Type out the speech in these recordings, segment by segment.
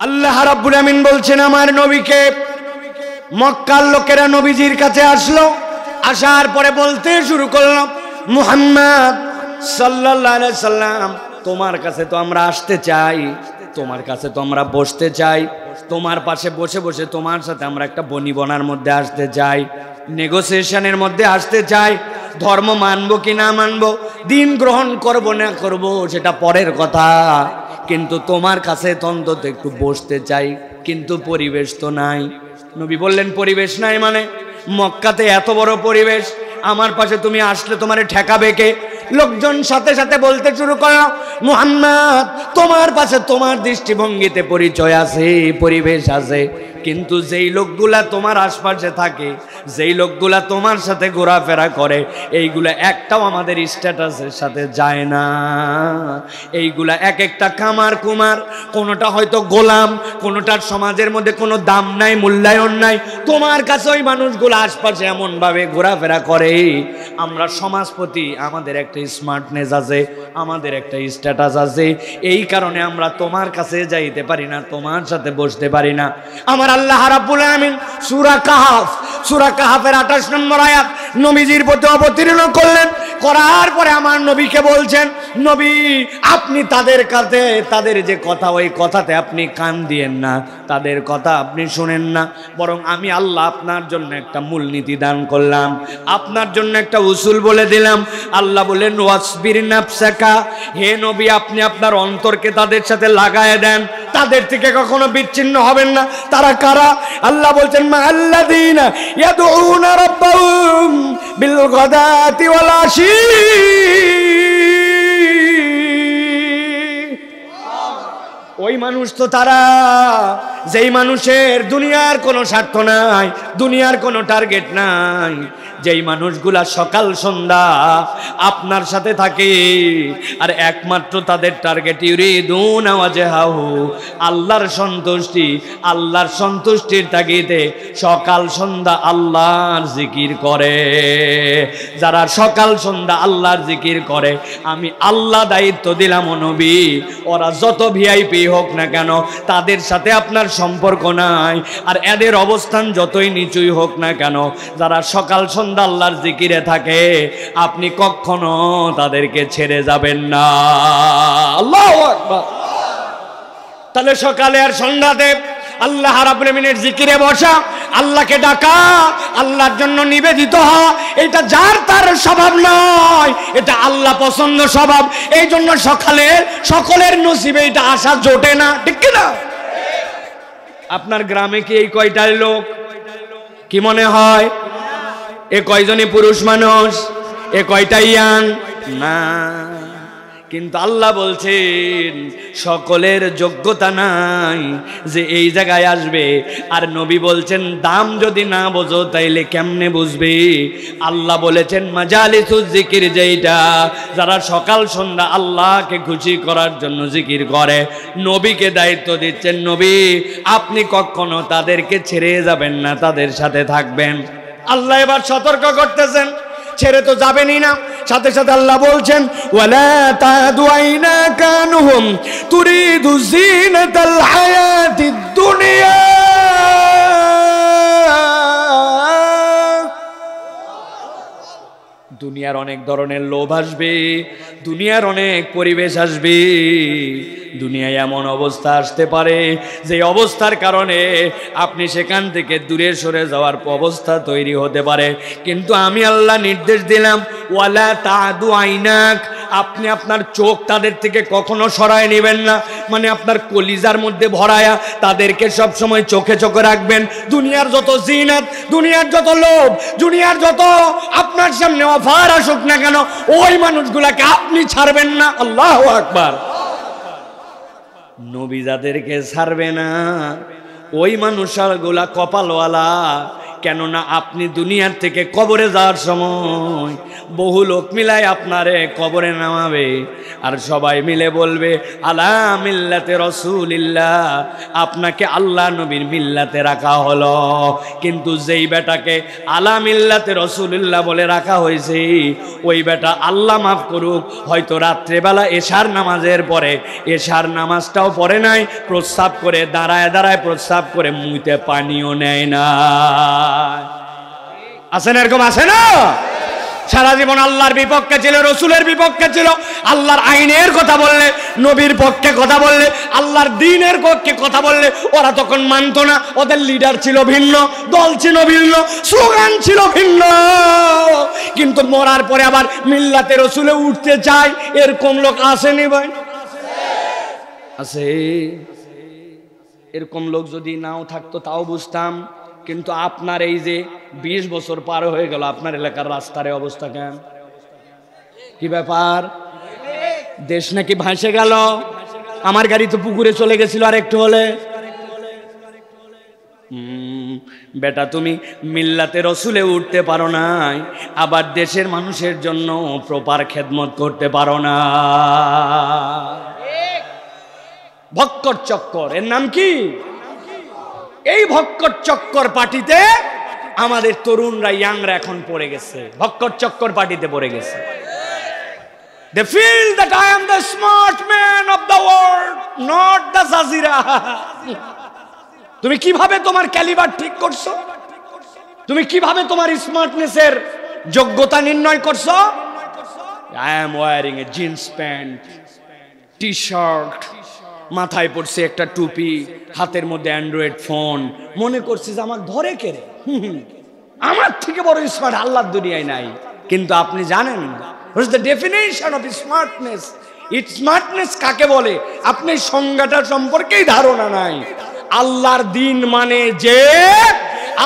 আল্লাহ রাব্বুল আমিন বলছেন আমার নবীকে, মক্কার লোকেরা নবীজির কাছে আসলো, আসার পরে বলতে শুরু করলো, মুহাম্মদ সাল্লাল্লাহু আলাইহি সাল্লাম, তোমার কাছে তো আমরা আসতে চাই, তোমার কাছে তো আমরা বসতে চাই, তোমার পাশে বসে বসে তোমার সাথে আমরা একটা বনিবনার মধ্যে আসতে চাই, নেগোসিয়েশনের মধ্যে আসতে চাই। ধর্ম মানবো কি না মানবো, দিন গ্রহণ করব না করব সেটা পরের কথা, কিন্তু তোমার কাছে অন্তত একটু বসতে চাই, কিন্তু পরিবেশ তো নাই। নবী বললেন, পরিবেশ নাই মানে? মক্কাতে এত বড় পরিবেশ, আমার পাশে তুমি আসলে তোমারে ঠেকাবে কে? লোকজন সাথে সাথে বলতে শুরু করলো, মুহাম্মদ তোমার পাশে তোমার দৃষ্টিভঙ্গিতে পরিচয় আছে, পরিবেশ আছে, কিন্তু যেই লোকগুলা তোমার আশপাশে থাকে, যেই লোকগুলা তোমার সাথে ঘোরাফেরা করে, এইগুলা একটাও আমাদের স্ট্যাটাসের সাথে যায় না। এইগুলা এক একটা কামার কুমার, কোনোটা হয়তো গোলাম, কোনোটার সমাজের মধ্যে কোনো দাম নাই, মূল্যায়ন নাই। তোমার কাছে ওই মানুষগুলো আশপাশে এমনভাবে ঘোরাফেরা করে, আমরা সমাজপতি, আমাদের একটা স্মার্টনেস আছে, আমাদের একটা স্ট্যাটাস আছে, এই কারণে আমরা তোমার কাছে যাইতে পারি না, তোমার সাথে বসতে পারি না। আমার আল্লাহ রাব্বুল আমিন সূরা কাহাফের 28 নম্বর আয়াত নবীজির প্রতি অবতীর্ণ করলেন, করার পরে আমার নবীকে বলছেন, নবী আপনি তাদের কাছে, তাদের যে কথা, ওই কথাতে আপনি কান দিয়েন না, তাদের কথা আপনি শুনেন না, বরং আমি আল্লাহ আপনার জন্য একটা মূলনীতি দান করলাম, আপনার জন্য একটা উসুল বলে দিলাম। আল্লাহ বলেন, ওয়াসবির নাফসাকা, হে নবী আপনি আপনার অন্তরকে তাদের সাথে লাগায় দেন, তাদের থেকে কখনো বিচ্ছিন্ন হবেন না। তারা কারা? আল্লাহ বলছেন, মা আল্লাযীনা ইয়াদউনা রাব্বাহুম বিল গাদাতি ওয়াল আশি, ওই মানুষ তো তারা, যেই মানুষের দুনিয়ার কোনো স্বার্থ নাই, দুনিয়ার কোনো টার্গেট নাই, যেই মানুষগুলা সকাল সন্ধ্যা আপনার সাথে থাকে, আর একমাত্র তাদের টার্গেট ইউরিদুনা ওয়াজহাহু, আল্লাহর সন্তুষ্টি, আল্লাহর সন্তুষ্টির তাগিদে সকাল সন্ধ্যা আল্লাহর জিকির করে। যারা সকাল সন্ধ্যা আল্লাহর জিকির করে, আমি আল্লাহ দায়িত্ব দিলাম ও নবী, ওরা যত ভিআইপি হোক না কেন, তাদের সাথে আপনার সম্পর্ক নাই, আর এদের অবস্থান যতই নিচুই হোক না কেন, যারা সকাল সন্ধ্যা আল্লাহর জিকিরে থাকে, আপনি কখনো তাদেরকে ছেড়ে যাবেন না। আল্লাহু আকবার। তাহলে সকালে আর সন্ধ্যাতে আল্লাহ রাব্বুল আমিনের জিকিরে বসা, আল্লাহকে ডাকা, আল্লাহর জন্য নিবেদিত হওয়া, এটা যার তার স্বভাব নয়, এটা আল্লাহ পছন্দ স্বভাব। এই জন্য সকালে সকলের নসিবে এটা আশা জোটে না, ঠিক কিনা? আপনার গ্রামে কি এই কয়টার লোক? কি মনে হয় এ কয়জনই পুরুষ মানুষ? এ কয়টাই ইয়াং? না। কিন্তু আল্লাহ বলছেন সকলের যোগ্যতা নাই যে এই জায়গায় আসবে। আর নবী বলছেন দাম যদি না বোঝো তাইলে কেমনে বুঝবে? আল্লাহ বলেছেন মাজালিসুজ জিকির, যেইটা যারা সকাল সন্ধ্যা আল্লাহকে খুশি করার জন্য জিকির করে, নবীকে দায়িত্ব দিচ্ছেন, নবী আপনি কখনো তাদেরকে ছেড়ে যাবেন না, তাদের সাথে থাকবেন। আল্লাহ এবার সতর্ক করতেছেন, ছেড়ে তো যাবেনই না। সাথে সাথে আল্লাহ বলছেন, ওয়ালা তাদু আইনাকা আনহুম তুরিদু যিনাতাল হায়াতিদ দুনিয়া, দুনিয়ার অনেক ধরনের লোভ আসবে, দুনিয়ার অনেক পরিবেশ আসবে, দুনিয়ায় এমন অবস্থা আসতে পারে যে অবস্থার কারণে আপনি সেখান থেকে দূরে সরে যাওয়ার অবস্থা তৈরি হতে পারে। কিন্তু আমি আল্লাহ নির্দেশ দিলাম, ওয়ালা তাদু আইনাক, আপনি আপনার চোখ তাদের থেকে কখনো সরায় নেবেন না, মানে আপনার কলিজার মধ্যে ভরায়া তাদেরকে সব সময় চোখে চোখে রাখবেন। দুনিয়ার যত জিনাত, দুনিয়ার যত লোভ, দুনিয়ার যত আপনার সামনে অফার আসুক না কেন, ওই মানুষগুলাকে আপনি ছাড়বেন না। আল্লাহু আকবার। নবী যাদেরকে ছাড়বে না, ওই মানুষগুলা কপালওয়ালা, কেননা আপনি দুনিয়ার থেকে কবরে যাওয়ার সময় বহু লোক মিলাই আপনারে কবরে নামাবে, আর সবাই মিলে বলবে আলা মিল্লাতে রাসূলিল্লাহ, আপনাকে আল্লাহ নবীর মিল্লাতে রাখা হলো। কিন্তু যেই বেটাকে আলা মিল্লাতে রাসূলিল্লাহ বলে রাখা হয়েছে, ওই বেটা আল্লাহ মাফ করুক, হয়তো রাত্রেবেলা এশার নামাজের পরে এশার নামাজটাও পড়ে নাই, প্রস্রাব করে দাঁড়ায় দাঁড়ায় প্রস্রাব করে মুইতে পানিও নেয় না। আছে না এরকম? আছে না? সারা জীবন আল্লাহর বিপক্ষে ছিল, রসুলের বিপক্ষে ছিল। আল্লাহর আইনের কথা বললে, নবীর পক্ষে কথা বললে, আল্লাহর দ্বীনের পক্ষে কথা বললে ওরা তখন মানত না। ওদের লিডার ছিল ভিন্ন, দল ছিল ভিন্ন, স্লোগান ছিল ভিন্ন। কিন্তু মরার পরে আবার মিল্লাতে রসুলে উঠতে চায়, এরকম লোক আসেনি ভাই? আছে। এরকম লোক যদি নাও থাকতো তাও বুঝতাম। কিন্তু আপনার এই যে 20 বছর পার হয়ে গেল, আপনার এলাকার রাস্তার অবস্থা কেন? কি ব্যাপার? দেশ নাকি ভাসে গেল? আমার গাড়ি তো পুকুরে চলে গেছিল আর একটু হলে। বেটা তুমি মিল্লাতে রসুলে উঠতে পারো নাই, আবার দেশের মানুষের জন্য প্রপার খেদমত করতে পারো না। ভক্কর চক্কর, এর নাম কি? এই ভক্কর চক্কর পার্টিতে আমাদের তরুণরা, ইয়াংরা এখন পড়ে গেছে, ভক্কর চক্কর পার্টিতে পড়ে গেছে। They feel that I am the smart man of the world, not the Zazira. তুমি কিভাবে তোমার ক্যালিবার ঠিক করছো? তুমি কিভাবে তোমার স্মার্টনেসের যোগ্যতা নির্ণয় করছো? I am wearing a jeans pant, T-shirt, মাথায় পড়ছে একটা টুপি, হাতের মধ্যে অ্যান্ড্রয়েড ফোন, মনে করছি যে আমাকে ধরে কেড়ে। আমার থেকে বড় স্মার্ট আল্লাহর দুনিয়ায় নাই। কিন্তু আপনি জানেন what is the definition of smartness? Smartness কাকে বলে আপনি সংজ্ঞাটা সম্পর্কেই ধারণা নাই। আল্লাহর দিন মানে যে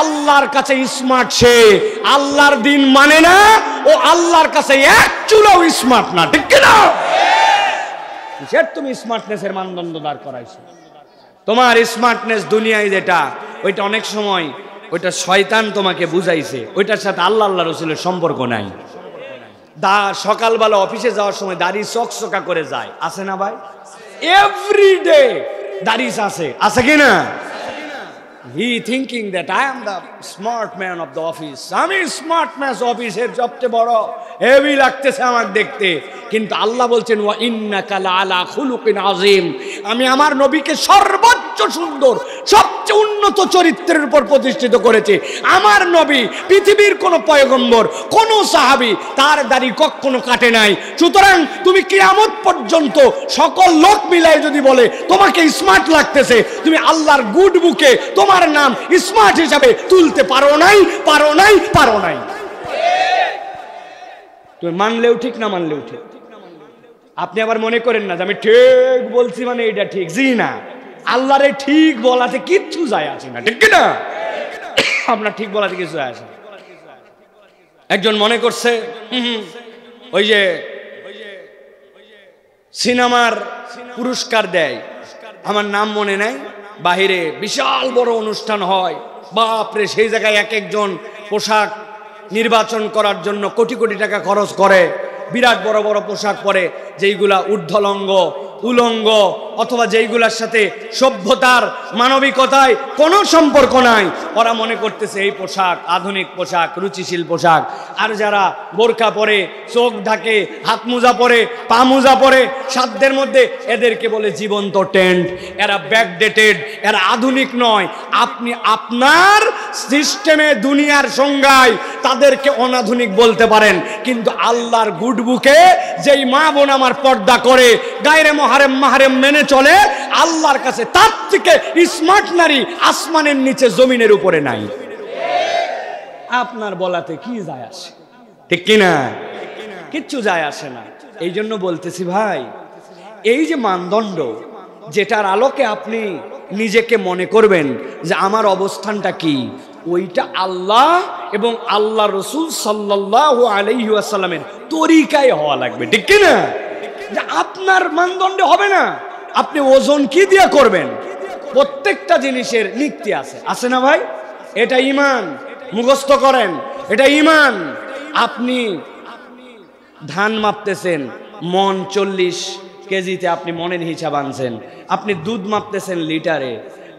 আল্লাহর কাছে স্মার্ট, সে আল্লাহর দিন মানে না, ও আল্লাহর কাছে এক চুলাও স্মার্ট না। ঠিক না? তুমি স্মার্টনেসের মানদণ্ড দাঁড় করাইছো। তোমার স্মার্টনেস দুনিয়ায় যেটা, ওইটা অনেক সময় ওইটা শয়তান তোমাকে বুঝাইছে, ওইটার সাথে আল্লাহ আল্লাহ রসুলের সম্পর্ক নাই। সকালবেলা অফিসে যাওয়ার সময় দাড়ি চকচকা করে যায়, আছে না ভাই? এভরিডে দাড়ি আছে কি না? He thinking that I am the smart man of the office. আমি স্মার্ট ম্যান অফিসের সবচেয়ে বড়, হেভি লাগতেছে আমাকে দেখতে। কিন্তু আল্লাহ বলছেন ওয়া ইন্নাকা লাআলা খুলুকিন আযীম, আমি আমার নবীকে সর্বোচ্চ সুন্দর, সবচেয়ে উন্নত চরিত্রের উপর প্রতিষ্ঠিত করেছি। আমার নবী পৃথিবীর কোন পয়গম্বর, কোন সাহাবী তার দাড়ি কখনো কাটে নাই। সুতরাং তুমি কিয়ামত পর্যন্ত সকল লোক মিলাই যদি বলে তোমাকে স্মার্ট লাগতেছে, তুমি আল্লাহর গুড বুকে তোমার নাম স্মার্ট হিসাবে তুলতে পারো নাই। তুমি মানলেও ঠিক, না মানলেও ঠিক। আপনি আবার মনে করেন না যে আমি ঠিক বলছি মানে এটা ঠিক। জি না, আল্লাহর এই ঠিক বলাতে কিচ্ছু যায় আসে না। ঠিক না? আপনার ঠিক বলাতে কিছু যায় আসে না। একজন মনে করছে ওই যে সিনেমার পুরস্কার দেয়, আমার নাম মনে নাই, বাহিরে বিশাল বড় অনুষ্ঠান হয়, বাপরে, সেই জায়গায় এক একজন পোশাক নির্বাচন করার জন্য কোটি কোটি টাকা খরচ করে, বিরাট বড় বড় পোশাক পরে, যেইগুলা ঊর্ধ্বলঙ্গ, উলঙ্গ, অথবা যেইগুলার সাথে সভ্যতার মানবিকতায় কোনো সম্পর্ক নাই। ওরা মনে করতেছে এই পোশাক আধুনিক পোশাক, রুচিশীল পোশাক। আর যারা বোরকা পরে, চোখ ঢাকে, হাত মোজা পরে, পা মোজা পরে, সাধ্যের মধ্যে, এদেরকে বলে জীবন্ত টেন্ট। এরা ব্যাকডেটেড, এরা আধুনিক নয়। আপনি আপনার সিস্টেমে, দুনিয়ার সংজ্ঞায় তাদেরকে অনাধুনিক বলতে পারেন, কিন্তু আল্লাহর গুড বুকে যেই মা বোন আমার পর্দা করে, গায়রে মুহাররম মাহরম মেনে চলে, আল্লাহর কাছে তার থেকে স্মার্ট নারী আসমানের নিচে জমিনের উপরে নাই। আপনার বলাতে কি যায় আসে? ঠিক কিনা? কিচ্ছু যায় আসে না। এই জন্য বলতেছি ভাই, এই যে মানদণ্ড, যেটার আলোকে আপনি নিজেকে মনে করবেন যে আমার অবস্থানটা কি, ওইটা আল্লাহ এবং আল্লাহ রসুল সাল্লাল্লাহু আলাইহি ওয়াসাল্লামের তরিকায় হওয়া লাগবে। ঠিক কিনা? যে আপনার মানদণ্ডে হবে না। আপনি ওজন কি দিয়ে করবেন? প্রত্যেকটা জিনিসের নীতি আছে, আছে না ভাই? এটা ঈমান, মুখস্থ করেন, এটা ঈমান। আপনি ধান মাপতেছেন মন 40 কেজিতে, আপনি মনের হিসাব আনছেন। আপনি দুধ মাপতেছেন লিটারে,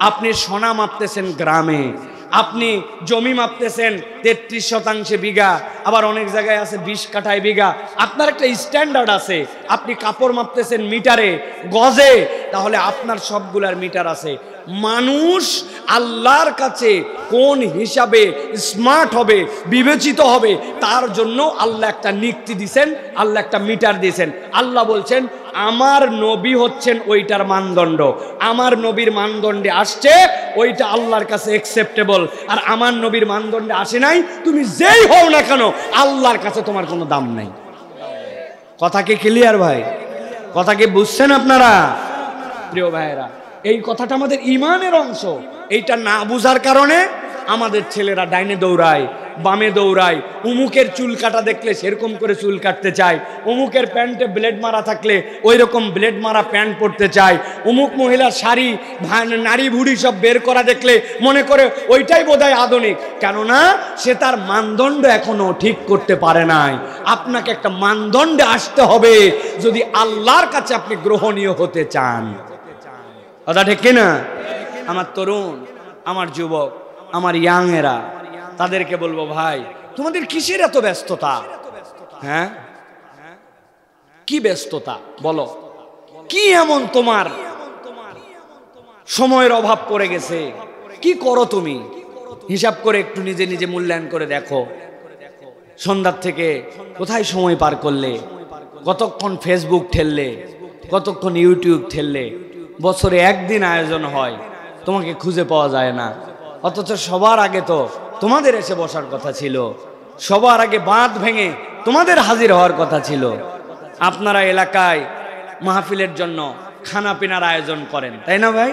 আপনি সোনা মাপতেছেন গ্রামে, আপনি জমি মাপতেছেন 33% বিঘা, আবার অনেক জায়গায় আছে 20 কাঠায় বিঘা। আপনার একটা স্ট্যান্ডার্ড আছে। আপনি কাপড় মাপতেছেন মিটারে, গজে, তাহলে আপনার সবগুলার মিটার আছে। মানুষ আল্লাহর কাছে কোন হিসাবে স্মার্ট হবে, বিবেচিত হবে, তার জন্য আল্লাহ একটা নিক্তি দিয়েছেন, আল্লাহ একটা মিটার দিয়েছেন। আল্লাহ বলছেন আমার নবী হচ্ছেন ওইটার মানদণ্ড, আমার নবীর মানদণ্ডে আসছে ওইটা আল্লাহর কাছে অ্যাকসেপ্টেবল। আর আমার নবীর মানদণ্ডে আসে নাই, তুমি যেই হও না কেন আল্লাহর কাছে তোমার কোনো দাম নাই। কথা কি ক্লিয়ার ভাই? কথা কি বুঝছেন আপনারা? প্রিয় ভাইয়েরা, এই কথাটা আমাদের ঈমানের অংশ। এইটা না বুঝার কারণে আমাদের ছেলেরা ডাইনে দৌড়ায়, বামে দৌড়ায়, উমুকের চুল কাটা দেখলে সেরকম করে চুল কাটতে চায়, উমুকের প্যান্টে ব্লেড মারা থাকলে ওই রকম ব্লেড মারা প্যান্ট পরতে চায়, উমুক মহিলার শাড়ি নারী ভুড়ি সব বের করা দেখলে মনে করে ওইটাই বোধহয় আধুনিক। কেননা সে তার মানদণ্ড এখনো ঠিক করতে পারে নাই। আপনাকে একটা মানদণ্ডে আসতে হবে যদি আল্লাহর কাছে আপনি গ্রহণীয় হতে চান। কথা ঠিক কিনা? আমার তরুণ, আমার যুবক, আমার ইয়াংয়েরা, তাদেরকে বলবো ভাই তোমাদের কিসের এত ব্যস্ততা? হ্যাঁ, কি ব্যস্ততা বলো? কি এমন তোমার সময়ের অভাব পড়ে গেছে? কি করো তুমি? হিসাব করে একটু নিজে নিজে মূল্যায়ন করে দেখো। সন্ধ্যার থেকে কোথায় সময় পার করলে? কতক্ষণ ফেসবুক ঠেললে? কতক্ষণ ইউটিউব ঠেললে? বছরে একদিন আয়োজন হয়, তোমাকে খুঁজে পাওয়া যায় না। অথচ সবার আগে তো তোমাদের এসে বসার কথা ছিল, সবার আগে বাঁধ ভেঙে তোমাদের হাজির হওয়ার কথা ছিল। আপনারা এলাকায় মাহফিলের জন্য খানা পিনার আয়োজন করেন, তাই না ভাই?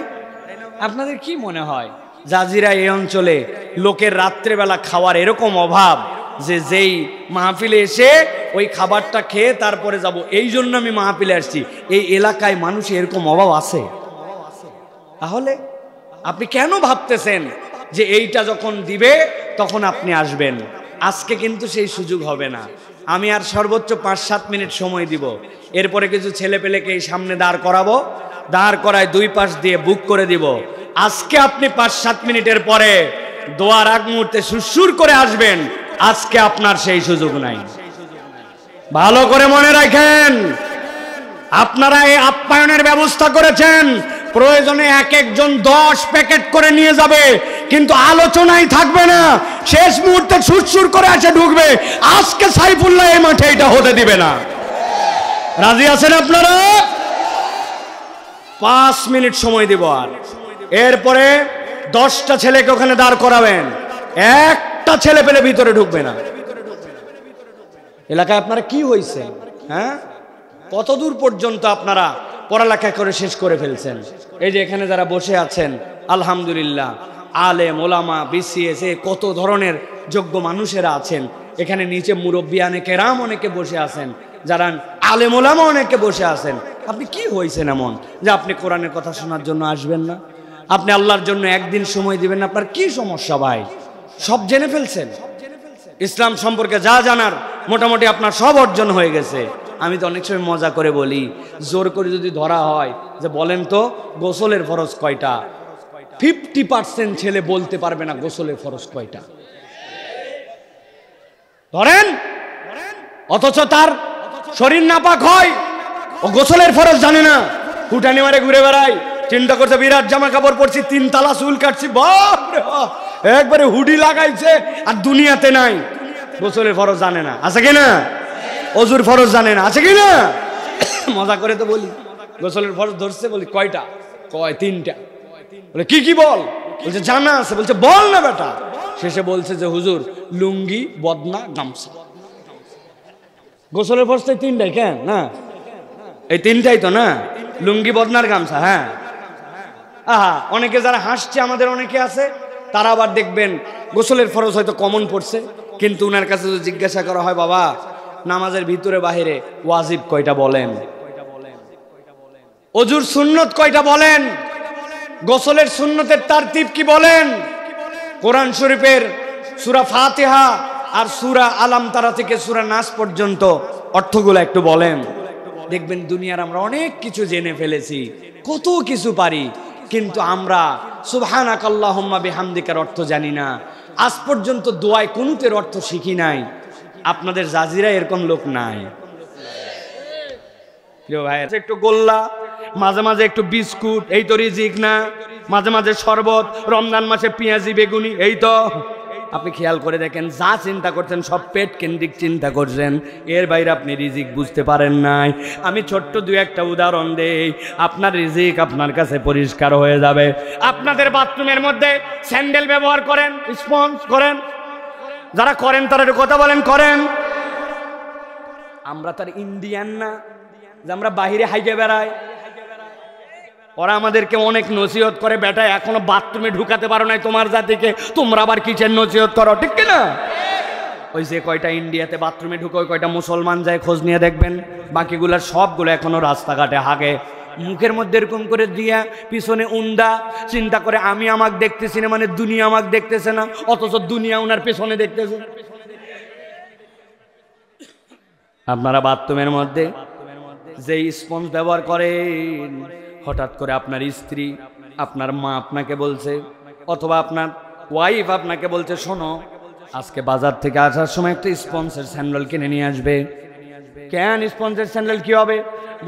আপনাদের কি মনে হয় জাজিরা এই অঞ্চলে লোকের রাত্রেবেলা খাওয়ার এরকম অভাব যে যেই মাহফিলে এসে ওই খাবারটা খেয়ে তারপরে যাব, এই জন্য আমি মাহফিলে আসছি? এই এলাকায় মানুষের এরকম অভাব আছে? তাহলে আপনি কেন ভাবতেছেন যে এইটা যখন দিবে তখন আপনি আসবেন? আজকে কিন্তু সেই সুযোগ হবে না। আমি আর সর্বোচ্চ 5-7 মিনিট সময় দিব। এরপরে কিছু ছেলে পেলেকে এই সামনে দাঁড় করাবো, দাঁড় করায় দুই পাশ দিয়ে বুক করে দিব। আজকে আপনি 5-7 মিনিটের পরে দোয়ার আগ মুহূর্তে সুরসুর করে আসবেন। আজকে আপনার সেই সুযোগ নাই। ভালো করে মনে রাখেন, আপনারা এই আপ্যায়নের ব্যবস্থা করেছেন, প্রয়োজনে এক একজন 10 প্যাকেট করে নিয়ে যাবে, কিন্তু আলোচনায় থাকবে না। শেষ মুহূর্তে সুরসুর করে এসে ঢুকবে। আজকে সাইফুল্লাহ এই মাঠে এটা হতে দিবে না। রাজি আছেন আপনারা? 5 মিনিট সময় দিব। আর এরপরে 10টা ছেলেকে ওখানে দাঁড় করাবেন, একটা ছেলে পেলে ভিতরে ঢুকবে না। এলাকায় আপনারা কি হয়েছে? হ্যাঁ, কতদূর পর্যন্ত আপনারা পড়ালেখা করে শেষ করে ফেলছেন? এই যে এখানে যারা বসে আছেন, আলহামদুলিল্লাহ, আলেম ওলামা বিসিএস কত ধরনের যোগ্য মানুষেরা আছেন। এখানে নিচে মুরব্বিয়ানে কেরাম অনেকে বসে আছেন, যারা আলেম ওলামা অনেকে বসে আছেন। আপনি কি হয়েছেন এমন যে আপনি কোরআনের কথা শোনার জন্য আসবেন না? আপনি আল্লাহর জন্য একদিন সময় দিবেন না? আপনার কি সমস্যা ভাই? সব জেনে ফেলছেন, ইসলাম সম্পর্কে যা জানার মোটামুটি আপনার সব অর্জন হয়ে গেছে। আমি তো অনেক সময় মজা করে বলি, জোর করে যদি ধরা হয় যে বলেন তো গোসলের ফরজ কয়টা, 50% ছেলে বলতে পারবে না গোসলের ফরজ কয়টা। ধরেন, অথচ তার শরীর নাপাক হয়, ও গোসলের ফরজ জানে না, ফুটানি মারে ঘুরে বেড়ায়, চিন্তা করছে বিরাট জামা কাপড় পরছি, 3 তালা চুল কাটছি, বাপ রে বাপ, একবারে হুডি লাগাইছে, আর দুনিয়াতে নাই। গোসলের ফরজ জানে না, আছে কিনা? অজুর ফরজ জানে না, আছে কিনা? মজা করে তো বলি, গোসলের ফরজ ধরছে, বলি কয়টা? কয় 3টা। বলে কি কি বল? বলছে জানা আছে। বলছে বল না বেটা। শেষে বলছে যে হুজুর, লুঙ্গি, বদনা, গামছা। গোসলের ফরজ তো 3টাই কেন না? এই 3টাই তো না, লুঙ্গি, বদনার, গামছা। হ্যাঁ, আহা, অনেকে যারা হাসছে আমাদের অনেকে আছে, তারা আবার দেখবেন গোসলের ফরজ হয়তো কমন পড়ছে, কিন্তু উনার কাছে যদি জিজ্ঞাসা করা হয়, বাবা নামাজের ভিতরে বাহিরে ওয়াজিব কয়টা বলেন, অজুর সুন্নত কয়টা বলেন, গোসলের সুন্নতের তারতিব কি বলেন, কোরআন শরীফের সূরা ফাতিহা আর সূরা আলাম তারা থেকে সূরা নাস পর্যন্ত অর্থগুলো একটু বলেন। দেখবেন দুনিয়ার আমরা অনেক কিছু জেনে ফেলেছি, কত কিছু পারি, কিন্তু আমরা সুবহানাকাল্লাহুম্মা বিহামদিকার অর্থ জানি না। আজ পর্যন্ত দোয়ায় কুনুতের অর্থ শিখি নাই। আপনাদের জাজিরা এরকম লোক নাই? প্রিয় ভাই, একটু গোল্লা, মাঝে মাঝে একটু বিস্কুট, এই তো রিজিক না? মাঝে মাঝে শরবত, রমজান মাসে পেঁয়াজি বেগুনি, এই তো। আপনি খেয়াল করে দেখেন, যা চিন্তা করছেন সব পেট কেন্দ্রিক চিন্তা করছেন, এর বাইরে আপনি রিজিক বুঝতে পারেন নাই। আমি ছোট্ট দু একটা উদাহরণ দেই, আপনার রিজিক আপনার কাছে পরিষ্কার হয়ে যাবে। আপনাদের বাথরুমের মধ্যে স্যান্ডেল ব্যবহার করেন, স্পঞ্জ করেন, যারা করেন তারা একটু কথা বলেন, করেন? আমরা তার ইন্ডিয়ান না যে আমরা বাহিরে হাইকে বেড়াই। ওরা আমাদেরকে অনেক নসিহত করে, বেটা এখনো বাথরুমে ঢুকাতে পারো নাই তোমার জাতিকে, তোমরা আবার কিসের নসিহত করো, ঠিক কিনা? ওই যে কয়টা ইন্ডিয়াতে বাথরুমে ঢুকে ওই কয়টা মুসলমান যায়, খোঁজ নিয়ে দেখবেন, বাকিগুলার সবগুলো এখনো রাস্তাঘাটে হাগে, মুখের মধ্যে এরকম করে দিয়া, পিছনে উন্ডা, চিন্তা করে আমি আমাকে দেখতেছি না, মানে দুনিয়া আমাকে দেখতেছে না, অথচ দুনিয়া উনার পেছনে দেখতেছে। আপনারা বাথরুমের মধ্যে যে স্পঞ্জ ব্যবহার করেন, হঠাৎ করে আপনার স্ত্রী, আপনার মা আপনাকে বলছে, অথবা আপনার ওয়াইফ আপনাকে বলছে, শোনো আজকে বাজার থেকে আসার সময় একটা স্পঞ্জের স্যান্ডেল কিনে নিয়ে আসবে। কেন স্পঞ্জের স্যান্ডেল কি হবে?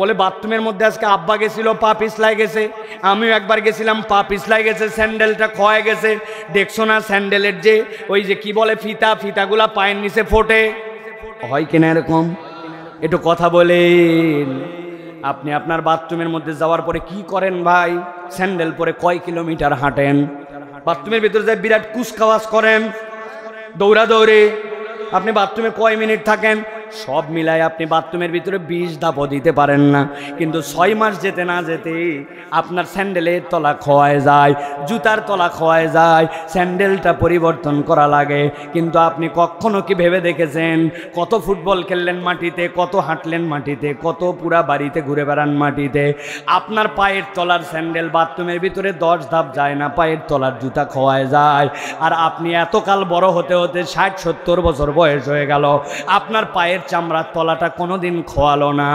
বলে বাথরুমের মধ্যে আজকে আব্বা গেছিল, পা পিছলাই গেছে, আমিও একবার গেছিলাম, পা পিছলাই গেছে, স্যান্ডেলটা ক্ষয়ে গেছে। দেখছো না স্যান্ডেলের যে ওই যে কি বলে ফিতা, ফিতাগুলা পায়ের নিচে ফোটে, হয় কিনা এরকম? একটু কথা বলেন। আপনি আপনার বাথরুমের মধ্যে যাওয়ার পরে কি করেন ভাই? স্যান্ডেল পরে কয় কিলোমিটার হাঁটেন? বাথরুমের ভিতরে যায় বিরাট কুচকাওয়াজ করেন, দৌড়াদৌড়ি। আপনি বাথরুমে কয় মিনিট থাকেন? সব মিলায় আপনি বাথরুমের ভিতরে 20 ধাপও দিতে পারেন না। কিন্তু 6 মাস যেতে না যেতে আপনার স্যান্ডেলের তলা খোয়ায় যায়, জুতার তলা খোয়ায় যায়, স্যান্ডেলটা পরিবর্তন করা লাগে। কিন্তু আপনি কখনো কি ভেবে দেখেছেন কত ফুটবল খেললেন মাটিতে, কত হাঁটলেন মাটিতে, কত পুরা বাড়িতে ঘুরে বেড়ান মাটিতে, আপনার পায়ের তলার স্যান্ডেল বাথরুমের ভিতরে 10 ধাপ যায় না, পায়ের তলার জুতা খোয়ায় যায়। আর আপনি এতকাল বড় হতে হতে 60-70 বছর বয়স হয়ে গেল, আপনার পায়ের চামড়ার তলাটা কোনোদিন খোয়ালো না।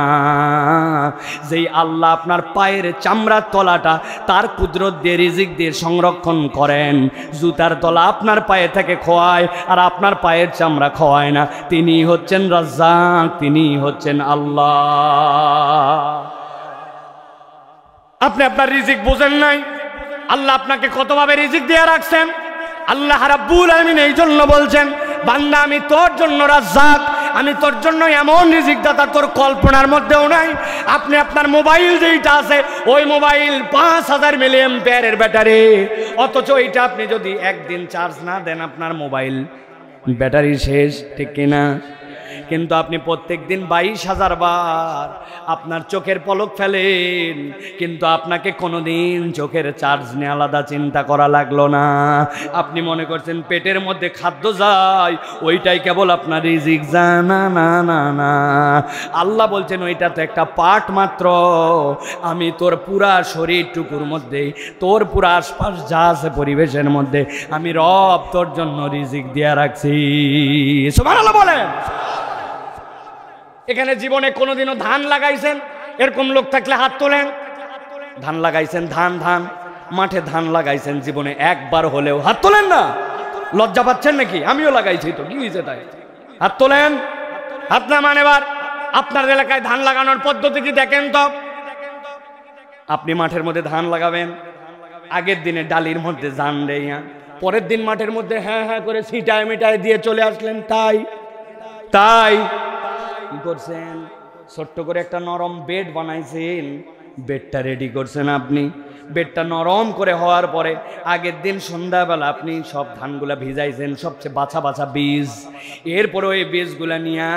যেই আল্লাহ আপনার পায়ের চামড়ার তলাটা তার কুদরত দিয়ে, রিজিক দিয়ে সংরক্ষণ করেন, জুতার তলা আপনার পায়ে থেকে খোয়ায় আর আপনার পায়ের চামড়া খোয়ায় না, তিনি হচ্ছেন রাজ্জাক, তিনি হচ্ছেন আল্লাহ। আপনি আপনার রিজিক বোঝেন নাই? আল্লাহ আপনাকে কতভাবে রিজিক দিয়ে রাখছেন। আল্লাহ রাব্বুল আলামিন এই জন্য বলছেন, বান্দা আমি তোর জন্য রাজ্জাক, আমি তোর জন্য এমন রিজিক দাতা তোর কল্পনার মধ্যেও নাই। আপনি আপনার মোবাইল যেইটা আছে, ওই মোবাইল 5000 মিলিঅ্যাম্পিয়ারের ব্যাটারি, অথচ এইটা আপনি যদি একদিন চার্জ না দেন আপনার মোবাইল ব্যাটারি শেষ, ঠিক কিনা? কিন্তু আপনি প্রত্যেক দিন 22,000 বার আপনার চোখের পলক ফেলেন, কিন্তু আপনাকে কোনোদিন চোখের চার্জ নিয়ে আলাদা চিন্তা করা লাগলো না। আপনি মনে করছেন পেটের মধ্যে খাদ্য যায়, ওইটাই কেবল আপনার রিজিক। জানা না না না, আল্লাহ বলছেন ওইটা তো একটা পার্ট মাত্র। আমি তোর পুরা শরীরটুকুর মধ্যে, তোর পুরা আশপাশ যা আছে পরিবেশের মধ্যে, আমি রব তোর জন্য রিজিক দিয়ে রাখছি। সুবহানাল্লাহ বলেন। এখানে জীবনে কোনোদিনও ধান লাগাইছেন? এরকম লোক থাকলে হাত তোলেন। ধান লাগাইছেন, ধান ধান মাঠে ধান লাগাইছেন, জীবনে একবার হলেও হাত তোলেন না? লজ্জা পাচ্ছেন নাকি? আমিও লাগাইছি তো, কি হয়েছে তাই? হাত তোলেন, হাত না। মানে এবার আপনার এলাকায় ধান লাগানোর পদ্ধতি কি দেখেন তো। আপনি মাঠের মধ্যে ধান লাগাবেন, আগের দিনে ডালির মধ্যে ধান দেয়া, পরের দিন মাঠের মধ্যে হ্যাঁ হ্যাঁ করে ছিটায় মিটায় দিয়ে চলে আসলেন। তাই তাই কি করছেন? ছোট্ট করে একটা নরম বেড বানাইছেন, বেডটা রেডি করছেন আপনি। বেডটা নরম করে হওয়ার পরে আগের দিন সন্ধ্যাবেলা আপনি সব ধানগুলা ভিজাইছেন, সবচেয়ে বাছা বাছা বীজ। এরপরে ওই বীজগুলা নিয়ে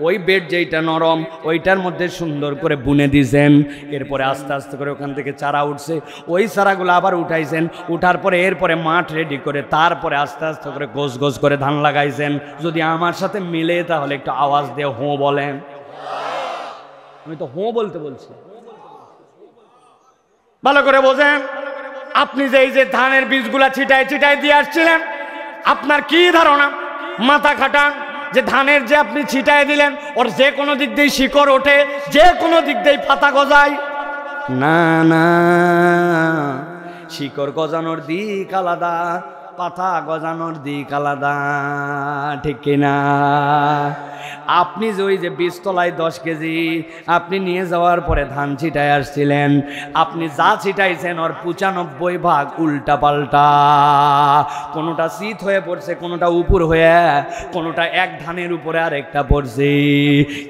ওই বেড যেইটা নরম ওইটার মধ্যে সুন্দর করে বুনে দিয়েছেন। এরপরে আস্তে আস্তে করে ওখান থেকে চারা উঠছে, ওই চারাগুলো আবার উঠাইছেন। উঠার পরে এরপরে মাঠ রেডি করে তারপরে আস্তে আস্তে করে গোছ গোছ করে ধান লাগাইছেন। যদি আমার সাথে মিলে তাহলে একটু আওয়াজ দিয়ে হোঁ বলেন। আমি তো হোঁ বলতে বলছি, ভালো করে বোঝেন। আপনি যে এই যে ধানের বীজগুলা ছিটায় ছিটায় দিয়ে আসছিলেন, আপনার কি ধারণা? মাথা খাটান যে ধানের যে আপনি ছিটায় দিলেন ওর যে কোনো দিক দিয়ে শিকড় ওঠে, যে কোনো দিক দিয়ে পাতা গজায়? না না, শিকড় গজানোর দিক আলাদা, পাতা গজানোর দিক আলাদা, ঠিক কিনা? আপনি যে ওই যে বীজতলায় 10 কেজি আপনি নিয়ে যাওয়ার পরে ধান ছিটায় আসছিলেন, আপনি যা ছিটাইছেন ওর 95 ভাগ উল্টা পাল্টা, কোনোটা শীত হয়ে পড়ছে, কোনোটা উপর হয়ে, কোনোটা এক ধানের উপরে আর একটা পড়ছে,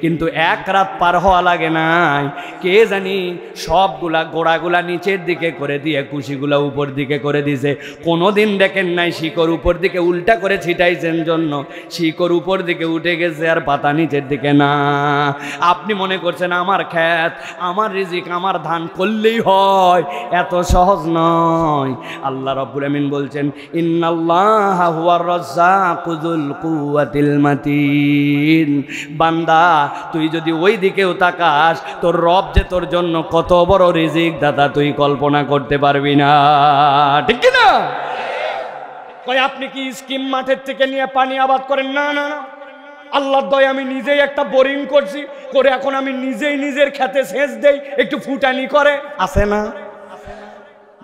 কিন্তু এক রাত পার হওয়া লাগে নাই, কে জানি সবগুলা গোড়াগুলা নিচের দিকে করে দিয়ে কুশিগুলা উপর দিকে করে দিছে। কোনোদিন দেখেন নাই শিকড় উপর দিকে উল্টা করে ছিটাইছেন জন্য শিকড় উপর দিকে উঠে গেছে আর পাতা নিচের দিকে না। আপনি মনে করছেন আমার ক্ষেত, আমার রিজিক, আমার ধান করলেই হয়, এত সহজ নয়। আল্লাহ রাব্বুল আমিন বলছেন ইন্নাল্লাহা হুয়ার রাজ্জাকু যুল কুওয়াতিল মাতিন। বান্দা তুই যদি ওই দিকেও তাকাস, তোর রব যে তোর জন্য কত বড় রিজিক দাতা তুই কল্পনা করতে পারবি না, ঠিক কি না? কই আপনি কি স্কিম মাঠের থেকে নিয়ে পানি আবাদ করেন? না না না, আল্লাহর দয় আমি নিজেই একটা বোরিং করছি, করে এখন আমি নিজেই নিজের খেতে সেচ দেই, একটু ফুটানি করে, আছে না?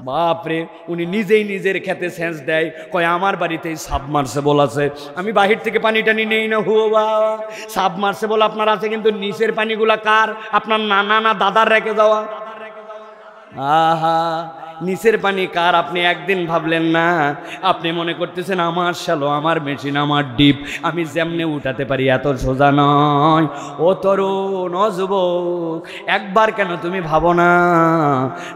বাপরে, উনি নিজেই নিজের খেতে সেচ দেয়। কয় আমার বাড়িতেই সাবমার্সেবল আছে, আমি বাহির থেকে পানি টানি নেই না। হুয়া বাবা, সাবমার্সেবল আপনার আছে, কিন্তু নিচের পানিগুলা কার? আপনার নানা না দাদার রেখে যাওয়া? আহা, নিচের পানি কার আপনি একদিন ভাবলেন না? আপনি মনে করতেছেন আমার শ্যালো, আমার মেশিন, আমার ডিপ, আমি যেমনে উঠাতে পারি, এত সোজা নয়। ও তরুণ, ও যুবক, একবার কেন তুমি ভাবো না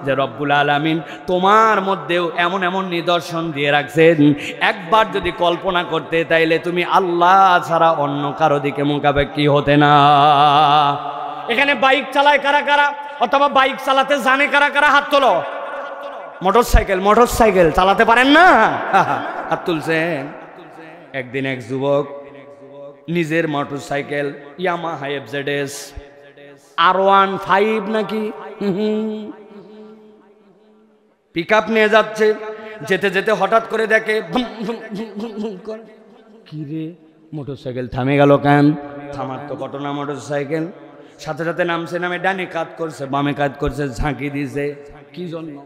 যে রব্বুল আলামিন তোমার মধ্যেও এমন এমন নিদর্শন দিয়ে রাখছেন, একবার যদি কল্পনা করতে তাইলে তুমি আল্লাহ ছাড়া অন্য কারো দিকে মুখাপেক্ষী হতে না। এখানে বাইক চালায় কারা কারা, অথবা বাইক চালাতে জানে কারা কারা? হাত তোলো। মোটরসাইকেল চালাতে পারেন না? হাত তুলছেন। একদিন এক যুবক নিজের মোটরসাইকেল ইয়ামাহা FZS R15 নাকি পিকআপ নিয়ে যাচ্ছে, যেতে যেতে হঠাৎ করে দেখে কি রে, মোটরসাইকেল থামে গেল কেন? থামার তো ঘটনা মোটরসাইকেল। সাথে সাথে নামছে, নামে ডানে কাজ করছে, বামে কাজ করছে, ঝাঁকি দিছে। কি জন্য?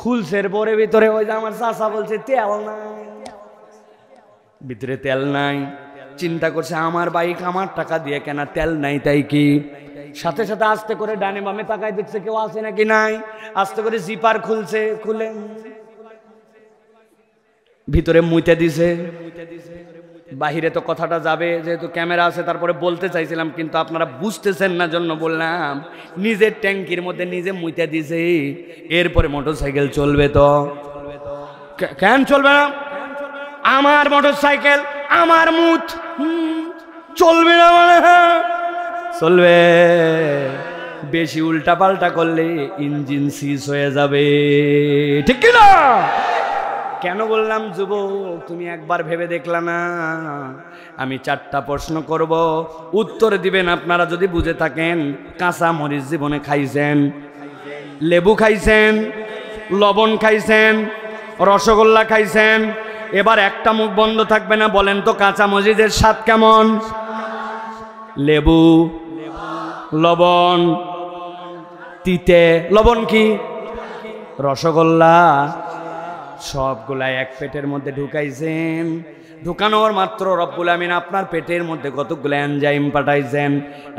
খুলছে পরে ভিতরে ওই যে আমার চাচা বলছে তেল নাই, ভিতরে তেল নাই। চিন্তা করছে আমার বাইক আমার টাকা দিয়ে কেনা, তেল নাই তাই কি? সাথে সাথে আস্তে করে ডানে বামে তাকায় দেখছে কেউ আছে নাকি নাই। আস্তে করে জিপার খুলছে, খুলে ভিতরে মুইতে দিছে। বাহিরে তো কথাটা যাবে, যেহেতু ক্যামেরা আছে, তারপরে বলতে চাইছিলাম কিন্তু আপনারা বুঝতেছেন না জন্য বললাম। নিজের ট্যাঙ্কির মধ্যে নিজে মুইতে দিছে, এরপরে মোটরসাইকেল চলবে তো? কেন চলবে না? আমার মোটরসাইকেল, আমার মুত, চলবে না মানে? চলবে। বেশি উল্টা পাল্টা করলে ইঞ্জিন সিজ হয়ে যাবে, ঠিক কি না? কেন বললাম যুবক তুমি একবার ভেবে দেখলা না? আমি 4টা প্রশ্ন করব, উত্তর দিবেন আপনারা যদি বুঝে থাকেন। কাঁচা মরিচ জীবনে খাইছেন? লেবু খাইছেন? লবণ খাইছেন? রসগোল্লা খাইছেন? এবার একটা মুখ বন্ধ থাকবে না, বলেন তো কাঁচা মরিচের স্বাদ কেমন? লেবু, লবণ, তিতে, লবণ কি? রসগোল্লা, সবগুলা এক পেটের মধ্যে ঢুকাইছেন। ঢুকানোর মাত্র রব্বুল আমিন আপনার পেটের মধ্যে কতগুলো এনজাইম পাঠাইছেন,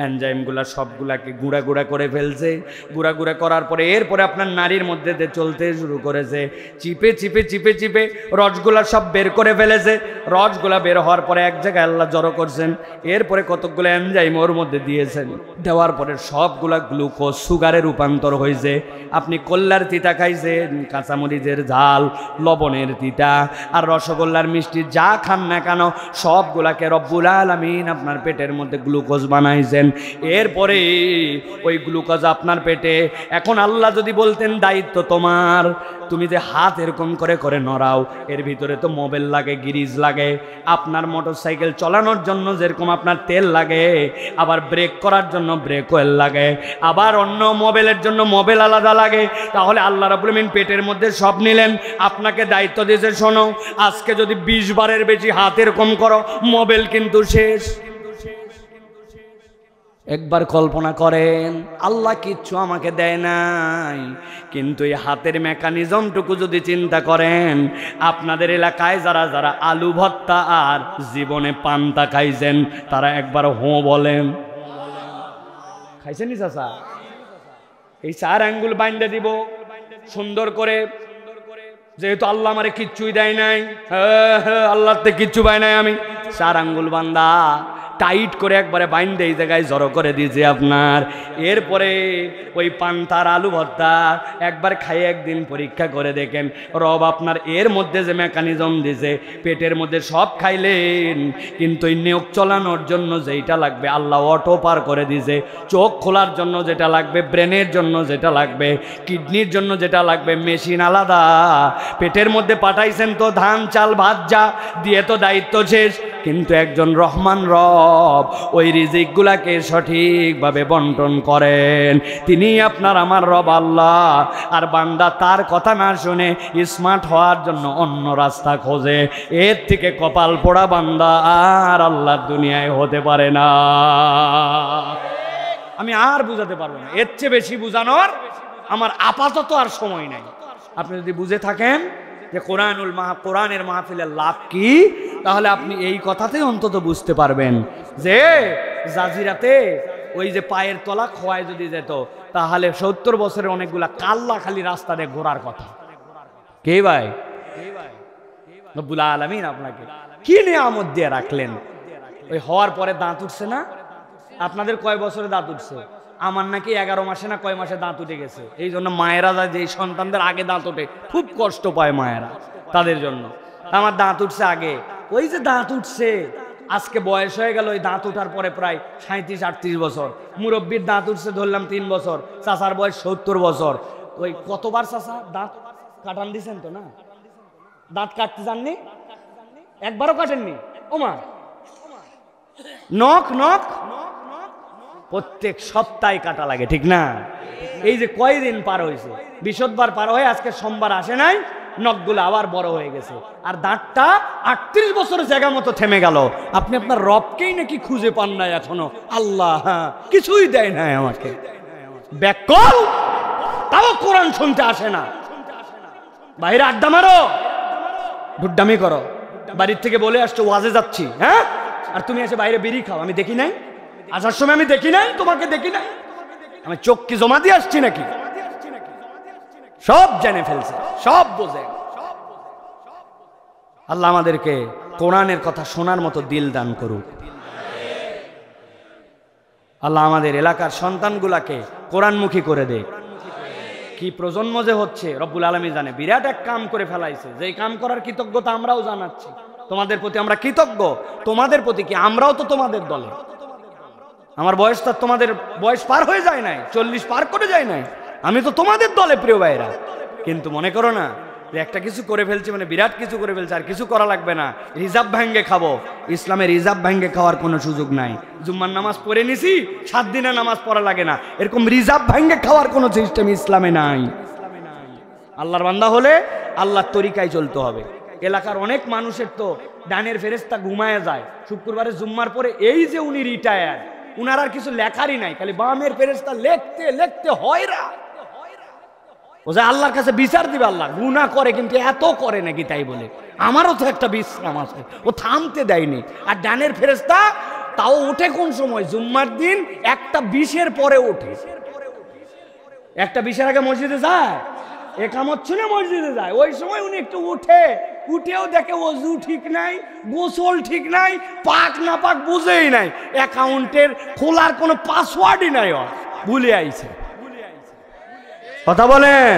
এনজাইমগুলা সবগুলাকে গুঁড়া গুঁড়া করে ফেলছে। গুঁড়া গুঁড়া করার পরে এরপরে আপনার নারীর মধ্যে চলতে শুরু করেছে। চিপে চিপে চিপে চিপে রসগুলা সব বের করে ফেলেছে। রসগুলা বের হওয়ার পরে এক জায়গায় আল্লাহ জড়ো করছেন। এরপরে কতগুলো এনজাইম ওর মধ্যে দিয়েছেন। দেওয়ার পরে সবগুলা গ্লুকোজ সুগারে রূপান্তর হয়েছে। আপনি কল্যার তিতা খাইছেন, কাঁচামরিচের ঝাল, লবণের তিতা আর রসগোল্লার মিষ্টি, যা খান না কেন সবগুলাকে রব্বুল আলামিন আপনার পেটের মধ্যে গ্লুকোজ বানাইছেন। এরপরে ওই গ্লুকোজ আপনার পেটে, এখন আল্লাহ যদি বলতেন দায়িত্ব তোমার, তুমি যে হাত এরকম করে করে নড়াও, এর ভিতরে তো মোবিল লাগে, গিরিজ লাগে, আপনার মোটরসাইকেল চালানোর জন্য যেরকম আপনার তেল লাগে, আবার ব্রেক করার জন্য ব্রেক অয়েল লাগে, আবার অন্য মোবিলের জন্য মোবিল আলাদা লাগে। তাহলে আল্লাহ রাব্বুল আলামিন পেটের মধ্যে সব নিলেন, আপনাকে দায়িত্ব দিয়েছে শোনো আজকে যদি 20 বারের বেশি হাত এরকম করো মোবিল কিন্তু শেষ। একবার কল্পনা করেন আল্লাহ কিচ্ছু আমাকে দেয় নাই, কিন্তু এই হাতের মেকানিজমটুকু যদি চিন্তা করেন, আপনাদের এলাকায় যারা যারা আলু ভর্তা আর জীবনে পান্তা খাইছেন তারা একবার হো বলেন। খাইছেন চাচা? এই 4 আঙ্গুল বাইন্দা দিব সুন্দর করে, যেহেতু আল্লাহ আমারে কিচ্ছুই দেয় নাই, আল্লাহর থেকে কিচ্ছু পাই নাই আমি, 4 আঙ্গুল বান্দা টাইট করে একবারে বাইন্দে এই জায়গায় জড়ো করে দিয়েছে আপনার। এরপরে ওই পান্তার আলু ভর্তা একবার খাইয়ে একদিন পরীক্ষা করে দেখেন রব আপনার এর মধ্যে যে মেকানিজম দিয়েছে পেটের মধ্যে সব খাইলেন, কিন্তু এই নিয়োগ চালানোর জন্য যেটা লাগবে আল্লাহ অটো পার করে দিয়েছে, চোখ খোলার জন্য যেটা লাগবে, ব্রেনের জন্য যেটা লাগবে, কিডনির জন্য যেটা লাগবে, মেশিন আলাদা পেটের মধ্যে পাঠাইছেন। তো ধান চাল ভাত যা দিয়ে তো দায়িত্ব শেষ, কিন্তু একজন রহমান রব ওই রিজিকগুলাকে সঠিকভাবে বন্টন করেন, তিনি আপনার আমার রব আল্লাহ। আর বান্দা তার কথা না শুনে স্মার্ট হওয়ার জন্য অন্য রাস্তা খোঁজে, এর থেকে কপাল পোড়া বান্দা আর আল্লাহর দুনিয়ায় হতে পারে না। আমি আর বুঝাতে পারবো না, এর চেয়ে বেশি বুঝানোর আমার আপাতত আর সময় নাই। আপনি যদি বুঝে থাকেন যে কোরআনের মাহফিলের লাভ কি, তাহলে আপনি এই কথাতেই অন্তত বুঝতে পারবেন যে জাজিরাতে ওই যে পায়ের তলা খোয়ায় যদি যেত তাহলে 70 বছরের অনেকগুলা কাল্লা খালি রাস্তা দিয়ে ঘোরার কথা। কে ভাই? রব্বুল আলামিন আপনাকে কি নিয়ামত দিয়ে রাখলেন। ওই হওয়ার পরে দাঁত উঠছে না? আপনাদের কয় বছরে দাঁত উঠছে? আমার নাকি 11 মাসে না কয় মাসে দাঁত উঠে গেছে। এই জন্য মায়েরা যায় যে সন্তানদের আগে দাঁত ওঠে, খুব কষ্ট পায় মায়েরা তাদের জন্য। আমার দাঁত উঠছে আগে, ওই যে দাঁত উঠছে আজকে বয়স হয়ে গেল, ওই দাঁত উঠার পরে প্রায় 37-38 বছর। মুরব্বীর দাঁত উঠছে ধরলাম 3 বছর, চাচার বয়স 70 বছর। ওই কতবার চাচা দাঁত কাটান দিছেন তো না? দাঁত কাটতে জাননি? একবারও কাটেননি? ওমা নখ নখ প্রত্যেক সপ্তাহে কাটা লাগে, ঠিক না? এই যে কয়দিন পার হয়েছে, বৃহস্পতিবার পার হয়ে আজকে সোমবার আসে নাই, নখগুলো আবার বড় হয়ে গেছে, আর দাঁতটা 38 বছরের জায়গা মতো থেমে গেল। আপনি আপনার রবকেই নাকি খুঁজে পান নাই এখনো। আল্লাহ কিছুই দেয় নাই আমাকে, ব্যাকল তাও কোরআন শুনতে আসে না, বাইরে আড্ডা মারো, ঢুড্ডামি করো, বাড়ির থেকে বলে আসছো ওয়াজে যাচ্ছি, হ্যাঁ, আর তুমি এসে বাইরে বিড়ি খাও। আমি দেখি নাই? আসার সময় আমি দেখি নাই? তোমাকে দেখি নাই? আমি চোখ কি জমা দিয়ে আসছি নাকি? সব জেনে ফেলছে, সব বোঝে। আল্লাহ আমাদেরকে কোরআনের কথা শোনার মতো দিল দান করুক। আল্লাহ আমাদের এলাকার সন্তানগুলাকে কোরআনমুখী করে দেয়। কি প্রজন্ম যে হচ্ছে রব্বুল আলামিন জানে। বিরাট এক কাম করে ফেলাইছে, যেই কাম করার কৃতজ্ঞতা আমরাও জানাচ্ছি। তোমাদের প্রতি আমরা কৃতজ্ঞ। তোমাদের প্রতি কি? আমরাও তো তোমাদের দলে। আমার বয়স তো তোমাদের বয়স পার হয়ে যায় নাই, 40 পার করে যায় নাই। আমি তো তোমাদের দলে প্রিয় ভাইরা। কিন্তু মনে করো না যে একটা কিছু করে ফেলছি মানে বিরাট কিছু করে ফেলছি, আর কিছু করা লাগবে না, রিজার্ভ ভাঙ্গে খাবো। ইসলামে রিজার্ভ ভাঙ্গে খাওয়ার কোনো সুযোগ নাই। জুম্মার নামাজ পড়ে নিছি, 7 দিনে নামাজ পড়া লাগে না, এরকম রিজার্ভ ভাঙ্গে খাওয়ার কোনো সিস্টেম ইসলামে নাই। আল্লাহর বান্দা হলে আল্লাহর তরিকায় চলতে হবে। এলাকার অনেক মানুষের তো ডানের ফেরেশতা ঘুমায় যায় শুক্রবারে জুম্মার পরে। এই যে উনি রিটায়ার, উনার আর কিছু লেখারই নাই, খালি বামের ফেরেশতা লিখতে লিখতে হয়রা। ও যে আল্লাহর কাছে বিচার দিবে, আল্লাহ গুনাহ করে কিন্তু এত করে নাকি তাই বলে। আমারও তো একটা বিশ্রাম আছে, ও থামতে দেয়নি। আর ডানের ফেরেশতা তাও ওঠে কোন সময়? জুম্মার দিন 1:20 পরে ওঠে। 1:20 আগে মসজিদে যায়, একামত শুনে মসজিদে যায়। ওই সময় উনি একটু উঠে, উঠেও দেখে ওযু ঠিক নাই, গোসল ঠিক নাই, পাক না পাক বুঝেই নাই, অ্যাকাউন্টের খোলার কোনো পাসওয়ার্ডই নাই, ভুলে আইছে। কথা বলেন,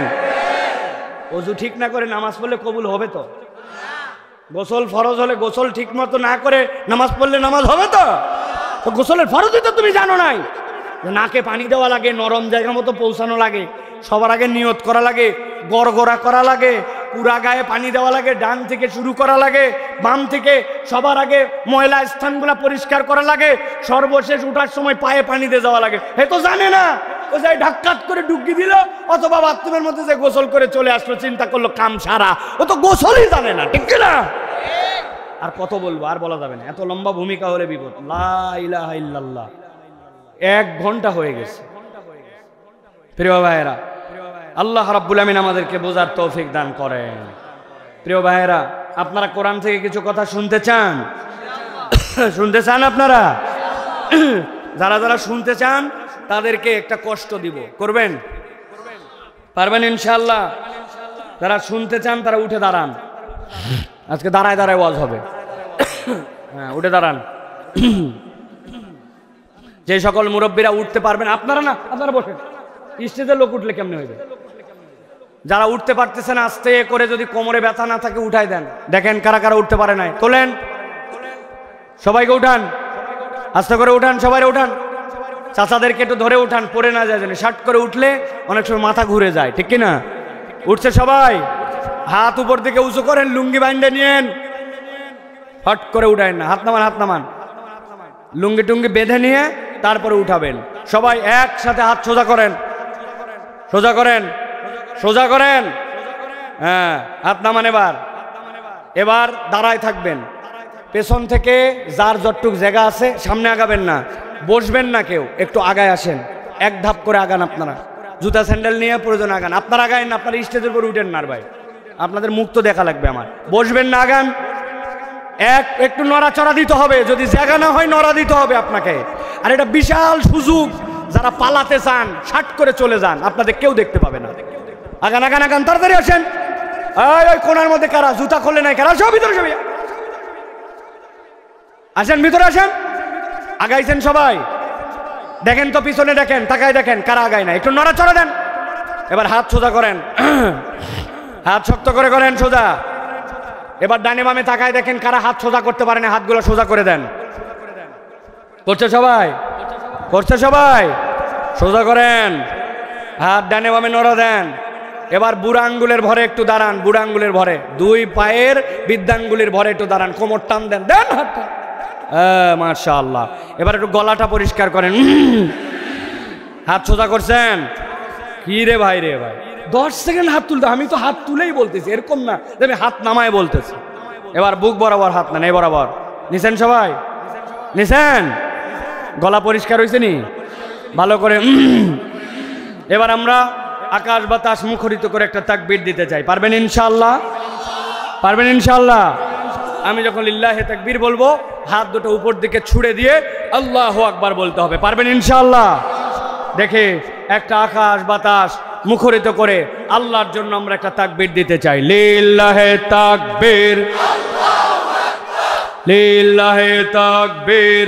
ওযু ঠিক না করে নামাজ পড়লে কবুল হবে তো? গোসল ফরজ হলে গোসল ঠিক মতো না করে নামাজ পড়লে নামাজ হবে তো? তো গোসলের ফরজই তো তুমি জানো নাই, যে নাকে পানি দেওয়া লাগে, নরম জায়গা মতো পৌঁছানো লাগে, সবার আগে নিয়ত করা লাগে, গড়গড়া করা লাগে, পুরা গায়ে পানি দেওয়া লাগে, ডান থেকে শুরু করা লাগে, বাম থেকে, সবার আগে ময়লা স্থানগুলো পরিষ্কার করা লাগে, সর্বশেষ উঠার সময় পায়ে পানি দিয়ে যাওয়া লাগে। হে তো জানে না, ও যাই ঢাক্কাত করে ডুবকি দিল অথবা বাথরুমের মধ্যে যে গোসল করে চলে আসলো, চিন্তা করলো কাম সারা, ও তো গোসলই জানে না, ঠিক না? আর কত বলবো, আর বলা যাবে না, এত লম্বা ভূমিকা হলে বিপদ। লা ইলাহা ইল্লাল্লাহ। 1 ঘন্টা হয়ে গেছে। প্রিয় ভাইয়েরা, আল্লাহ রাব্বুল আমিন আমাদেরকে বোঝার তৌফিক দান করেন। প্রিয় ভাইয়েরা, আপনারা কোরআন থেকে কিছু কথা শুনতে চান? শুনতে চান আপনারা? যারা যারা শুনতে চান তাদেরকে একটা কষ্ট দিব, করবেন? পারবেন ইনশাআল্লাহ? যারা শুনতে চান তারা উঠে দাঁড়ান, আজকে দাঁড়ায় দাঁড়ায় ওয়াজ হবে। হ্যাঁ, উঠে দাঁড়ান। যে সকল মুরব্বীরা উঠতে পারবেন, আপনারা না, আপনারা বসেন। স্টেজের লোক উঠলে কেমনে হইবে? যারা উঠতে পারতেছেন আস্তে করে, যদি কোমরে ব্যথা না থাকে উঠাই দেন। দেখেন কারা কারা উঠতে পারে নাই, তোলেন, সবাইকে উঠান, আস্তে করে উঠান, সবাই উঠান, চাচাদেরকে একটু ধরে উঠান, পড়ে না যায় যেন। শার্ট করে উঠলে অনেক সময় মাথা ঘুরে যায়, ঠিক কিনা? উঠছে সবাই? হাত উপর দিকে উঁচু করেন, লুঙ্গি বাইন্ডে নিয়েন, হট করে উঠায়েন না, হাত নামান, হাত নামান, লুঙ্গি টুঙ্গি বেঁধে নিয়ে তারপরে উঠাবেন। সবাই একসাথে হাত সোজা করেন, সোজা করেন, সোজা করেন। হ্যাঁ, হাত নামান। এবার দাঁড়ায় থাকবেন। পেছন থেকে যার যতটুক জায়গা আছে সামনে আগাবেন না, বসবেন না কেউ, একটু আগায় আসেন, 1 ধাপ করে আগান। আপনারা জুতা স্যান্ডেল নিয়ে প্রয়োজন আগান, আপনারা আগায় না, আপনারা স্টেজের উপর উঠেন না ভাই, আপনাদের মুখ তো দেখা লাগবে আমার। বসবেন না, আগান। একটু নড়াচড়া দিতে হবে, যদি জায়গা না হয় নড়া দিতে হবে আপনাকে। আর এটা বিশাল সুযোগ, যারা পালাতে চান শার্ট করে চলে যান, আপনাদের কেউ দেখতে পাবে না। আগান, আগান, আগান, তাড়াতাড়ি আসেন। ওই কোণার মধ্যে কারা জুতা খোলে নাই, কারা সব ভিতরে, সবাই আসেন, ভিতরে আসেন। আগাইছেন সবাই? দেখেন তো পিছনে, দেখেন, তাকায় দেখেন কারা আগায় না, একটু নড়াচড়া দেন। এবার হাত সোজা করেন, হাত শক্ত করে করেন, সোজা। এবার ডানে বামে তাকায় দেখেন কারা হাত সোজা করতে পারে না, হাতগুলো সোজা করে দেন। করছে সবাই? করছে সবাই? সোজা করেন, হাত ডানে বামে নড়া দেন। এবার বুড়া আঙ্গুলের ভরে একটু দাঁড়ান, বুড়া আঙ্গুলের ভরে, 2 পায়ের বৃদ্ধাঙ্গুলের ভরে একটু দাঁড়ান, কোমর টান দেন, দেন হাতটা। মাশাআল্লাহ। এবার একটু গলাটা পরিষ্কার করেন। হাত সোজা করছেন? কি রে ভাই, রে ভাই, 10 সেকেন্ড হাত তুলতে, আমি তো হাত তুলেই বলতেছি, এরকম না আমি হাত নামায় বলতেছি। এবার বুক বরাবর হাত নেন, এই বরাবর নিছেন সবাই? নিছেন? গলা পরিষ্কার হয়েছে নি? ভালো করে। এবার আমরা আকাশ বাতাস মুখরিত করে একটা তাকবীর দিতে চাই, পারবেন ইনশাআল্লাহ? পারবেন ইনশাআল্লাহ? আমি যখন লিল্লাহে তাকবীর বলবো, হাত দুটো উপর দিকে ছুড়ে দিয়ে আল্লাহু আকবার বলতে হবে, পারবেন ইনশাআল্লাহ? দেখে একটা আকাশ বাতাস মুখরিত করে আল্লাহর জন্য আমরা একটা তাকবীর দিতে চাই। লিল্লাহে তাকবীর, লিল্লাহে তাকবীর।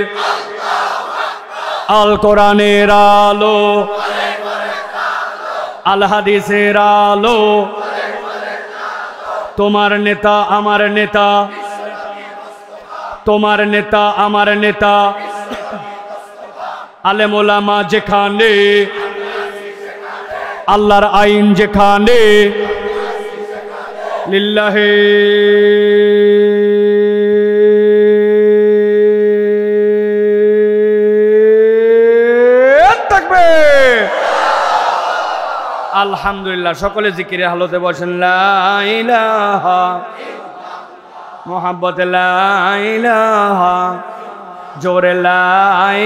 আল কোরআনের আলো, আল হাদিসের আলো, তোমার নেতা আমার নেতা, তোমার নেতা আমার নেতা, আলেম ওলামা যেখানে, আল্লাহর আইন যেখানে, লিল্লাহে তাকবীর। আলহামদুলিল্লাহ। সকলে জিকিরের হালতে বসেন। লা ইলাহা মোহাব্বত, লা ইলাহা, জোরে লা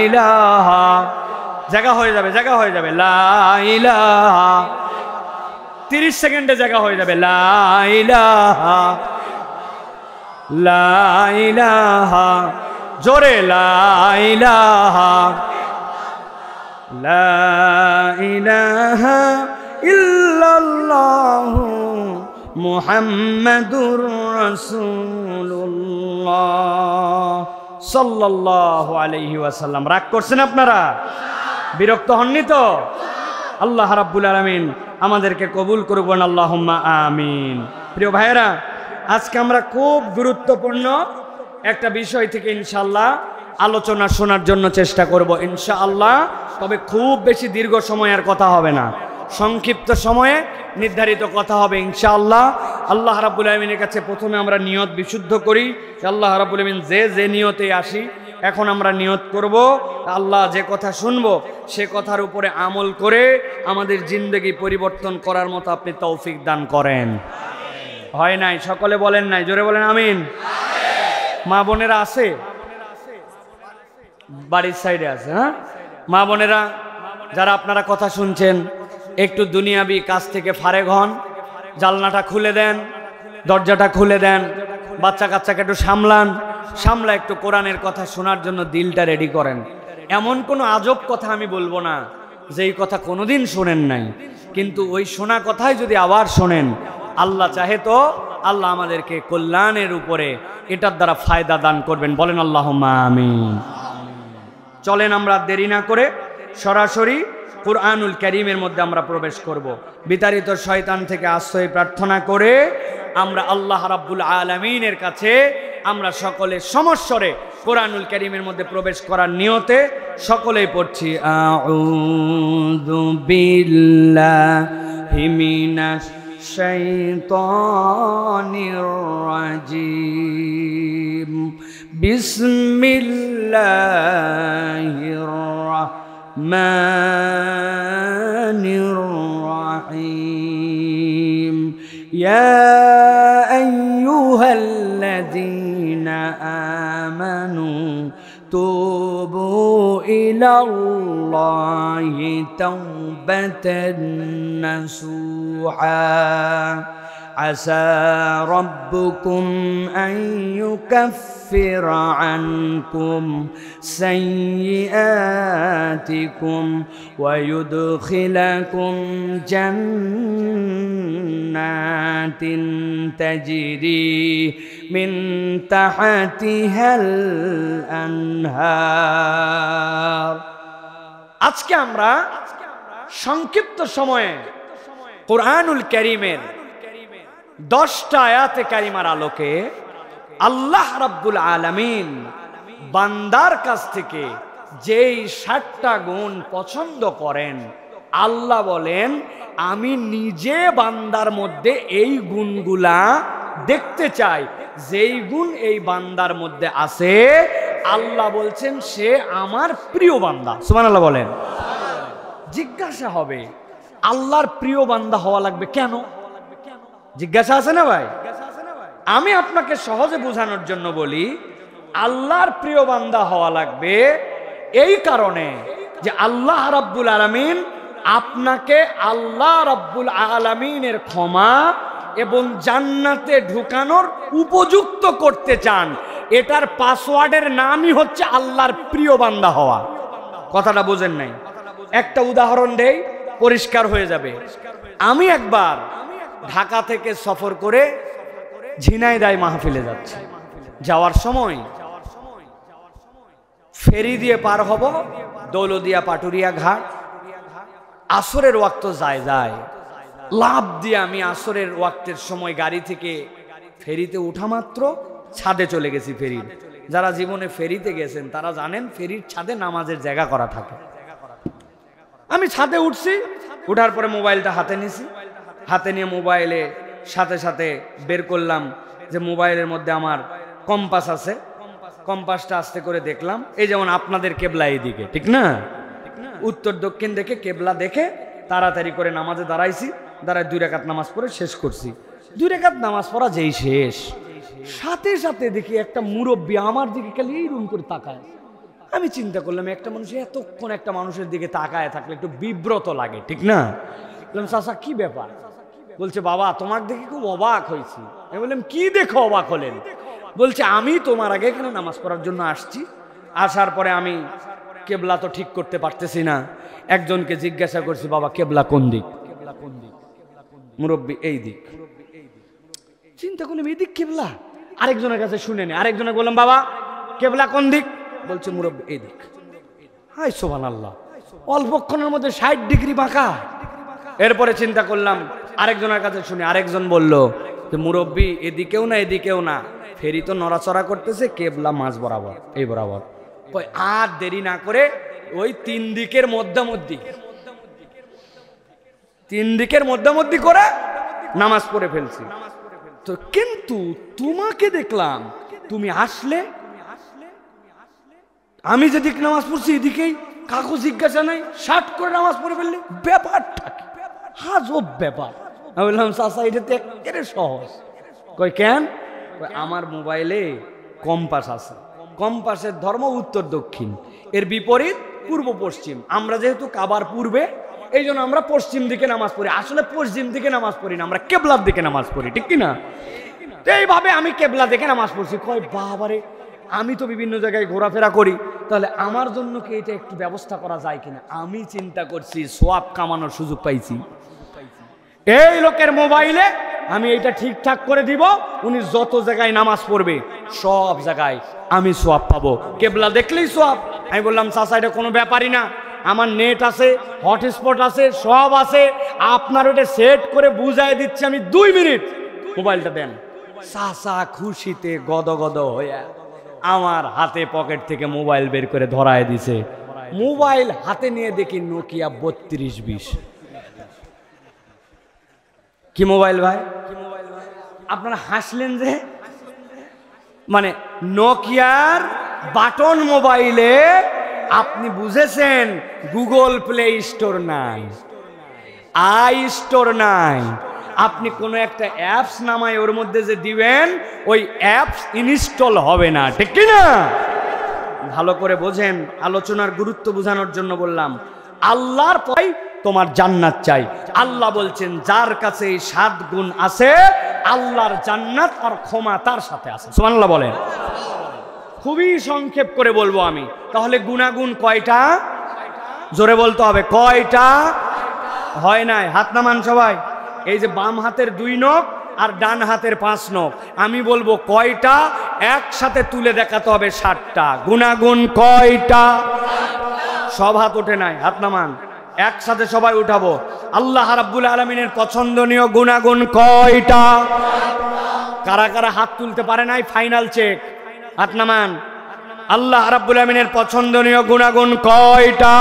ইলাহা। জায়গা হয়ে যাবে, জায়গা হয়ে যাবে। লা ইলাহা, 30 সেকেন্ডে জায়গা হয়ে যাবে। লা ইলাহা, লা ইলাহা, জোরে লা ইলাহা, লা ইলাহা ইল্লাল্লাহু মুহাম্মাদুর রাসূলুল্লাহ সাল্লাল্লাহু আলাইহি ওয়াসাল্লাম। রাগ করছেন আপনারা? বিরক্ত হননি তো? আল্লাহ রাব্বুল আলামিন আমাদেরকে কবুল করুন, আল্লাহুম্মা আমিন। প্রিয় ভাইয়েরা, আজকে আমরা খুব গুরুত্বপূর্ণ একটা বিষয় থেকে ইনশাআল্লাহ আলোচনা শোনার জন্য চেষ্টা করব ইনশাআল্লাহ। তবে খুব বেশি দীর্ঘ সময়ের কথা হবে না, সংক্ষিপ্ত সময়ে নির্ধারিত কথা হবে ইনশাআল্লাহ। আল্লাহ রাব্বুল আলামিনের কাছে প্রথমে আমরা নিয়ত বিশুদ্ধ করি। আল্লাহ রাব্বুল আলামিন যে নিয়তে আসি, এখন আমরা নিয়ত করব আল্লাহ যে কথা শুনবো সে কথার উপরে আমল করে আমাদের জিন্দেগি পরিবর্তন করার মতো আপনি তৌফিক দান করেন। হয় নাই? সকলে বলেন নাই, জোরে বলেন আমিন। মা বোনেরা আছে? বাড়ির সাইডে আছে? হ্যাঁ, মা বোনেরা যারা আপনারা কথা শুনছেন, একটু দুনিয়াবি কাজ থেকে ফারেগ হন, জানলাটা খুলে দেন, দরজাটা খুলে দেন, বাচ্চা কাচ্চাকে একটু সামলা একটু কোরআনের কথা শোনার জন্য দিলটা রেডি করেন। এমন কোনো আজব কথা আমি বলবো না যেই কথা কোনোদিন শোনেন নাই, কিন্তু ওই শোনা কথাই যদি আবার শোনেন, আল্লাহ চাহে তো আল্লাহ আমাদেরকে কল্যাণের উপরে এটার দ্বারা ফায়দা দান করবেন। বলেন আল্লাহুম্মা আমিন। চলেন আমরা দেরি না করে সরাসরি কুরআনুল কারীমের মধ্যে আমরা প্রবেশ করব। বিতাড়িত শয়তান থেকে আশ্রয় প্রার্থনা করে আমরা আল্লাহ রাব্বুল আলামিনের কাছে আমরা সকলে সমস্বরে কুরআনুল কারীমের মধ্যে প্রবেশ করার নিয়তে সকলেই পড়ছি আউযু বিল্লাহি মিনাশ শাইতানির রাজিম বিসমিল্লাহির রাহমানির রাহিম ইয়া আইয়ুহাল্লাযীনা আমানু তুবু ইলাল্লাহি তাওবাতান নাসুহা আসা রাব্বুকুম আন ইউকাফিরা আনকুম সাইয়্যাতিকুম ওয়া ইউদখিলাকুম জান্নাতিন তাজরি মিন তাহতিহাল আনহার। আজকে আমরা সংক্ষিপ্ত সময়ে কুরআনুল কারীমের 10টা আয়াতে কারিমার আলোকে আল্লাহ রাব্বুল আলামিন বান্দার কাছ থেকে যেই 7টা গুণ পছন্দ করেন, আল্লাহ বলেন আমি নিজে বান্দার মধ্যে এই গুণগুলা দেখতে চাই। যেই গুণ এই বান্দার মধ্যে আছে আল্লাহ বলছেন সে আমার প্রিয় বান্দা। সুবহানাল্লাহ বলেন। জিজ্ঞাসা হবে আল্লাহর প্রিয় বান্দা হওয়া লাগবে কেন? জিজ্ঞাসা আছে না ভাই? আমি আপনাকে সহজে বোঝানোর জন্য বলি, আল্লাহর প্রিয় বান্দা হওয়া লাগবে এই কারণে যে আল্লাহ রাব্বুল আলামিন আপনাকে আল্লাহ রাব্বুল আলামিনের ক্ষমা এবং জান্নাতে ঢুকানোর উপযুক্ত করতে চান। এটার পাসওয়ার্ডের নামই হচ্ছে আল্লাহর প্রিয় বান্দা হওয়া। কথাটা বোঝেন নাই? একটা উদাহরণ দেই, পরিষ্কার হয়ে যাবে। আমি একবার ঢাকা থেকে সফর করে ঝিনাইদহ মাহফিলে যাচ্ছি। যাওয়ার সময় ফেরি দিয়ে পার হব দৌলদিয়া পাটুরিয়া ঘাট। আসরের ওয়াক্ত যায় লাভ দিয়ে আমি আসরের ওয়াক্তের সময় গাড়ি থেকে ফেরিতে উঠা মাত্র ছাদে চলে গেছি। ফেরির যারা জীবনে ফেরিতে গেছেন তারা জানেন ফেরির ছাদে নামাজের জায়গা করা থাকে। আমি ছাদে উঠছি, উঠার পরে মোবাইলটা হাতে নিছি। হাতে নিয়ে মোবাইলে সাথে সাথে বের করলাম যে মোবাইলের মধ্যে আমার কম্পাস আছে। কম্পাসটা আস্তে করে দেখলাম, এই যেমন আপনাদের কেবলা এইদিকে, ঠিক না? উত্তর দক্ষিণ দেখে কেবলা দেখে তাড়াতাড়ি করে নামাজে দাঁড়াইছি। দাঁড়ায় 2 রাকাত নামাজ পড়ে শেষ করছি। 2 রাকাত নামাজ পড়া যেই শেষ, সাথে সাথে দেখি একটা মুরব্বী আমার দিকে খালি এইরকম করে তাকায়। আমি চিন্তা করলাম একটা মানুষ এতক্ষণ একটা মানুষের দিকে তাকায় থাকলে একটু বিব্রত লাগে, ঠিক না? বললাম চাচা কি ব্যাপার? বলছে বাবা তোমার দেখে খুব অবাক হয়েছি। আমি বললাম কি দেখো অবাক হলেন? বলছে আমি তোমার আগে এখানে নামাজ পড়ার জন্য আসছি। আসার পরে আমি কেবলা তো ঠিক করতে পারতেছি না। একজনকে জিজ্ঞাসা করছি বাবা কেবলা কোন দিক? মুরব্বী এই দিক। চিন্তা করলাম এই দিক কেবলা। আরেকজনের কাছে শুনে নি। আরেকজনে বললাম বাবা কেবলা কোন দিক? বলছে মুরব্বী এই দিক। হায় সুবহানাল্লাহ, অল্পক্ষণের মধ্যে 60 ডিগ্রি বাঁকা। এরপরে চিন্তা করলাম আরেকজনের কাছে শুনে, আরেকজন বলল যে মুরব্বী এদিকেও না এদিকেও না, ফেরি তো নড়াচড়া করতেছে, কেবলা মাঝ বরাবর, এই বরাবর। আর দেরি না করে ওই তিন দিকের মধ্যে করে নামাজ পড়ে ফেলছি। তো কিন্তু তোমাকে দেখলাম তুমি আসলে, আমি যেদিক নামাজ পড়ছি এদিকেই, কাকু জিজ্ঞাসা নাই, শার্ট করে নামাজ পড়ে ফেললে, ব্যাপারটা কি? হাজব ব্যাপার। আমি বললাম চাচা এটা তো একেবারে সহজ। কই কেন? আমার মোবাইলে কম্পাস আছে, কম্পাসের ধর্ম উত্তর দক্ষিণ, এর বিপরীত পূর্ব পশ্চিম। আমরা যেহেতু কাবার পূর্বে, এই জন্য আমরা পশ্চিম দিকে নামাজ পড়ি। আসলে পশ্চিম দিকে নামাজ পড়ি না, আমরা কেবলার দিকে নামাজ পড়ি, ঠিক কিনা? এইভাবে আমি কেবলা দেখে নামাজ পড়ছি। কয় বাবারে, আমি তো বিভিন্ন জায়গায় ঘোরাফেরা করি, তাহলে আমার জন্য কি এটা একটু ব্যবস্থা করা যায় কিনা? আমি চিন্তা করছি, সোয়াব কামানোর সুযোগ পাইছি। এই লোকের মোবাইলে আমি এটা ঠিকঠাক করে দিব, উনি যত জায়গায় নামাজ পড়বে সব জায়গায় আমি সোয়াব পাবো, কেবলা দেখলেই সোয়াব। আমি বললাম চাচা এটা কোনো ব্যাপারই না, আমার নেট আছে, হটস্পট আছে, সব আছে, আপনার ওটা সেট করে বুঝাই দিচ্ছি আমি 2 মিনিট, মোবাইলটা দেন। চাচা খুশিতে গদগদ হয়ে আমার হাতে পকেট থেকে মোবাইল বের করে ধরায় দিছে। মোবাইল হাতে নিয়ে দেখি নোকিয়া 3220। কি মোবাইল ভাই? আপনারা হাসলেন যে, মানে নোকিয়ার বাটন মোবাইলে আপনি বুঝেছেন গুগল প্লে স্টোর নাই, আই স্টোর নাই। আপনি কোনো একটা অ্যাপস নামায় ওর মধ্যে যে দিবেন, ওই অ্যাপস ইনস্টল হবে না, ঠিক কি না? ভালো করে বোঝেন, আলোচনার গুরুত্ব বোঝানোর জন্য বললাম। আল্লাহর পরে তোমার জান্নাত চাই। আল্লাহ বলছেন যার কাছে 7 গুণ আছে, আল্লাহর জান্নাত আর ক্ষমা তার সাথে আছে। সুবহানাল্লাহ বলেন। খুবই সংক্ষেপ করে বলবো আমি। তাহলে গুণাগুণ কয়টা? জোরে বলতে হবে, কয়টা? হয় নাই, হাত নামান সবাই। এই যে বাম হাতের 2 নখ আর ডান হাতের 5 নখ, আমি বলবো কয়টা, একসাথে তুলে দেখাতে হবে 7টা। গুণাগুণ কয়টা? সব হাত ওঠে নাই, হাত নামান, একসাথে সবাই উঠাবো। আল্লাহ রাব্বুল আলামিনের পছন্দনীয় গুণাগুণ কয়টা? কারা কারা হাত তুলতে পারে নাই, ফাইনাল চেক, হাত নামান। আল্লাহ রাব্বুল আলামিনের পছন্দনীয় গুণাগুণ কয়টা?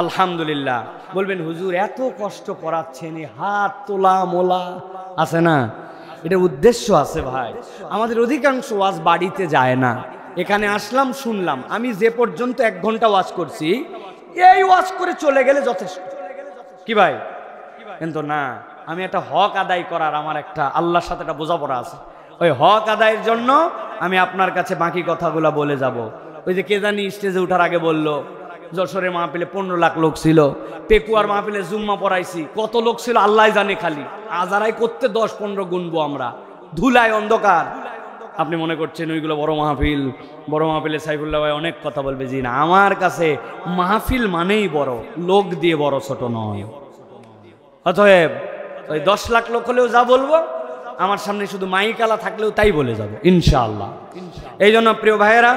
আলহামদুলিল্লাহ। বলবেন হুজুর এত কষ্ট করাচ্ছেন, হাত তোলা মোলা আছে না? এটার উদ্দেশ্য আছে ভাই। আমাদের অধিকাংশ ওয়াজ বাড়িতে যায় না, এখানে আসলাম, শুনলাম। আমি যে পর্যন্ত 1 ঘন্টা ওয়াজ করছি, এই ওয়াজ করে চলে গেলে যথেষ্ট, কি ভাই? কিন্তু না, আমি একটা হক আদায় করার, আমার একটা আল্লাহর সাথে একটা বোঝাপড়া আছে। ওই হক আদায়ের জন্য আমি আপনার কাছে বাকি কথাগুলো বলে যাব। ওই যে কে জানি স্টেজে উঠার আগে বলল, যশোরের মাহফিলে 15 লাখ লোক ছিল, পেকুয়ার মাহফিলে জুম্মা পড়াইছি, কত লোক ছিল আল্লাহ জানে। খালি আজারাই করতে 10-15 গুনবো আমরা, ধুলায় অন্ধকার। আপনি মনে করছেন ওইগুলো বড় মাহফিল, বড় মাহফিলে সাইফুল্লাহ ভাই অনেক কথা বলবে। জি না, আমার কাছে মাহফিল মানেই বড়, লোক দিয়ে বড় ছোট নয়। অতএব ওই 10 লাখ লোক হলেও যা বলবো, আমার সামনে শুধু মাইকালা থাকলেও তাই বলে যাবো ইনশাআল্লাহ। এই জন্য প্রিয় ভাইয়েরা,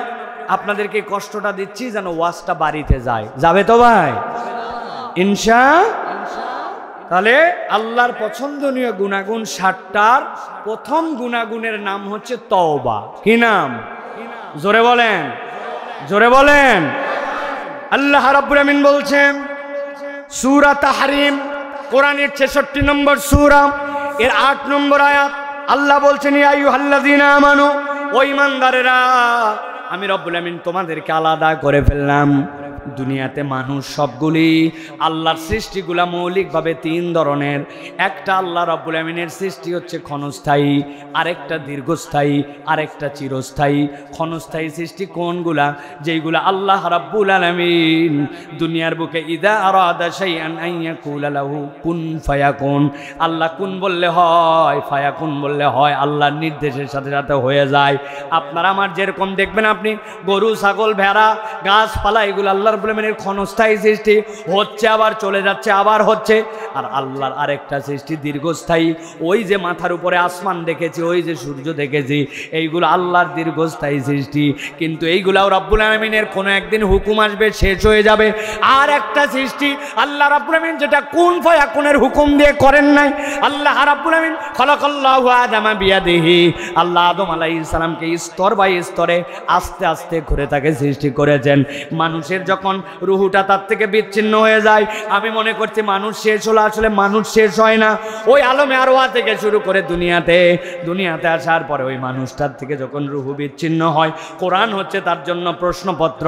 আপনাদেরকে কষ্টটা দিচ্ছি যেন ওয়াজটা বাড়িতে যায়। যাবে তো ভাই তাহলে আল্লাহর পছন্দনীয় গুণাগুণ 7টার প্রথম গুণাগুণের নাম হচ্ছে তওবা। কি নাম? জোরে বলেন, জোরে বলেন। আল্লাহ রাব্বুল আমিন বলছেন সূরা তাহরিম, কোরআনের 66 নম্বর সূরা, এর 8 নম্বর আয়াত। আল্লাহ বলছেন ইয়া আইয়ুহাল্লাযীনা আমানু, ও ঈমানদারেরা, আমি রব্বুল আমিন তোমাদেরকে আলাদা করে ফেললাম। দুনিয়াতে মানুষ সবগুলি আল্লাহর সৃষ্টিগুলা মৌলিকভাবে 3 ধরনের। একটা আল্লাহ রব্বুল আমিনের সৃষ্টি হচ্ছে ক্ষণস্থায়ী, আরেকটা দীর্ঘস্থায়ী, আরেকটা চিরস্থায়ী। ক্ষণস্থায়ী সৃষ্টি কোনগুলা? যেইগুলা আল্লাহ রব্বুল আমিন দুনিয়ার বুকে ইদা আরাদা শাইআন আন ইয়াকুলা লাহু কুন ফায়াকুন, আল্লাহ কুন বললে হয়, ফায়াকুন বললে হয়, আল্লাহর নির্দেশের সাথে সাথে হয়ে যায়। আপনার আমার যেরকম দেখবেন, আপনি গরু ছাগল ভেড়া গাছপালা এগুলো আল্লাহর রাব্বুল আলামিনের ক্ষণস্থায়ী সৃষ্টি, হচ্ছে আবার চলে যাচ্ছে, আবার হচ্ছে। আর আল্লাহর আরেকটা সৃষ্টি দীর্ঘস্থায়ী। ওই যে মাথার উপরে আসমান দেখেছি, ওই যে সূর্য দেখেছি, এইগুলো আল্লাহর দীর্ঘস্থায়ী সৃষ্টি। কিন্তু এইগুলাও রাব্বুল আলামিনের কোনো একদিন হুকুম আসবে, শেষ হয়ে যাবে। আর একটা সৃষ্টি আল্লাহ রাব্বুল আলামিন যেটা কুন ফায়াকুনের হুকুম দিয়ে করেন নাই। আল্লাহ রাব্বুল আলামিন খালাকাল্লাহু আদামা বিয়াদিহি, আল্লাহ আদম আলাইহিস সালামকে স্তর বাই স্তরে আস্তে আস্তে করে তাকে সৃষ্টি করেছেন। মানুষের যখন রুহুটা তার থেকে বিচ্ছিন্ন হয়ে যায়, আমি মনে করছি মানুষ শেষ হলো, আসলে মানুষ শেষ হয় না। ওই আলমে আরওয়াহ থেকে শুরু করে দুনিয়াতে আসার পরে ওই মানুষটার থেকে যখন রুহু বিচ্ছিন্ন হয়, কোরআন হচ্ছে তার জন্য প্রশ্নপত্র,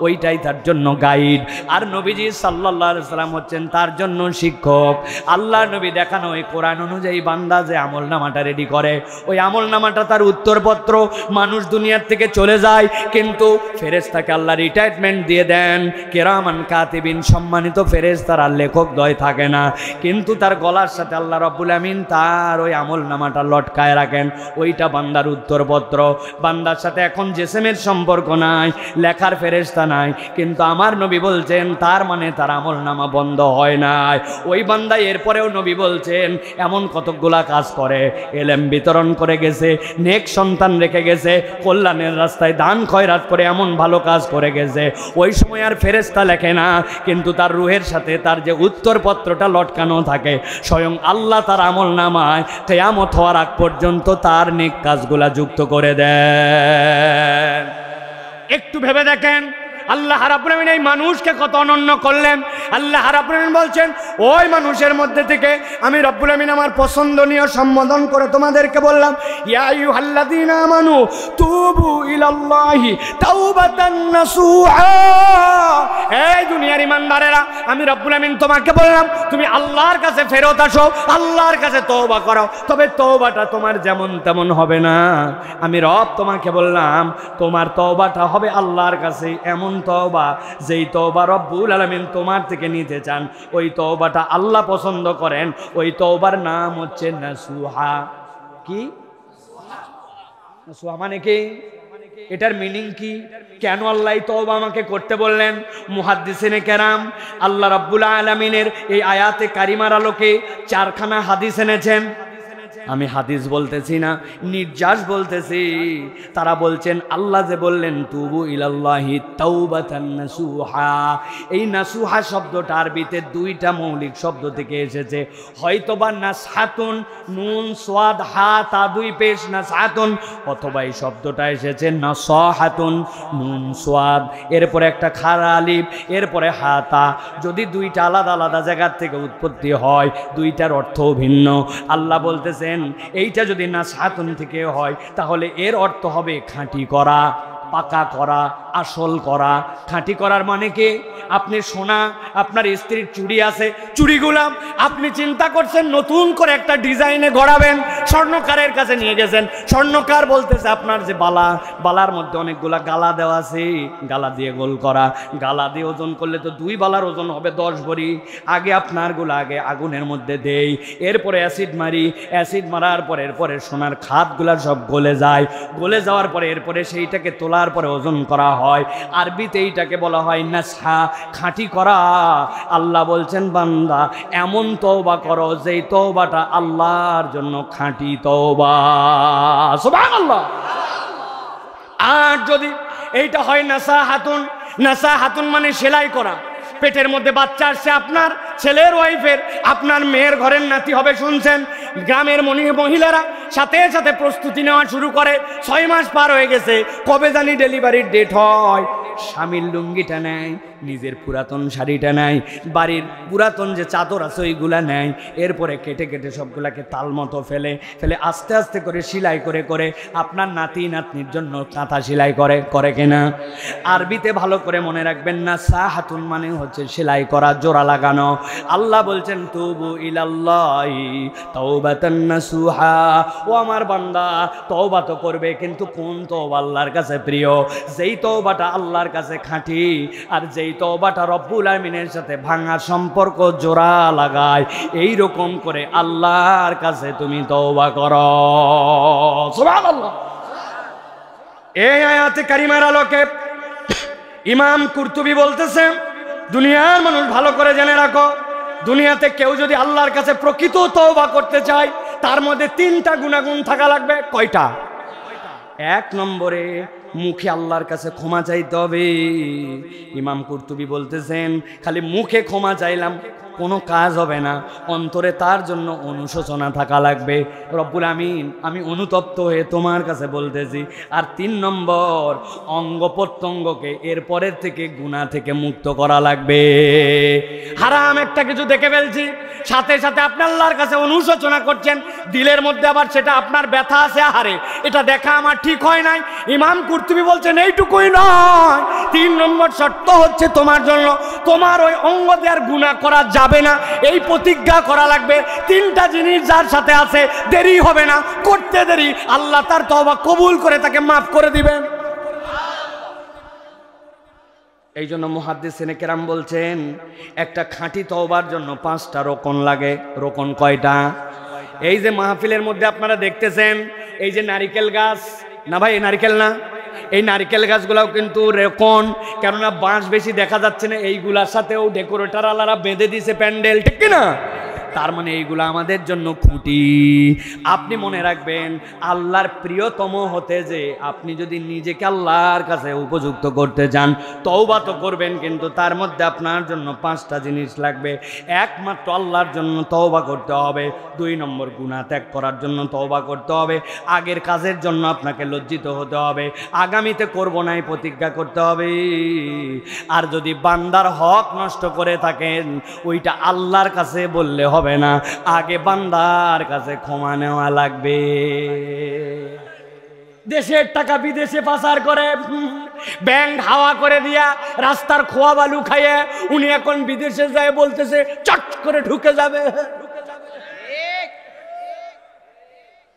ওইটাই তার জন্য গাইড। আর নবীজি সাল্লাল্লাহু আলাইহি সাল্লাম হচ্ছেন তার জন্য শিক্ষক। আল্লাহ নবী দেখানো ওই কোরআন অনুযায়ী বান্দা যে আমলনামাটা রেডি করে, ওই আমলনামাটা তার উত্তরপত্র। মানুষ দুনিয়ার থেকে চলে যায়, কিন্তু ফেরেশতাকে আল্লাহ রিটায়ারমেন্ট দিয়ে দেন। কিরামান কাতিবিন, সম্মানিত ফেরেশতারা লেখক দয় থাকে না, কিন্তু তার গলার সাথে আল্লাহ রাব্বুল আমিন তার ওই আমলনামাটা লটকায় রাখেন। ওইটা বান্দার উত্তরপত্র। বান্দার সাথে এখন জেসেমের সম্পর্ক নাই, লেখার ফেরেশতা নাই, কিন্তু আমার নবী বলছেন তার মানে তার আমলনামা বন্ধ হয় নাই। ওই বান্দা এরপরেও নবী বলছেন এমন কতকগুলা কাজ করে, এলেম বিতরণ করে গেছে, নেক সন্তান রেখে গেছে, কল্যাণের রাস্তায় দান খয়রাত করে এমন ভালো কাজ করে গেছে। ওই সময় আর ফেরেশতা লেখে না, কিন্তু তার রুহের সাথে তার যে উত্তরপত্রটা লটকানো থাকে, স্বয়ং আল্লাহ তার আমলনামায় কিয়ামত হওয়ার আগ পর্যন্ত তার নেক কাজগুলা যুক্ত করে দেন। একটু ভেবে দেখেন আল্লাহ রাব্বুল আমিন এই মানুষকে কত অনন্য করলেন। আল্লাহ রাব্বুল আমিন বলছেন ওই মানুষের মধ্যে থেকে আমি রব্বুল আমিন আমার পছন্দনীয় সম্বোধন করে তোমাদেরকে বললাম, ইয়া আইয়ুহাল্লাযীনা আমানু তুবু ইলাল্লাহি তাওবাতান নাসুহা। এই দুনিয়ার ইমানদারেরা, আমি রব্বুল আমিন তোমাকে বললাম তুমি আল্লাহর কাছে ফেরত আসো, আল্লাহর কাছে তওবা করো। তবে তওবাটা তোমার যেমন তেমন হবে না। আমি রব তোমাকে বললাম তোমার তওবাটা হবে আল্লাহর কাছে এমন তওবা, যেই তওবা রব্বুল আলামিন তোমার থেকে নিতে চান, ওই তওবাটা আল্লাহ পছন্দ করেন। ওই তওবার নাম হচ্ছে নাসুহা। কি নাসুহা মানে কি? এটার মিনিং কি? কেন আল্লাহ তওবা আমাকে করতে বললেন? মুহাদ্দিসিনে কেরাম আল্লাহ রাব্বুল আলামিনের এই আয়াতে কারিমার আলোকে চারখানা হাদিস এনেছেন। আমি হাদিস বলতেছি না, নির্যাস বলতেছি। তারা বলছেন আল্লাহ যে বললেন তুবু ইলাল্লাহি তাওবাতান নাসুহা, এই নাসুহা শব্দটা আরবিতে দুইটা মৌলিক শব্দ থেকে এসেছে। হয়তোবা নাসহাতুন, নুন সোয়াদ হা তা দুই পেশ নাসহাতুন, অথবা এই শব্দটা এসেছে নাসাহাতুন, নুন সোয়াদ এরপরে একটা খারা আলিফ এরপরে হা তা। যদি দুইটা আলাদা আলাদা জায়গার থেকে উৎপত্তি হয়, দুইটার অর্থও ভিন্ন। আল্লাহ বলতেছেন এইটা যদি নাসহাতুন থেকে হয়, তাহলে এর অর্থ হবে খাঁটি করা, পাকা করা, আসল করা। খাঁটি করার মানে কি? আপনি সোনা, আপনার স্ত্রীর চুড়ি আছে, চুড়িগুলা আপনি চিন্তা করছেন নতুন করে একটা ডিজাইনে গড়াবেন, স্বর্ণকারের কাছে নিয়ে গেছেন। স্বর্ণকার বলতেছে আপনার যে বালা, বালার মধ্যে অনেকগুলা গালা দেওয়া আছে, গালা দিয়ে গোল করা, গালা দিয়ে ওজন করলে তো 2 বালার ওজন হবে 10 ভরি। আগে আপনারগুলো আগে আগুনের মধ্যে দেই, এরপরে অ্যাসিড মারি, অ্যাসিড মারার পরে এরপরে সোনার খাতগুলা সব গলে যায়, গলে যাওয়ার পরে এরপরে সেইটাকে তোলার পরে ওজন করা হয়। আরবিতে এইটাকে বলা হয় নাসহা, খাঁটি করা। আল্লাহ বলছেন বান্দা এমন তওবা করো যেই তওবাটা আল্লাহর জন্য খাঁটি তওবা। সুবহানাল্লাহ। আর যদি এইটা হয় নাসাহাতুন, নাসাহাতুন মানে সেলাই করা। পেটের মধ্যে বাচ্চা আসছে আপনার ছেলের ওয়াইফের, আপনার মেয়ের ঘরের নাতি হবে শুনছেন। গ্রামের মহিলারা সাথে সাথে প্রস্তুতি নেওয়া শুরু করে। 6 মাস পার হয়ে গেছে, কবে জানি ডেলিভারির ডেট হয়। স্বামীর লুঙ্গিটা নেয়, নিজের পুরাতন শাড়িটা নেয়, বাড়ির পুরাতন যে চাদর আছে ওইগুলা নেয়, এরপরে কেটে কেটে সবগুলাকে তাল মতো ফেলে ফেলে আস্তে আস্তে করে সেলাই করে করে আপনার নাতি নাতনির জন্য কাঁথা সেলাই করে, করে কিনা? আরবিতে ভালো করে মনে রাখবেন, নাসাহাতুন মানে হচ্ছে সেলাই করা, জোড়া লাগানো। আল্লাহ বলছেন তুবু ইলাল্লাহি তাওবাতান নাসুহা। ও আমার বান্দা তওবা তো করবে, কিন্তু কোন তওবা আল্লাহর কাছে প্রিয়? যেই তওবাটা আল্লাহর কাছে খাঁটি, আর যেই তওবাটা রব্বুল আমিনের সাথে ভাঙা সম্পর্ক জোড়া লাগায়, এই রকম করে আল্লাহর কাছে তুমি তওবা করো। সুবহানাল্লাহ। এই আয়াতে কারিমার আলোকে ইমাম কুরতুবী বলতেছে, দুনিয়ার মানুষ ভালো করে জেনে রাখো, দুনিয়াতে কেউ যদি আল্লাহর কাছে প্রকৃত তওবা করতে চায় তার মধ্যে 3টা গুণাগুণ থাকা লাগবে। কয়টা? 1 নম্বরে মুখে আল্লাহর কাছে ক্ষমা চাইতে হবে। ইমাম কুরতুবী বলতেছেন, খালি মুখে ক্ষমা চাইলাম কোনো কাজ হবে না, অন্তরে তার জন্য অনুশোচনা থাকা লাগবে। রব্বুল আমিন, আমি অনুতপ্ত হয়ে তোমার কাছে বলতেছি। আর 3 নম্বর, অঙ্গ প্রত্যঙ্গকে এরপরের থেকে গুনাহ থেকে মুক্ত করা লাগবে। হারাম একটা কিছু দেখে ফেলছি, সাথে সাথে আপনি আল্লাহর কাছে অনুশোচনা করছেন, দিলের মধ্যে আবার সেটা আপনার ব্যথা আছে, আহারে এটা দেখা আমার ঠিক হয় নাই। ইমাম কুরতুবী বলছেন এইটুকুই নয়, 3 নম্বর শর্ত হচ্ছে তোমার জন্য তোমার ওই অঙ্গ দেওয়ার গুনাহ করা যাবে না, এই প্রতিজ্ঞা করা লাগবে। 3টা জিনিস যার সাথে আছে, দেরি হবে না, করতে দেরি আল্লাহ তার তওবা কবুল করে তাকে মাফ করে দিবেন। এই জন্য মুহাদ্দিসিনে কেরাম বলছেন, একটা খাঁটি তওবার জন্য 5টা রোকন লাগে। রোকন কয়টা? এই যে মাহফিলের মধ্যে আপনারা দেখতেছেন, এই যে নারিকেল গাছ, না ভাই নারিকেল না, এই নারিকেল গাছগুলাও কিন্তু রোকন, কেননা বাঁশ বেশি দেখা যাচ্ছে না, এইগুলার সাথেও ডেকোরেটর আলারা বেঁধে দিছে প্যান্ডেল, ঠিক কিনা? তার মানে এইগুলো আমাদের জন্য খুঁটি। আপনি মনে রাখবেন, আল্লাহর প্রিয়তম হতে যে আপনি যদি নিজেকে আল্লাহর কাছে উপযুক্ত করতে চান, তওবা তো করবেন, কিন্তু তার মধ্যে আপনার জন্য 5টা জিনিস লাগবে। একমাত্র আল্লাহর জন্য তওবা করতে হবে। 2 নম্বর, গুনাহ ত্যাগ করার জন্য তওবা করতে হবে। আগের কাজের জন্য আপনাকে লজ্জিত হতে হবে, আগামীতে করব না এই প্রতিজ্ঞা করতে হবে। আর যদি বান্দার হক নষ্ট করে থাকেন, ওইটা আল্লাহর কাছে বললে হবে না, আগে বান্দার কাছে ক্ষমা নেওয়া লাগবে। দেশের টাকা বিদেশে পাচার করে, ব্যাংক হাওয়া করে দিয়া, রাস্তার খোয়া বালু খাইয়ে উনি এখন বিদেশে যায়, বলতেছে চট করে ঢুকে যাবে।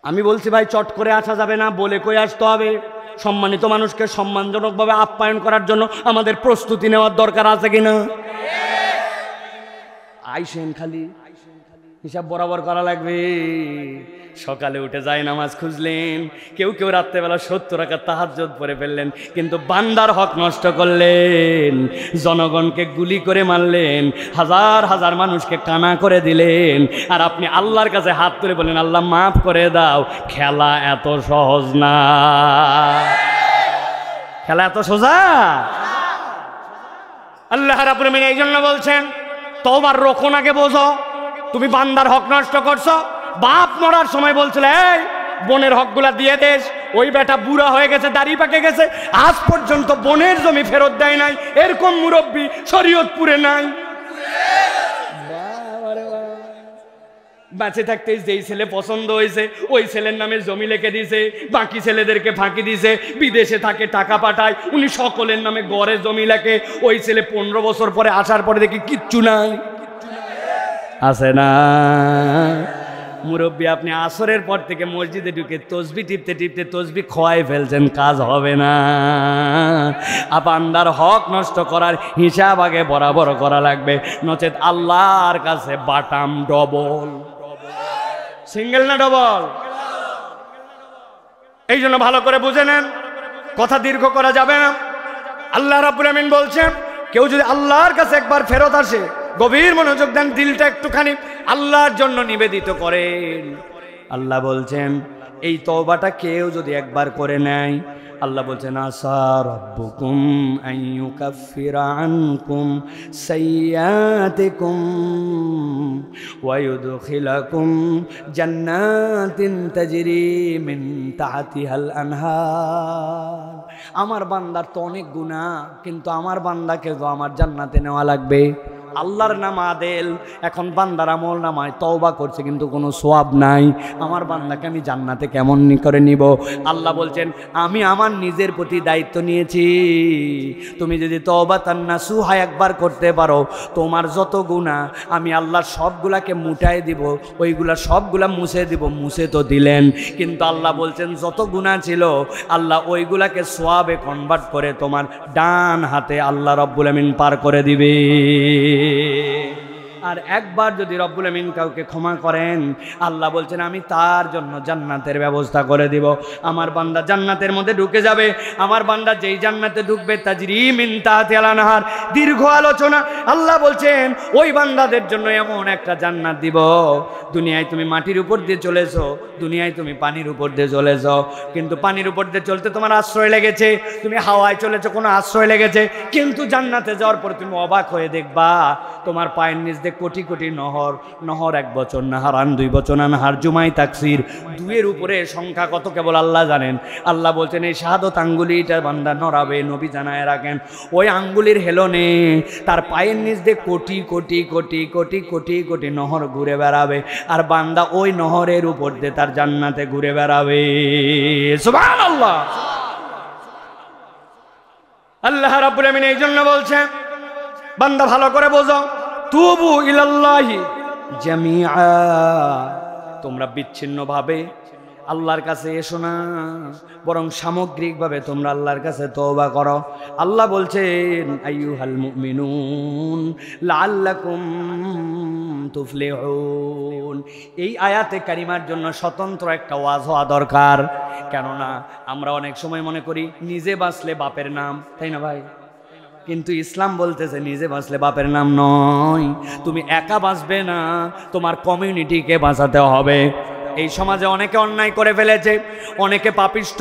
আমি বলছি ভাই, চট করে আসা যাবে না, বলে কই আসতে হবে। সম্মানিত মানুষকে সম্মানজনকভাবে আপ্যায়ন করার জন্য আমাদের প্রস্তুতি নেওয়ার দরকার আছে কিনা? আইসেন, খালি হিসাব বরাবর করা লাগবে। সকালে উঠে যায় নামাজ খুঁজলেন, কেউ কেউ রাত্রেবেলা 70 রাকাত তাহাজ্জুদ পড়ে ফেললেন, কিন্তু বান্দার হক নষ্ট করলেন, জনগণকে গুলি করে মারলেন, হাজার হাজার মানুষকে কানা করে দিলেন, আর আপনি আল্লাহর কাছে হাত তুলে বলেন আল্লাহ মাফ করে দাও। খেলা এত সহজ না, খেলা এত সোজা। আল্লাহ রাব্বুল আমিন এই জন্য বলছেন, তওবার রোকন আগে বোঝো। তুমি বান্দার হক নষ্ট করছো। বাপ মরার সময় বলছিল, এই বোনের হকগুলা দিয়ে দেশ, ওই বেটা বুড়া হয়ে গেছে, দাড়ি পাকে গেছে, আজ পর্যন্ত বোনের জমি ফেরত দেয় নাই। এরকম মুরব্বী শরীয়তপুরে নাই। বেঁচে থাকতে যেই ছেলে পছন্দ হয়েছে ওই ছেলের নামে জমি লিখে দিছে, বাকি ছেলেদেরকে ফাঁকি দিছে, বিদেশে থাকে টাকা পাঠায়, উনি সকলের নামে গড়ে জমি লেখে। ওই ছেলে 15 বছর পরে আসার পরে দেখি কিচ্ছু নাই, আছে না? মুরব্বী আপনি আসরের পর থেকে মসজিদে ঢুকে তসবি টিপতে টিপতে তসবি খোয়াই ফেলছেন, কাজ হবে না। বান্দার হক নষ্ট করার হিসাব আগে বরাবর করা লাগবে, নচেত আল্লাহর কাছে বাটাম ডবল। সিঙ্গেল না ডবল? এই জন্য ভালো করে বুঝে নেন, কথা দীর্ঘ করা যাবে না। আল্লাহ রাব্বুল আমিন বলছেন, কেউ যদি আল্লাহর কাছে একবার ফেরত আসে, গভীর মনোযোগ দেন, দিলটা একটুখানি আল্লাহর জন্য নিবেদিত করেন। আল্লাহ বলছেন, এই তওবাটা কেউ যদি একবার করে নেয়, আল্লাহ বলছেন আসা রাব্বুকুম আইয়ুকাফিরা আনকুম সাইয়্যাতিকুম ওয়া ইউদখিলাকুম জান্নাতিন তাজরি মিন তাহতিহাল আনহার। আমার বান্দার তো অনেক গুনাহ, কিন্তু আমার বান্দাকে তো আমার জান্নাতে নেওয়া লাগবে। আল্লাহর নাম আদেল, এখন বান্দার আমল নামায় তওবা করছে কিন্তু কোনো সওয়াব নাই, আমার বান্দাকে আমি জান্নাতে কেমন করে নিব? আল্লাহ বলছেন, আমি আমার নিজের প্রতি দায়িত্ব নিয়েছি, তুমি যদি তওবাতান নাসুহা একবার করতে পারো, তোমার যত গুনাহ আমি আল্লাহ সবগুলাকে মুটায় দিব, ওইগুলা সবগুলা মুছে দিব। মুছে তো দিলেন, কিন্তু আল্লাহ বলছেন যত গুনাহ ছিল আল্লাহ ওইগুলাকে সওয়াবে কনভার্ট করে তোমার ডান হাতে আল্লাহ রাব্বুল আমিন পার করে দিবে। আর একবার যদি রব্বুল আমিন কাউকে ক্ষমা করেন, আল্লাহ বলছেন আমি তার জন্য জান্নাতের ব্যবস্থা করে দিব। আমার বান্দা জান্নাতের মধ্যে ঢুকে যাবে। আমার বান্দা যেই জান্নাতে ঢুকবে তাজরি মিন তাহতিহাল আনহার, দীর্ঘ আলোচনা। আল্লাহ বলছেন ওই বান্দাদের জন্য এমন একটা জান্নাত দিব, দুনিয়ায় তুমি মাটির উপর দিয়ে চলেছো, দুনিয়ায় তুমি পানির উপর দিয়ে চলেছো, কিন্তু পানির উপর দিয়ে চলতে তোমার আশ্রয় লেগেছে, তুমি হাওয়ায় চলেছো, কোনো আশ্রয় লেগেছে, কিন্তু জান্নাতে যাওয়ার পর তুমি অবাক হয়ে দেখবা তোমার পায়ের নিচ দিয়ে কোটি কোটি নহর, নহর 1 বছর নাহারান, 2 বছর নাহার, জুমাই তাকসির, 2-এর উপরে সংখ্যা কত কেবল আল্লাহ জানেন। আল্লাহ বলছেন এই শাহাদত আঙ্গুলিটা বান্দা নড়াবে, নবী জানায় রাখেন ওই আঙ্গুলির হেলনে তার পায়ের নিচ দিয়ে কোটি কোটি কোটি কোটি কোটি কোটি নহর ঘুরে বেড়াবে, আর বান্দা ওই নহরের উপর দিয়ে তার জান্নাতে ঘুরে বেড়াবে। সুবহানাল্লাহ। আল্লাহ রাব্বুল আমিন এই জন্য বলছেন বান্দা ভালো করে বোঝো, তুবু ইলাল্লাহি জামিআ, তোমরা বিচ্ছিন্নভাবে আল্লাহর কাছে এসো না, বরং সামগ্রিকভাবে তোমরা আল্লাহর কাছে তওবা করো। আল্লাহ বলছেন আইয়ুহাল মুমিনুন লাআল্লাকুম তুফলিহুন। এই আয়াতে কারিমার জন্য স্বতন্ত্র একটা ওয়াজ হওয়া দরকার। কেননা আমরা অনেক সময় মনে করি নিজে বাঁচলে বাপের নাম, তাই না ভাই? কিন্তু ইসলাম বলতেছে নিজে বাঁচলে বাপের নাম নয়, তুমি একা বাঁচবে না, তোমার কমিউনিটিকে বাঁচাতে হবে। এই সমাজে অনেকে অন্যায় করে ফেলেছে, অনেকে পাপিষ্ঠ,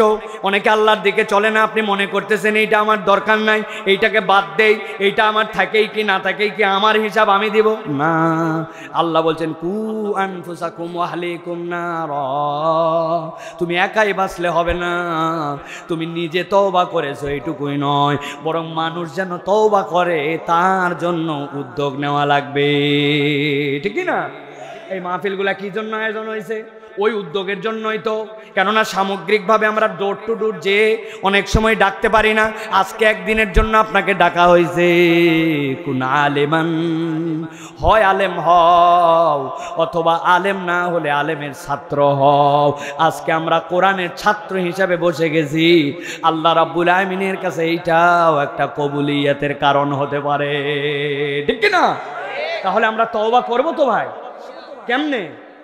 অনেকে আল্লাহর দিকে চলে না। আপনি মনে করতেছেন এইটা আমার দরকার নাই, এইটাকে বাদ দেই, এইটা আমার থাকেই কি না থাকেই কি আমার হিসাব আমি দিব না। আল্লাহ বলছেন কু আনফুসাকুম ওয়া আহলিকুম নার, তুমি একাই বাঁচলে হবে না, তুমি নিজে তওবা করেছো এইটুকুই নয়, বরং মানুষ যেন তওবা করে তার জন্য উদ্যোগ নেওয়া লাগবে, ঠিক না? এই মাহফিলগুলা কি জন্য আয়োজন হয়েছে? ওই উদ্যোগের জন্যই তো। কেননা সামগ্রিকভাবে আমরা ডোর টু ডোর যে অনেক সময় ডাকতে পারি না, আজকে একদিনের জন্য আপনাকে ডাকা হয়েছে। কুন আলেমান, হয় আলেম হও, অথবা আলেম না হলে আলেমের ছাত্র হও। আজকে আমরা কোরআনের ছাত্র হিসাবে বসে গেছি। আল্লাহ রাব্বুল আমিনের কাছে এইটাও একটা কবুলিয়াতের কারণ হতে পারে, ঠিক না? তাহলে আমরা তওবা করবো তো ভাই? কেমনে?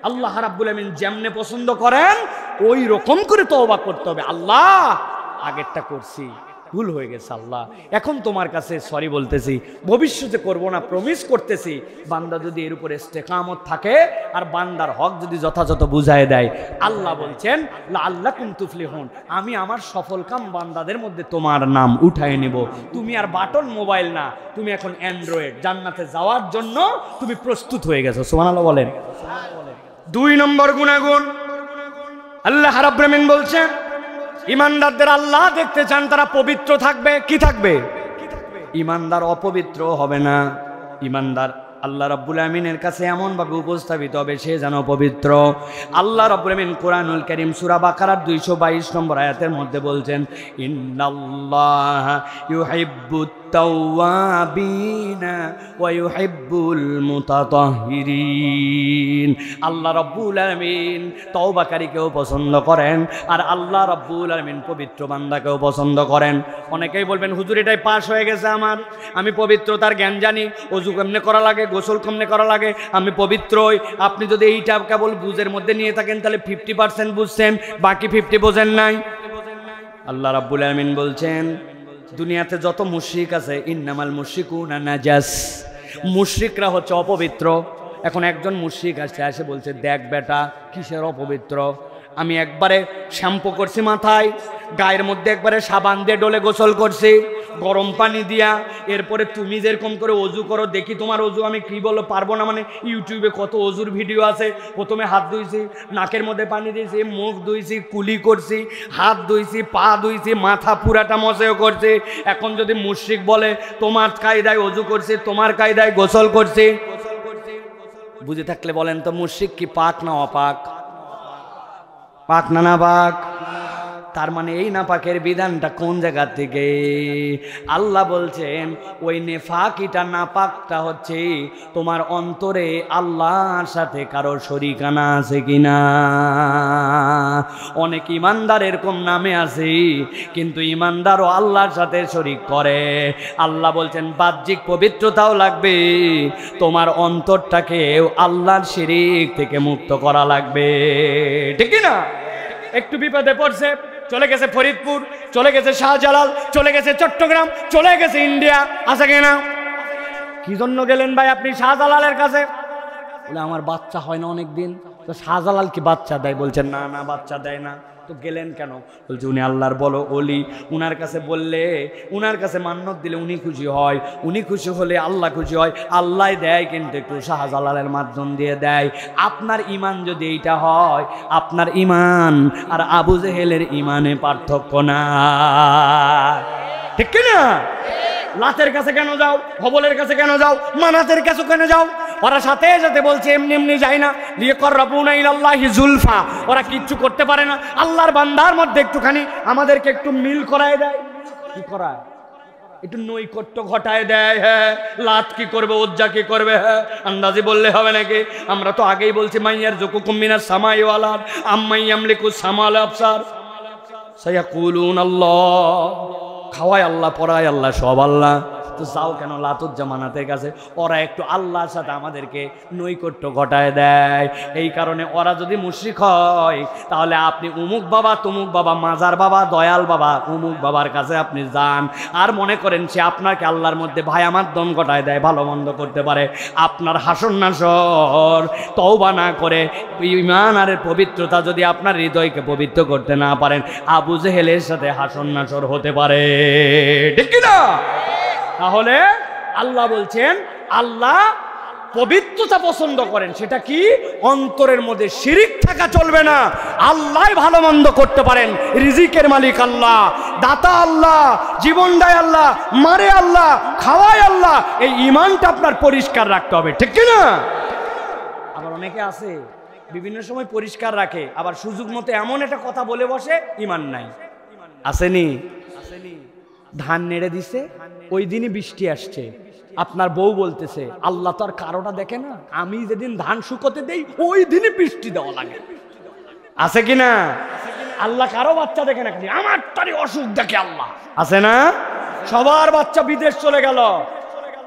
আল্লাহ রাব্বুল আমিন যেমনে পছন্দ করেন ওই রকম করে তওবা করতে হবে। আল্লাহ আগেরটা করছি, ভুল হয়ে গেছে, আল্লাহ এখন তোমার কাছে সরি বলতেছি, ভবিষ্যতে করব না প্রমিস করতেছি। বান্দা যদি এর উপরে ইস্তেকামত থাকে আর বান্দার হক যদি যথাযথ বুঝায় দেয়, আল্লাহ বলছেন লাআল্লাকুম তুফলিহুন, আমি আমার সফলকাম বান্দাদের মধ্যে তোমার নাম উঠায় নেব। তুমি আর বাটন মোবাইল না, তুমি এখন অ্যান্ড্রয়েড। জান্নাতে যাওয়ার জন্য তুমি প্রস্তুত হয়ে গেছো। সুবহানাল্লাহ বলেন। 2 নম্বর গুনাহগুণ আল্লাহ রাব্বুল আমিন বলছেন ইমানদারদের আল্লাহ দেখতে চান, তারা পবিত্র থাকবে। কি থাকবে? ইমানদার অপবিত্র হবে না। ইমানদার আল্লাহ রাব্বুল আমিনের কাছে এমন ভাবে উপস্থাপিত হবে সে যেন পবিত্র। আল্লাহ রাব্বুল আমিন কোরআনুল কারীম সূরা বাকারার 222 নম্বর আয়াতের মধ্যে বলছেন ইন্নাল্লাহা ইউহিব্বুত তাওয়াবিনা ওয়া ইউহিব্বুল মুতাতাহহিরিন। আল্লাহ রাব্বুল আমিন তওবাকারীকেও পছন্দ করেন, আর আল্লাহ রাব্বুল আমিন পবিত্র বান্দাকেও পছন্দ করেন। অনেকেই বলবেন হুজুর এটাই পাস হয়ে গেছে আমার, আমি পবিত্রতার জ্ঞান জানি, ওযু কেমনে করা লাগে, গোসল কেমনে করা লাগে, আমি পবিত্রই। আপনি যদি এইটা কেবল বুঝের মধ্যে নিয়ে থাকেন তাহলে 50% বুঝছেন, বাকি 50 বোঝেন নাই। আল্লাহ রাব্বুল আমিন বলছেন দুনিয়াতে যত মুশরিক আছে ইন্নামাল মুশরিকুনা নাজাস, মুশরিকরা হচ্ছে অপবিত্র। এখন একজন মুশরিক এসে বলছে দেখ বেটা কিসের অপবিত্র, আমি একবারে শ্যাম্পু করছি মাথায়, গায়ের মধ্যে একবারে সাবান দিয়ে ডলে গোসল করছি গরম পানি দিয়া, এরপরে তুমি যেরকম করে অজু করো দেখি তোমার অজু আমি কি বলো পারবো না। মানে ইউটিউবে কত অজুর ভিডিও আছে, প্রথমে হাত ধুইছি, নাকের মধ্যে পানি দিয়েছি, মুখ ধুইছি, কুলি করছি, হাত ধুইছি, পা ধুইছি, মাথা পুরাটা মশেও করছি। এখন যদি মুশরিক বলে তোমার কায়দায় অজু করছি, তোমার কায়দায় গোসল করছি, বুঝে থাকলে বলেন তো মুশরিক কি পাক না অপাক? পাক না না পাক? তার মানে এই নাপাকের বিধানটা কোন জায়গা থেকে? আল্লাহ বলছেন ওই নেফাকিটা নাপাকটা হচ্ছে তোমার অন্তরে আল্লাহর সাথে কারো শরীকানা আছে কিনা। অনেক ইমানদার এরকম নামে আছে, কিন্তু ইমানদারও আল্লাহর সাথে শরীক করে। আল্লাহ বলছেন বাহ্যিক পবিত্রতাও লাগবে, তোমার অন্তরটাকে আল্লাহর শিরিক থেকে মুক্ত করা লাগবে, ঠিক না? একটু বিপদে পড়ছে, চলে গেছে ফরিদপুর, চলে গেছে শাহজালাল, চলে গেছে চট্টগ্রাম, চলে গেছে ইন্ডিয়া, আছে কিনা? কি জন্য গেলেন ভাই আপনি শাহজালালের কাছে? বলে আমার বাচ্চা হয় না অনেকদিন। তো শাহজালাল কি বাচ্চা দেয়? বলছেন না না বাচ্চা দেয় না। তো গেলেন কেন? বলছে উনি আল্লাহর বলো ওলি, উনার কাছে বললে, উনার কাছে মান্নত দিলে উনি খুশি হয়, উনি খুশি হলে আল্লাহ খুশি হয়। আল্লাহ দেয় কিন্তু একটু শাহজালালের মাধ্যম দিয়ে দেয়। আপনার ইমান যদি এইটা হয়, আপনার ইমান আর আবু জেহেলের ইমানে পার্থক্য না, ঠিক কিনা? লাতের কাছে কেন যাও? হবলের কাছে কেন যাও? মানাতের কাছে কেন যাও? ওরা সাথে সাথে বলছে এমনি এমনি যায় না, লিয়াকরাবুনা ইলাল্লাহি যুলফা। ওরা কিচ্ছু করতে পারে না, আল্লাহর বান্দার মধ্যে একটুখানি আমাদেরকে একটু মিল করায় দেয়। কি করায়? একটু নৈকট্য ঘটায় দেয়। হ্যাঁ, লাত কি করবে, উজ্জা কি করবে, হ্যাঁ আন্দাজি বললে হবে নাকি? আমরা তো আগেই বলছি মাইয়ার যুকুকুম মিনাস সামাই ওয়াল আরদ আম্মাই ইয়ামলিকু সামাল আবসার সায়াকুলুন আল্লাহ। খাওয়ায় আল্লাহ, পড়ায় আল্লাহ, সব আল্লাহ। তো যাও কেন লাতুজ্জামানাতের কাছে? ওরা একটু আল্লাহর সাথে আমাদেরকে নৈকট্য ঘটায় দেয়। এই কারণে ওরা যদি মুশরিক হয়, তাহলে আপনি উমুক বাবা, তুমুক বাবা, মাজার বাবা, দয়াল বাবা, উমুক বাবার কাছে আপনি যান আর মনে করেন সে আপনাকে আল্লাহর মধ্যে ভায়া মাধ্যম ঘটায় দেয়, ভালো মন্দ করতে পারে। আপনার হাসর নাসর তওবা না করে, ঈমান আর পবিত্রতা যদি আপনার হৃদয়কে পবিত্র করতে না পারেন, আবু জেহেলের সাথে হাসর নাসর হতে পারে, ঠিক কিনা? তাহলে আল্লাহ বলছেন আল্লাহ পবিত্রতা পছন্দ করেন। সেটা কি? অন্তরের মধ্যে শিরিক থাকা চলবে না। আল্লাহ ভালো মন্দ করতে পারেন, রিজিকের মালিক আল্লাহ, দাতা আল্লাহ, জীবন দেয় আল্লাহ, মারে আল্লাহ, খাওয়ায় আল্লাহ। এই ঈমানটা আপনার পরিষ্কার রাখতে হবে, ঠিক কি না? আবার অনেকে আছে বিভিন্ন সময় পরিষ্কার রাখে, আবার সুযোগ মতো এমন একটা কথা বলে বসে, ঈমান নাই। আসেনি? ধান নেড়ে দিছে, ওই দিনই বৃষ্টি আসছে। আপনার বউ বলতেছে আল্লাহ তো আর কারোটা দেখে না, আমি যেদিন ধান শুকোতে দেই ওই দিনই বৃষ্টি দেওয়া লাগে। আছে কিনা? আল্লাহ কারো বাচ্চা দেখে না, আমার তারই অসুখ দেখে আল্লাহ। আছে না? সবার বাচ্চা বিদেশ চলে গেল,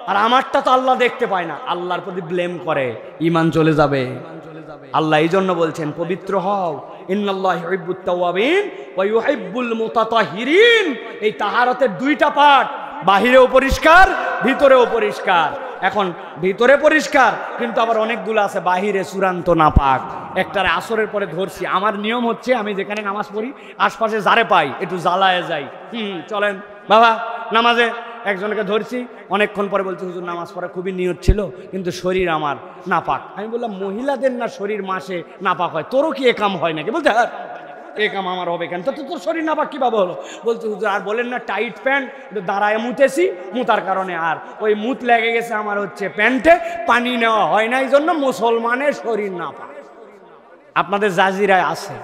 আর আমারটা তো আল্লাহ দেখতে পায় না, আল্লাহর প্রতি ব্লেম করে, ঈমান চলে যাবে। আল্লাহ এই জন্য বলছেন পবিত্র হও, ইন্নাল্লাহু ইউহিব্বুত তাওয়াবিন ওয়া ইউহিব্বুল মুতাতাহিরিন। এই তাহারাতের দুইটা পার্ট, বাহিরেও পরিষ্কার, ভিতরেও পরিষ্কার। এখন ভিতরে পরিষ্কার, কিন্তু আবার অনেকগুলো আছে বাহিরে চূড়ান্ত নাপাক। একটারে আসরের পরে ধরছি, আমার নিয়ম হচ্ছে আমি যেখানে নামাজ পড়ি আশপাশে যারে পাই একটু জ্বালায় যাই। চলেন বাবা নামাজে। একজনকে ধরছি, অনেকক্ষণ পরে বলছে হুজুর নামাজ পড়া খুবই নিয়ত ছিল, কিন্তু শরীর আমার নাপাক। আমি বললাম মহিলাদের না শরীর মাসে নাপাক হয়, তোরও কি এ কাম হয় নাকি? বলতে হ্যাঁ এ কাম আমার হবে কেন? তো তোর শরীর নাপাক কিভাবে হলো? বলছে হুজুর আর বলেন না, টাইট প্যান্ট দাঁড়ায় মুতেছি, মুতার কারণে আর ওই মুত লেগে গেছে আমার হচ্ছে প্যান্টে, পানি নেওয়া হয় না, এই জন্য মুসলমানের শরীর নাপাক। আপনাদের জাজিরায় আছে,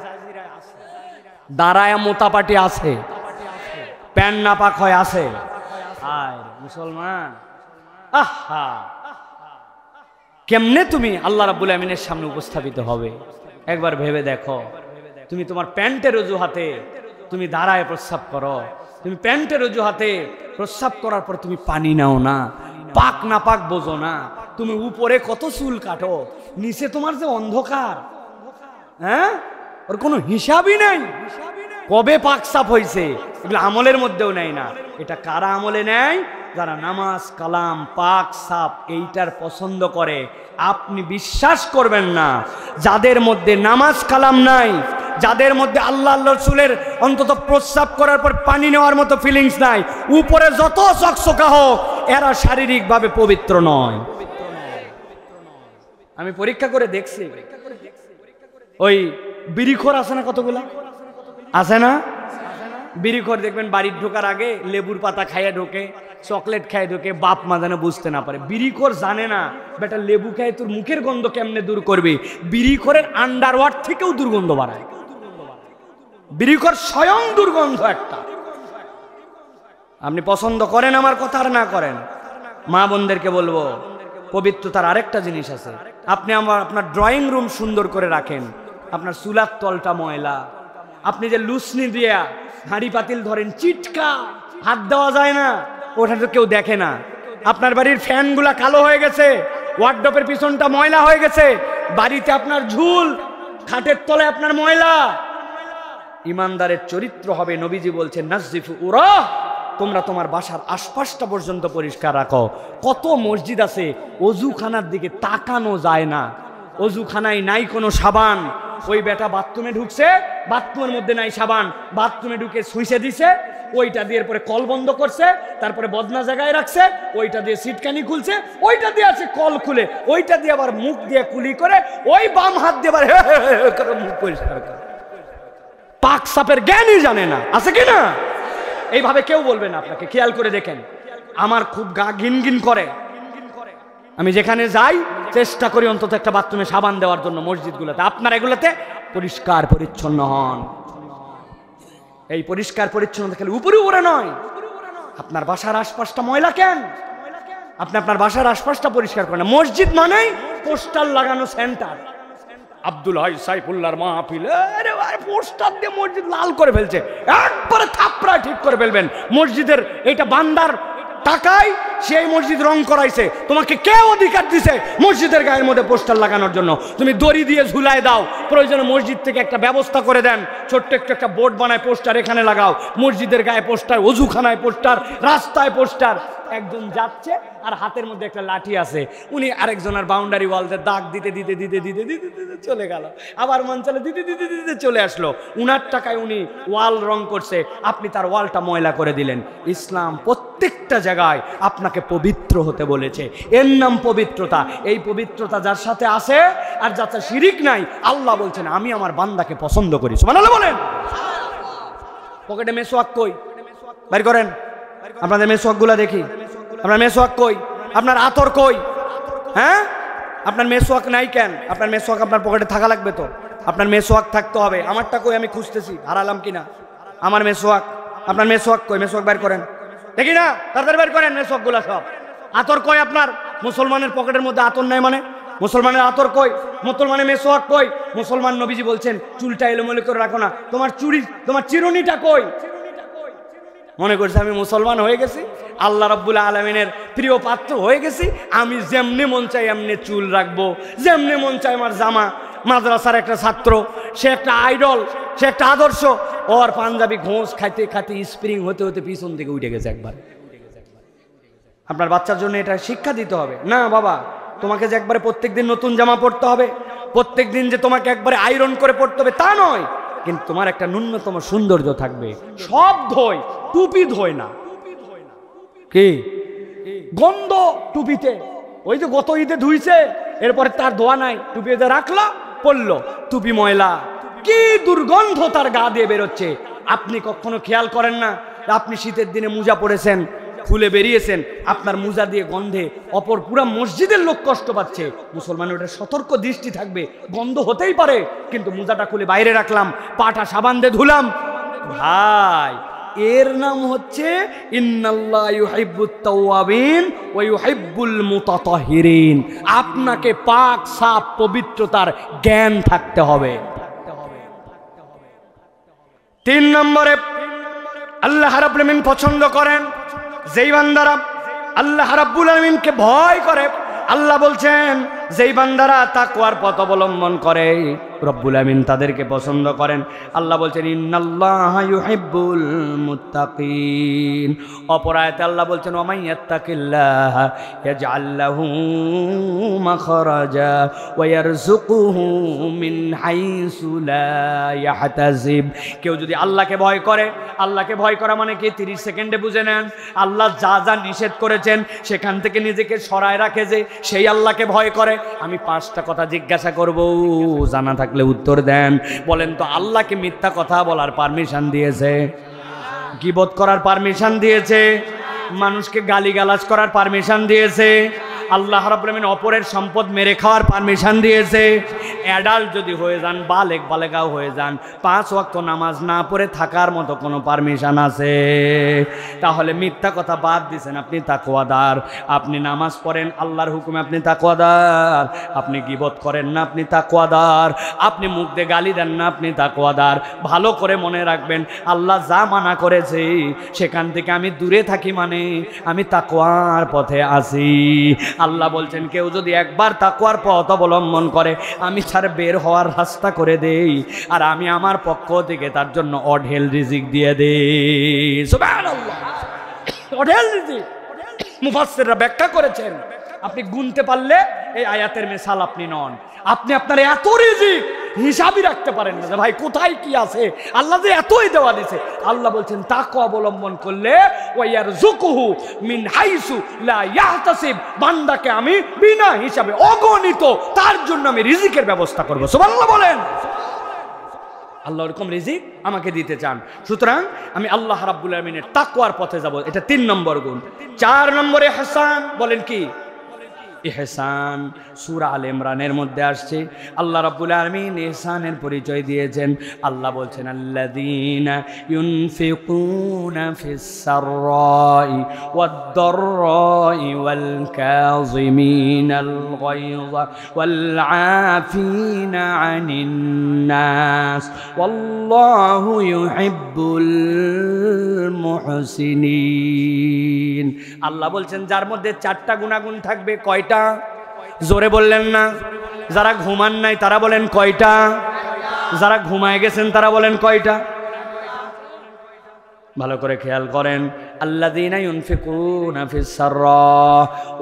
দাঁড়ায় মোতাপাটি আছে, প্যান্ট নাপাক হয় আছে। হায় মুসলমান, আহা কেমনে তুমি আল্লাহ রাব্বুল আমিনের সামনে উপস্থাপিত হবে? একবার ভেবে দেখো। তুমি তোমার প্যান্টের অজুহাতে তুমি দাঁড়ায় প্রস্রাব করো, তুমি প্যান্টের অজুহাতে প্রস্রাব করার পর তুমি পানি নাও না, পাক না পাক বোঝো না, তুমি উপরে কত চুল কাটো, নিচে তোমার যে অন্ধকার, হ্যাঁ ওর কোনো হিসাবই নেই। কবে পাক সাফ হয়েছে এগুলো আমলের মধ্যেও নেই না। এটা কারা আমলে নেয়? যারা নামাজ কালাম পাক সাফ এইটার পছন্দ করে। আপনি বিশ্বাস করবেন না, যাদের মধ্যে নামাজ কালাম নাই, যাদের মধ্যে আল্লাহ রাসূলের অন্তত প্রস্রাব করার পর পানি নেওয়ার মতো ফিলিংস নাই, উপরে যত চকচকা হোক, এরা শারীরিকভাবে পবিত্র নয়। আমি পরীক্ষা করে দেখছি, ওই বিড়িখোর আছে না, কতগুলা আছে না? বিড়িখোর দেখবেন বাড়ির ঢোকার আগে লেবুর পাতা খাইয়ে ঢোকে, চকলেট খাইয়ে ঢোকে, বাপ মা যেন বুঝতে না পারে। বিড়িখোর জানে না বেটা লেবু খাই তোর মুখের গন্ধ কেমনে দূর করবে। বিড়িখোরের আন্ডারওয়ার্ড থেকেও দুর্গন্ধ বাড়ায়। বিড়িখোর স্বয়ং দুর্গন্ধ একটা। আপনি পছন্দ করেন আমার কথা আর না করেন, মা বোনদেরকে বলবো পবিত্রতার আরেকটা জিনিস আছে। আপনি আপনার ড্রয়িং রুম সুন্দর করে রাখেন, আপনার চুলার তলটা ময়লা, আপনি যে লুসনি দিয়া হাঁড়ি পাতিল ধরেন, চিটকা হাত দেওয়া যায় না, ওটা তো কেউ দেখে না। আপনার বাড়ির ফ্যানগুলা কালো হয়ে গেছে, ওয়ার্ডরোবের পিছনটা ময়লা হয়ে গেছে, বাড়িতে আপনার ঝুল, খাটের তলে আপনার ময়লা। ইমানদারের চরিত্র হবে, নবীজি বলছেন নাজিফু উরা, তোমরা তোমার বাসার আশপাশটা পর্যন্ত পরিষ্কার রাখো। কত মসজিদ আছে অজুখানার দিকে তাকানো যায় না, অজুখানায় নাই কোনো সাবান, ওই বেটা বাথরুমে ঢুকছে, বাথরুমের মধ্যে নাই সাবান, বাথরুমে ঢুকে সুইচে দিছে, ওইটা দিয়ে পরে কল বন্ধ করছে, তারপরে বদনা জায়গায় রাখছে, ওইটা দিয়ে সিটকানি খুলছে, ওইটা দিয়ে আছে কল খুলে, ওইটা দিয়ে আবার মুখ দিয়ে কুলি করে, ওই বাম হাত দিয়ে আবার মুখ পরিষ্কার করে। পাক সাপের জ্ঞানই জানে না, আছে কি না? এইভাবে কেউ বলবে না আপনাকে। খেয়াল করে দেখেন, আমার খুব গা গিন গিন করে, আমি যেখানে যাই চেষ্টা করি অন্তত একটা বাথরুমে সাবান দেওয়ার জন্য মসজিদগুলোতে। আপনারা এগুলোতে পরিষ্কার পরিচ্ছন্ন হন। এই পরিষ্কার পরিচ্ছন্নতা খেলে উপরে উপরে নয়, আপনার বাসার আশপাশটা ময়লা কেন? আপনি আপনার বাসার আশপাশটা পরিষ্কার করেন। মসজিদ মানেই পোস্টার লাগানো সেন্টার, আব্দুল হাই সাইফুল্লাহর মাহফিল, আরে ভাই পোস্টার দিয়ে মসজিদ লাল করে ফেলছে, একবারে থাপড়া ঠিক করে ফেলবেন। মসজিদের এটা বান্দার টাকায় সেই মসজিদ রং করাইছে, তোমাকে কে অধিকার দিছে মসজিদের গায়ের মধ্যে পোস্টার লাগানোর জন্য? তুমি দড়ি দিয়ে ঝুলাই দাও, প্রয়োজনে মসজিদ থেকে একটা ব্যবস্থা করে দেন, ছোট্ট একটু একটা বোর্ড বানায় পোস্টার এখানে লাগাও, মসজিদের গায়ে পোস্টার, অজুখানায় পোস্টার, রাস্তায় পোস্টার। একজন যাচ্ছে আর হাতের মধ্যে একটা লাঠি আছে, উনি আরেকজনের বাউন্ডারি ওয়ালতে দাগ দিতে দিতে দিতে দিতে দিতে দিতে চলে গেল, আবার মন চলে দিতে দিতে দিতে চলে আসলো। উনার টাকায় উনি ওয়াল রং করছে, আপনি তার ওয়ালটা ময়লা করে দিলেন। ইসলাম প্রত্যেকটা জায়গায় আপনাকে পবিত্র হতে বলেছে, এর নাম পবিত্রতা। এই পবিত্রতা যার সাথে আছে আর যাতে শিরিক নাই, আল্লাহ বলছেন আমি আমার বান্দাকে পছন্দ করি। সুবহানাল্লাহ বলেন। পকেটে মেসওয়াক কই? বের করেন, আপনাদের মেসওয়াক গুলা দেখি। আপনার মেসওয়াক কই? আপনার আতর কই? হ্যাঁ, আপনার মেসওয়াক নাই কেন? আপনার মেসওয়াক আপনার পকেটে থাকা লাগবে তো, আপনার মেসওয়াক থাকতে হবে। আমারটা কই? আমি খুঁজতেছি হারালাম কিনা আমার মেসওয়াক। আপনার মেসওয়াক কই? মেসওয়াক বের করেন দেখি না, তাড়াতাড়ি বের করেন মেসওয়াক গুলা সব। আতর কই আপনার? মুসলমানের পকেটের মধ্যে আতর নাই মানে? মুসলমানের আতর কই? মুসলমানের মেসওয়াক কই? মুসলমান নবীজি বলছেন চুলটা এলোমেলো করে রাখো না। তোমার চুড়ি, তোমার চিরুনিটা কই? মনে করছে আমি মুসলমান হয়ে গেছি, আল্লাহ রাব্বুল আলামিনের প্রিয় পাত্র হয়ে গেছি, আমি যেমনি মন চাই এমনি চুল রাখবো, যেমনি মন চাই আমার জামা। মাদ্রাসার একটা ছাত্র, সে একটা আইডল, সে একটা আদর্শ, ওর পাঞ্জাবি ঘোষ খাইতে খাইতে স্প্রিং হতে হতে পিছন থেকে উঠে গেছে একবার। আপনার বাচ্চার জন্য এটা শিক্ষা দিতে হবে না, বাবা তোমাকে যে একবারে প্রত্যেকদিন নতুন জামা পরতে হবে, প্রত্যেকদিন যে তোমাকে একবারে আয়রন করে পরতে হবে তা নয়, কিন্তু তোমার একটা ন্যূনতম সৌন্দর্য থাকবে। সব ধোয়, টুপি ধোয় না। কি গন্ধ টুপিতে? ওই যে গত ঈদে ধুইছে, এরপরে তার ধোয়া নাই, টুপিতে রাখলো, পড়লো, টুপি ময়লা, কি দুর্গন্ধ তার গা দিয়ে বেরোচ্ছে। আপনি কখনো খেয়াল করেন না? আপনি শীতের দিনে মোজা পরেছেন, খুলে বেরিয়েছেন, আপনার মোজা দিয়ে গন্ধে অপর পুরা মসজিদের লোক কষ্ট পাচ্ছে। মুসলমানের ওটা সতর্ক দৃষ্টি থাকবে, গন্ধ হতেই পারে, কিন্তু মোজাটা খুলে বাইরে রাখলাম, পাটা সাবান দিয়ে ধুলাম। ভাই এর নাম হচ্ছে ইন্নাল্লাহ ইউহিব্বুত তাওয়াবিন ওয়া ইউহিব্বুল মুতাতাহহিরিন। আপনাকে পাক সাফ পবিত্রতার জ্ঞান থাকতে হবে। 3 নম্বরে আল্লাহ রাব্বুল আলামিন পছন্দ করেন যেই বান্দারা আল্লাহ রাব্বুল আলামিনকে ভয় করে। আল্লাহ বলছেন যেই বান্দারা তাকওয়ার পথ অবলম্বন করে রব্বুল আমিন তাদেরকে পছন্দ করেন। আল্লাহ বলছেন ইন্নাল্লাহা ইউহিব্বুল মুত্তাকিন। অপর আয়াতে আল্লাহ বলছেন ওয়া মান ইয়াত্তাকিল্লাহা ইয়াজআল লাহু মাখরাজা ওয়া ইয়ারযুকুহু মিন হাইসু লা ইয়াহতাসিব। কেউ যদি আল্লাহকে ভয় করে, আল্লাহকে ভয় করা মানে কি 30 সেকেন্ডে বুঝে নেন। আল্লাহ যা যা নিষেধ করেছেন সেখান থেকে নিজেকে সরায় রাখে, যে সেই আল্লাহকে ভয় করে। আমি 5টা কথা জিজ্ঞাসা করব, জানা থাকলে উত্তর দেন। বলেন তো আল্লাহকে মিথ্যা কথা বলার পারমিশন দিয়েছে? গীবত করার পারমিশন দিয়েছে? মানুষকে গালিগালাজ করার পারমিশন দিয়েছে? আল্লাহ রাব্বুল আমিন অপরের সম্পদ মেরে খাওয়ার পারমিশন দিয়েছে? অ্যাডাল্ট যদি হয়ে যান, বালেক বালেকাও হয়ে যান, 5 ওয়াক্ত নামাজ না পড়ে থাকার মতো কোনো পারমিশন আছে? তাহলে মিথ্যা কথা বাদ দিছেন, আপনি তাকওয়াদার। আপনি নামাজ পড়েন আল্লাহর হুকুমে, আপনি তাকওয়াদার। আপনি গীবত করেন না, আপনি তাকওয়াদার। আপনি মুখ দিয়ে গালি দেন না, আপনি তাকওয়াদার। ভালো করে মনে রাখবেন, আল্লাহ যা মানা করেছে সেখান থেকে আমি দূরে থাকি, মানে আমি তাকওয়ার পথে আছি। আল্লাহ বলছেন কেউ যদি একবার তাকওয়ার পথ অবলম্বন করে আমি তার বের হওয়ার রাস্তা করে দেই, আর আমি আমার পক্ষ থেকে তার জন্য অঢেল রিজিক দিয়ে দেই। সুবহানাল্লাহ, অঢেল রিজিক। মুফাসসিররা ব্যাখ্যা করেছেন, আপনি গুনতে পারলে এই আয়াতের মিসাল আপনি নন। আপনি আপনার এত রিজিক হিসাবই রাখতে পারেন না যে ভাই কোথায় কি আছে, আল্লাহ যে এতই দেওয়া দিয়েছে। আল্লাহ বলছেন তাকওয়া অবলম্বন করলে ওয়ায়ারযুকুহু মিন হাইসু লা ইয়াহতাসিব, বান্দাকে আমি বিনা হিসাবে অগণিত তার জন্য আমি রিজিকের ব্যবস্থা করব। সুবহানাল্লাহ বলেন। আল্লাহ এরকম রিজিক আমাকে দিতে চান, সুতরাং আমি আল্লাহ রাব্বুল আলামিনের তাকওয়ার পথে যাব। এটা 3 নম্বর গুণ। 4 নম্বরে ইহসান। বলেন কি? ইহসান সূরা আলে ইমরানের মধ্যে আসছে। আল্লাহ রাব্বুল আলামিন ইহসানের পরিচয় দিয়েছেন। আল্লাহ বলছেন আল্লাযীনা ইউনফিকুনা ফিস সাররাই ওয়াদ দাররাই ওয়াল কাযিমিনাল গায়যা ওয়াল আফিনা আনিন নাস ওয়াল্লাহু ইউহিব্বুল মুহসিনিন। আল্লাহ বলছেন যার মধ্যে 4টা গুণাগুণ থাকবে। কয়টা? জোরে বললেন না। যারা ঘুমান নাই তারা বলেন কয়টা? যারা ঘুমায় গেছেন তারা বলেন কয়টা? ভালো করে খেয়াল করেন। আল্লাযীনা ইউনফিকুনা ফিস সাররা,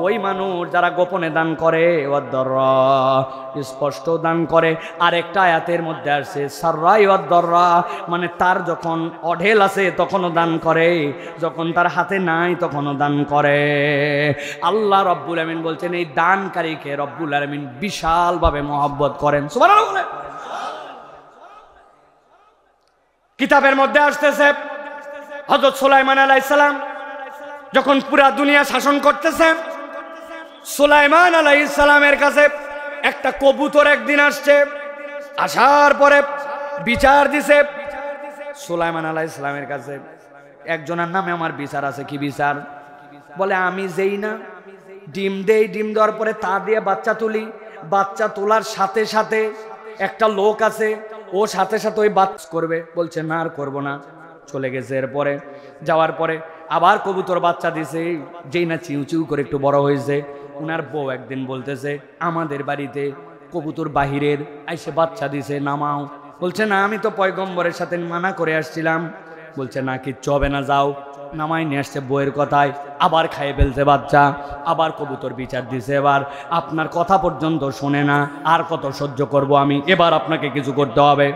ওই মানুষ যারা গোপনে দান করে, ওয়াদ দাররা স্পষ্ট দান করে। আরেকটা আয়াতের মধ্যে আসছে সাররা ওয়াদ দাররা, মানে তার যখন অঢেল আছে তখনও দান করে, যখন তার হাতে নাই তখনও দান করে। আল্লাহ রব্বুল আমিন বলছেন এই দানকারীকে রব্বুল আমিন বিশালভাবে মহব্বত করেন। সুবহানাল্লাহ বলেন। কিতাবের মধ্যে আসতেছে হযরত সুলাইমান আলাইহিস সালাম যখন পুরা দুনিয়া শাসন করতেছেন, সুলাইমান আলাইহিস সালামের কাছে একটা কবুতর একদিন আসছে। আসার পরে বিচার দিছে সুলাইমান আলাইহিস সালামের কাছে, একজনের নামে আমার বিচার আছে। কি বিচার? বলে আমি যেই না ডিম দেই, ডিম দেওয়ার পরে তা দিয়ে বাচ্চা তুলি, বাচ্চা তোলার সাথে সাথে একটা লোক আছে ও সাথে সাথে ওই বাচ্চা করবে। বলছে না আর করবো না, চলে গেছে। এরপরে যাওয়ার পরে আবার কবুতর বাচ্চা দিছে, যেই না চিউ চিউ করে একটু বড় হয়েছে। উনার বউ একদিন বলতেছে আমাদের বাড়িতে কবুতর বাহিরের আইসে বাচ্চা দিছে, নামাও। বলছে না আমি তো পয়গম্বরের সাথে মানা করে আসছিলাম। বলছে না কিচ্ছু হবে না, যাও। নামাই নিয়ে আসছে বউয়ের কথায়, আবার খাইয়ে ফেলছে বাচ্চা। আবার কবুতর বিচার দিছে, এবার আপনার কথা পর্যন্ত শোনে না, আর কত সহ্য করব আমি, এবার আপনাকে কিছু করতে হবে।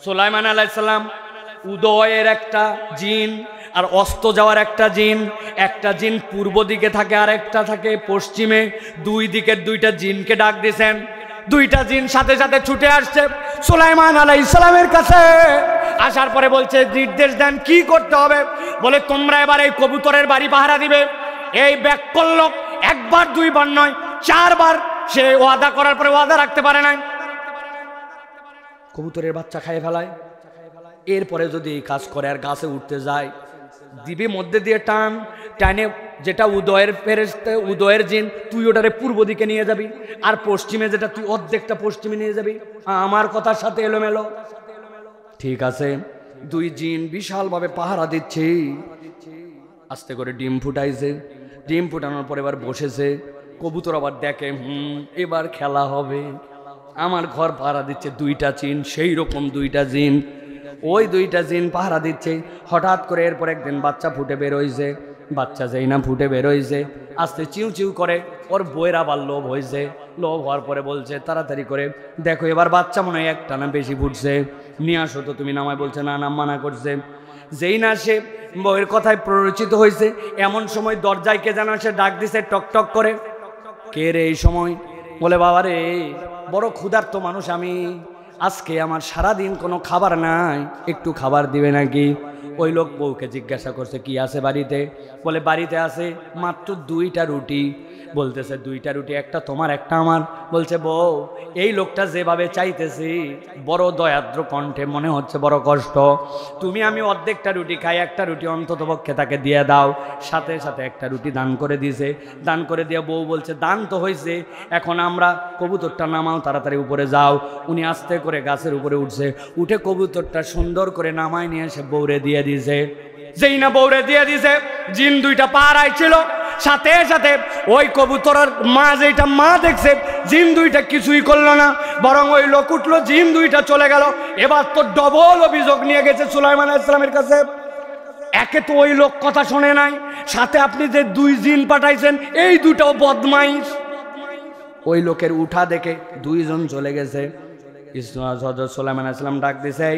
সুলাইমান আলাইহিস সালাম উদয়ের একটা জিন আর অস্ত যাওয়ার একটা জিন, একটা জিন পূর্ব দিকে থাকে আর একটা থাকে পশ্চিমে, দুই দিকের দুইটা জিনকে ডাক দিয়েছেন। দুইটা জিন সাথে সাথে ছুটে আসছে সুলাইমান আলাইহিস সালামের কাছে। আসার পরে বলছে নির্দেশ দেন কি করতে হবে। বলে তোমরা এবার এই কবুতরের বাড়ি পাহারা দিবে। এই ব্যাক করলো, একবার দুইবার নয় 4 বার। সে ওয়াদা করার পরে ওয়াদা রাখতে পারে নাই, কবুতরের বাচ্চা খাইয়ে ফেলায়। এরপরে যদি এই কাজ করে আর গাছে উঠতে যায়, দিবে মধ্যে দিয়ে টান টানে, যেটা উদয়ের ফেরেশতা উদয়ের জিন তুই ওটারে পূর্ব দিকে নিয়ে যাবি, আর পশ্চিমে যেটা তুই অর্ধেকটা পশ্চিমে নিয়ে যাবি। আমার কথার সাথে এলোমেলো। ঠিক আছে, দুই জিন বিশালভাবে পাহারা দিচ্ছে। আস্তে করে ডিম ফুটাইছে, ডিম ফুটানোর পর এবার বসেছে। কবুতর আবার দেখে এবার খেলা হবে। আমার ঘর পাহারা দিচ্ছে দুইটা জিন, সেই রকম দুইটা জিন, ওই দুইটা জিন পাহারা দিচ্ছে। হঠাৎ করে এরপর একদিন বাচ্চা ফুটে বের হয়েছে। বাচ্চা যেই না ফুটে বের হয়েছে, আস্তে চিউ চিউ করে। ওর বইয়ের আবার লোভ হয়েছে। লোভ হওয়ার পরে বলছে তাড়াতাড়ি করে দেখো এবার বাচ্চা মনে হয় একটা না বেশি ফুটছে, নিয়ে আসো তো তুমি নামায়। বলছে না, নাম মানা করছে। যেই না সে বইয়ের কথায় প্ররোচিত হয়েছে, এমন সময় দরজায় কে যেন সে ডাক দিছে টক টক করে। কে রে এই সময়? বলে বাবা রে, বড় ক্ষুধার্ত মানুষ আমি, আজকে আমার সারাদিন কোনো খাবার নাই, একটু খাবার দিবে নাকি? ওই লোক বউকে জিজ্ঞাসা করছে কি আছে বাড়িতে, বলে বাড়িতে আছে মাত্র 2টা রুটি। বলতেছে 2টা রুটি, একটা তোমার একটা আমার। বলছে বউ এই লোকটা যেভাবে চাইতেছি বড় দয়াদ্র কণ্ঠে, মনে হচ্ছে বড় কষ্ট, তুমি আমি অর্ধেকটা রুটি খাই, একটা রুটি অন্তত পক্ষে তাকে দিয়ে দাও। সাথে সাথে একটা রুটি দান করে দিয়েছে। দান করে দিয়ে বউ বলছে দান তো হয়েছে, এখন আমরা কবুতরটা নামাও, তাড়াতাড়ি উপরে যাও। উনি আস্তে করে গাছের উপরে উঠছে, উঠে কবুতরটা সুন্দর করে নামায় নিয়ে এসে বউরে দিয়ে দিয়েছে। যেই না বউরে দিয়ে দিয়েছে, জিন 2টা পার আইছিল, সাথে সাথে ওই কবুতরের মা, যেটা মা দেখছে, জিন 2টা কিছুই করলো না, বরং ওই লোক উঠলো, জিন 2টা চলে গেল। এবার তো ডবল অভিযোগ নিয়ে গেছে সুলাইমান আলাইহিস সালামের কাছে। একে তো ওই লোক কথা শোনে নাই, সাথে আপনি যে 2 জিন পাঠাইছেন এই 2টাও বদমাইশ। ওই লোকের উঠা দেখে 2 জন চলে গেছে। হযরত সুলাইমান আলাইহিস সালাম ডাক দিছে,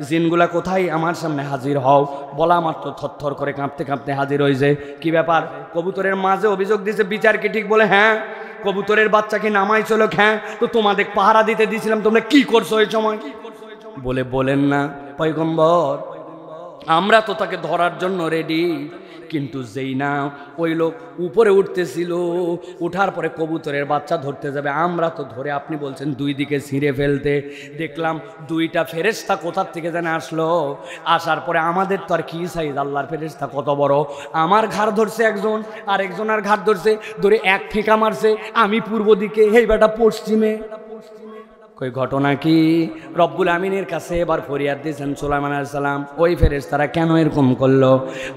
জিনগুলা কোথায়, আমার সামনে হাজির হও। বলা মাত্র থরথর করে কাঁপতে কাঁপতে হাজির হয়েছে। কি ব্যাপার? কবুতরের মাঝে অভিযোগ দিয়েছে, বিচার কি ঠিক? বলে হ্যাঁ। কবুতরের বাচ্চাকে নামাইছিল, হ্যাঁ। তো তোমাদের পাহারা দিতে দিয়েছিলাম, তোমরা কি করছো ওই সময়? বলে বলেন না পয়গম্বর, আমরা তো তাকে ধরার জন্য রেডি, কিন্তু যেই না ওই লোক উপরে উঠতেছিল, উঠার পরে কবুতরের বাচ্চা ধরতে যাবে, আমরা তো ধরে, আপনি বলছেন 2 দিকে ছিঁড়ে ফেলতে, দেখলাম 2টা ফেরেশতা কোথার থেকে যেন আসলো। আসার পরে আমাদের তো আর কি সাইজ, আল্লাহর ফেরেশতা কত বড়, আমার ঘাড় ধরছে একজন, আর একজনের ঘাড় ধরছে, ধরে এক ফেঁকা মারছে, আমি পূর্ব দিকে, এই বেটা পশ্চিমে। ওই ঘটনা কি? রব্বুল আমিনের কাছে এবার ফরিয়াদ দিয়েছেন সুলাইমান আলাইহিস সালাম, ওই ফেরেশতারা কেন এরকম করলো?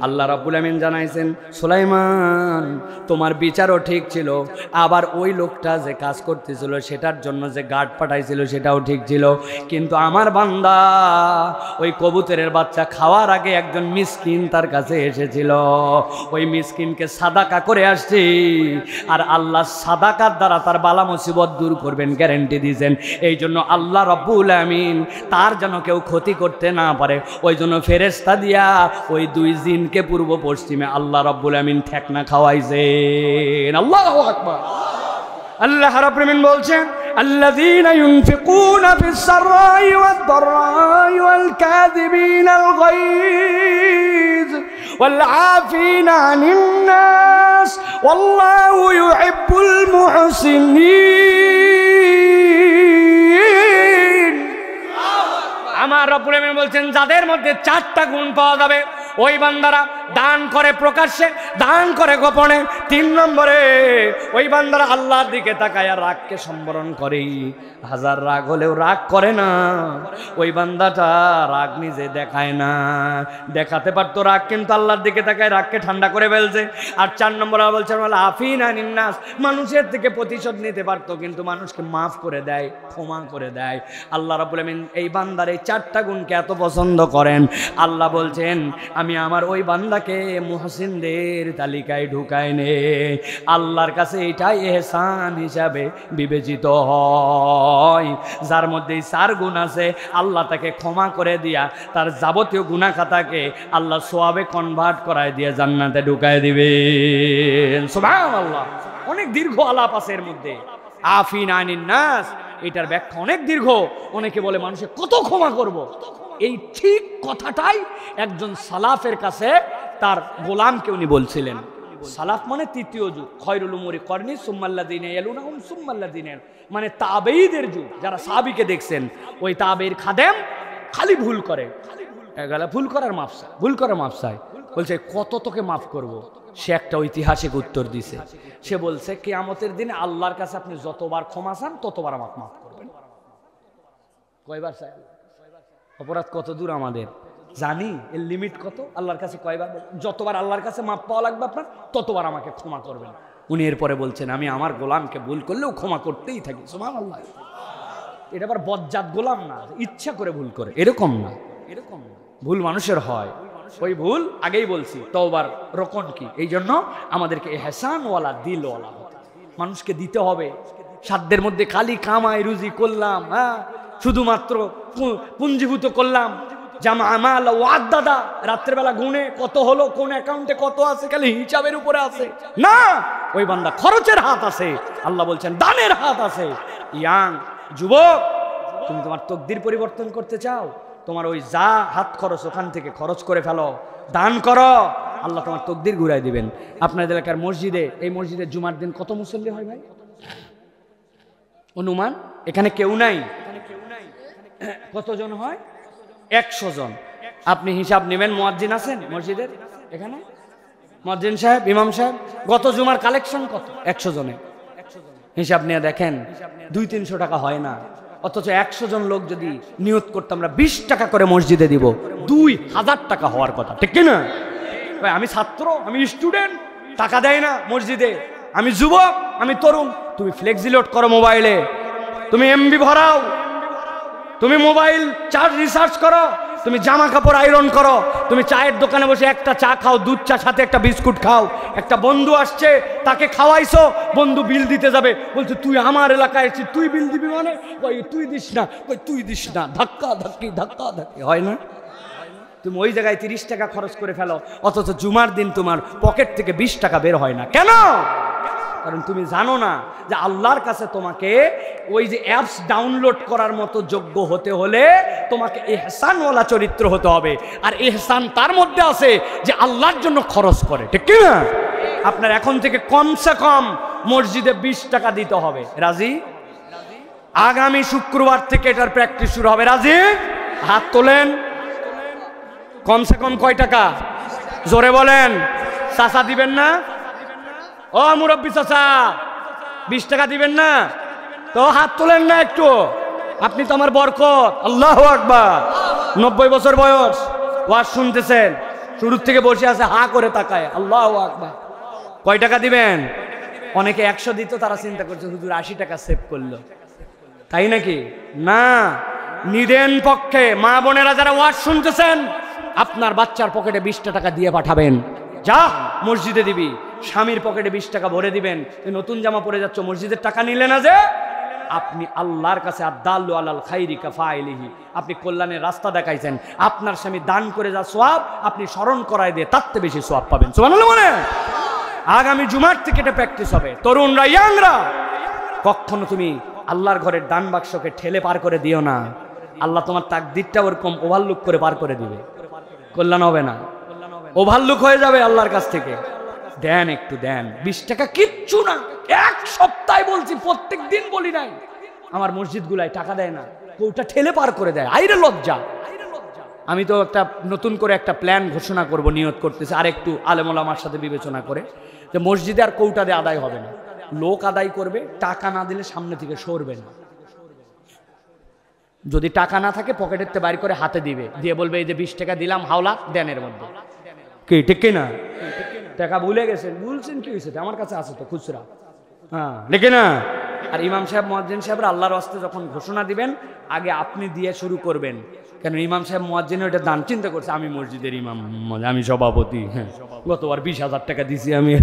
আল্লাহ রব্বুল আমিন জানাইছেন, সুলাইমান তোমার বিচারও ঠিক ছিল, আবার ওই লোকটা যে কাজ করতেছিল সেটার জন্য যে গার্ড পাঠাইছিল সেটাও ঠিক ছিল, কিন্তু আমার বান্দা ওই কবুতরের বাচ্চা খাওয়ার আগে একজন মিসকিন তার কাছে এসেছিল, ওই মিসকিনকে সাদাকা করে আসছি, আর আল্লাহ সাদাকার দ্বারা তার বালা মুসিবত দূর করবেন গ্যারান্টি দিয়েছেন। এই জন্য আল্লাহ রাব্বুল আমিন তার যেন কেউ ক্ষতি করতে না পারে, ওই জন্য ফেরেশতা দিয়া ওই 2 জিনকে পূর্ব পশ্চিমে আল্লাহ রাব্বুল আমিন ঠেকনা খাওয়াইছেন। আল্লাহু আকবার। আল্লাহ রাব্বুল আমিন বলছেন, الذين ينفقون في السراء والضراء والكاذبين الغيظ والعافين عن الناس والله يحب المحسنين। আমার রব্বুল আমিন বলছেন, যাদের মধ্যে 4টা গুণ পাওয়া যাবে, ওই বান্দারা দান করে প্রকাশ্যে, দান করে গোপনে। 3 নম্বরে ওই বান্দারা আল্লাহর দিকে তাকায় রাগকে সম্বরণ করে, হাজার রাগ হলেও রাগ করে না। ওই বান্দাটা রাগ নিজে দেখায় না, দেখাতে পারতো রাগ, কিন্তু আল্লাহর দিকে তাকায় রাগকে ঠান্ডা করে ফেলছে। আর 4 নম্বরে বলছেন আফিনা আনিন নাস, মানুষের থেকে প্রতিশোধ নিতে পারতো, কিন্তু মানুষকে মাফ করে দেয়, ক্ষমা করে দেয়। আল্লাহ রাব্বুল আমিন এই বান্দার এই 4টা গুণকে এত পছন্দ করেন, আল্লাহ বলছেন আমি আমার ওই বান্দাকে মুহসিনদের তালিকায় ঢুকাই নে। আল্লাহর কাছে এটাই ইহসান হিসাবে বিবেচিত হয়। যার মধ্যে 4 গুণ আছে, আল্লাহ তাকে ক্ষমা করে দিয়া তার যাবতীয় গুনাহ খাতাকে আল্লাহ সওয়াবে কনভার্ট করায় দিয়ে জান্নাতে ঢুকায় দিবেন। সুবহানাল্লাহ। অনেক দীর্ঘ আলাপ আছে এর মধ্যে। আফিন আনিন নাস, এটার ব্যাখ্যা অনেক দীর্ঘ। অনেকে বলে মানুষে কত ক্ষমা করব, এই ঠিক কথাটাই একজন সালাফের কাছে তার গোলামকে উনি বলছিলেন। সালাফ মানে 3য় যুগ, খয়রুল উমুরি করনি সুম্মাল্লাযিনা ইয়ালুনাহুম সুম্মাল্লাযিনা, মানে তাবেঈদের যুগ। যারা সাহাবীকে দেখছেন, ওই তাবেঈর খাদেম খালি ভুল করে, এগালা ভুল করার মাফ চায়, ভুল করার মাফ চায়। বলছে কত তোকে মাফ করব? সে একটা ঐতিহাসিক উত্তর দিছে। সে বলছে কিয়ামতের দিনে আল্লাহর কাছে আপনি যতবার ক্ষমা চান ততবার আমাকে মাফ করবেন। কয়বার চাই? অপরাধ কত দূর আমাদের জানি, এর লিমিট কত? আল্লাহর কাছে কয়বার? যতবার আল্লাহর কাছে মাপ পাওয়া লাগবে আপনার, ততবার আমাকে ক্ষমা করবেন। উনি এরপরে বলছেন আমি আমার গোলামকে ভুল করলেও ক্ষমা করতেই থাকি। সুবহানাল্লাহ। এটা আবার বজ্জাত গোলাম না, ইচ্ছা করে ভুল করে, এরকম না, এরকম না। ভুল মানুষের হয়, ওই ভুল আগেই বলছি তওবার রকন কি। এই জন্য আমাদেরকে ইহসানওয়ালা দিলওয়ালা হতে, মানুষকে দিতে হবে। সাধ্যের মধ্যে খালি কামাই রুজি করলাম, হ্যাঁ, শুধুমাত্র পুঞ্জীভূত করলাম, জামা আমাল ওয়াদাদা, রাত্রেবেলা গুনে কত হলো, কোন অ্যাকাউন্টে কত আছে, খালি হিসাবের উপরে আছে না। ওই বান্দা খরচের হাত আছে, আল্লাহ বলছেন দানের হাত আছে। ইয়াং যুবক, তুমি তোমার তকদির পরিবর্তন করতে চাও, তোমার ওই যা হাত খরচ ওখান থেকে খরচ করে ফেলো, দান করো, আল্লাহ তোমার তকদির ঘুরাই দিবেন। আপনাদের এলাকার মসজিদে, এই মসজিদে জুমার দিন কত মুসল্লি হয় ভাই অনুমান? এখানে কেউ নাই, কতজন হয়? 100 জন। আপনি হিসাব নেবেন, মুয়াজ্জিন আছেন মসজিদের এখানে? মুয়াজ্জিন সাহেব, ইমাম সাহেব, গত জুমার কালেকশন কত? 100 জনে হিসাব নিয়ে দেখেন 200-300 টাকা হয় না। অথচ 100 জন লোক যদি নিয়ত করতাম আমরা 20 টাকা করে মসজিদে দিব, 2000 টাকা হওয়ার কথা, ঠিক কিনা? ভাই আমি ছাত্র, আমি স্টুডেন্ট, টাকা দেয় না মসজিদে, আমি যুবক, আমি তরুণ। তুমি ফ্লেক্সি লোড করো মোবাইলে, তুমি এমবি ভরাও, তুমি মোবাইল চার্জ রিচার্জ করো, তুমি জামা কাপড় আয়রন করো, তুমি চায়ের দোকানে বসে একটা চা খাও, দুধ চা সাথে একটা বিস্কুট খাও। একটা বন্ধু আসছে, তাকে খাওয়াইছো, বন্ধু বিল দিতে যাবে, বলছে তুই আমার এলাকায় এসেছিস, তুই বিল দিবি মানে? কই তুই দিস না, কই তুই দিস না, ধাক্কা ধাক্কি ধাক্কা ধাক্কি, হয় না? তুমি ওই জায়গায় 30 টাকা খরচ করে ফেলো, অথচ জুমার দিন তোমার পকেট থেকে 20 টাকা বের হয় না। কেন? কারণ তুমি জানো না যে আল্লাহর কাছে তোমাকে ওই যে অ্যাপস ডাউনলোড করার মতো যোগ্য হতে হলে তোমাকে ইহসানওয়ালা চরিত্র হতে হবে। আর ইহসান তার মধ্যে আছে যে আল্লাহর জন্য খরচ করে, ঠিক কি না? আপনার এখন থেকে কমসে কম মসজিদে 20 টাকা দিতে হবে। রাজি? আগামী শুক্রবার থেকে এটার প্র্যাকটিস শুরু হবে। রাজি? হাত তোলেন। কমসে কম কয় টাকা? জোরে বলেন। চাচা দিবেন না? ও মুরব্বী চাচা, 20 টাকা দিবেন না? তো হাত তোলেন না একটু। আপনি তো আমার বরকত। আল্লাহু আকবার। 90 বছর বয়স, ওয়াজ শুনতেছেন, শুরুর থেকে বসে আছে হা করে তাকায়। আল্লাহু আকবার। কয় টাকা দিবেন? অনেকে 100 দিত, তারা চিন্তা করছে হুজুর 80 টাকা সেভ করলো, তাই নাকি? না, নিদেন পক্ষে মা বোনেরা যারা ওয়াজ শুনতেছেন, আপনার বাচ্চার পকেটে 20 টাকা দিয়ে পাঠাবেন। যা মসজিদে দিবি, স্বামীর পকেটে 20 টাকা ভরে দিবেন। নতুন জামা পরে যাচ্ছ, মসজিদের টাকা নিলে না যে? আপনি আল্লাহর কাছে আদাল্লু আলাল খাইরি কাফাইলিহি, আপনি কল্যাণের রাস্তা দেখাইছেন। আপনার স্বামী দান করে যা সওয়াব, আপনি স্মরণ করায় দিয়ে তার চেয়ে বেশি সওয়াব পাবেন। সুবহানাল্লাহ বলে। আগামী জুমার থেকে এটা প্র্যাকটিস হবে। তরুণরা, ইয়াংরা, কখনো তুমি আল্লাহর ঘরের দান বাক্সকে ঠেলে পার করে দিও না। আল্লাহ তোমার তাকদীরটা ওরকম ওভারলুক করে পার করে দিবে, কল্যাণ হবে না, ওভারলুক হয়ে যাবে আল্লাহর কাছ থেকে। দেন, একটু দেন। 20 টাকা কিচ্ছু না। এক সপ্তাহে বলছি, প্রত্যেক দিন বলি নাই, আমার মসজিদগুলাই টাকা দেয় না, কোটা ঠেলে পার করে দেয়। আইরে লজ্জা। আমি তো একটা নতুন করে একটা প্ল্যান ঘোষণা করব, নিয়ত করতেছি, আর একটু আলেম ওলামার সাথে বিবেচনা করে, যে মসজিদে আর কৌটা দিয়ে আদায় হবে না। লোক আদায় করবে, টাকা না দিলে সামনে থেকে সরবে না। যদি টাকা না থাকে পকেটের তে বাইর করে হাতে দিবে, দিয়ে বলবে এই যে 20 টাকা দিলাম হাওলা দেনের মধ্যে। কি ঠিক কি না? টাকা ভুলে গেছেন, বলছেন কি হয়েছে? আমার কাছে আছে তো খুচরা। হ্যাঁ, লিখে না। আর ইমাম সাহেব, মুয়াজ্জিন সাহেবরা আল্লাহর রাস্তায় যখন ঘোষণা দিবেন, আগে আপনি দিয়ে শুরু করবেন। কেন? ইমাম সাহেব মুয়াজ্জিন ওইটা দান চিন্তা করছে, আমি মসজিদের ইমাম, আমি সভাপতি, হ্যাঁ গতবার 20,000 টাকা দিছি আমি,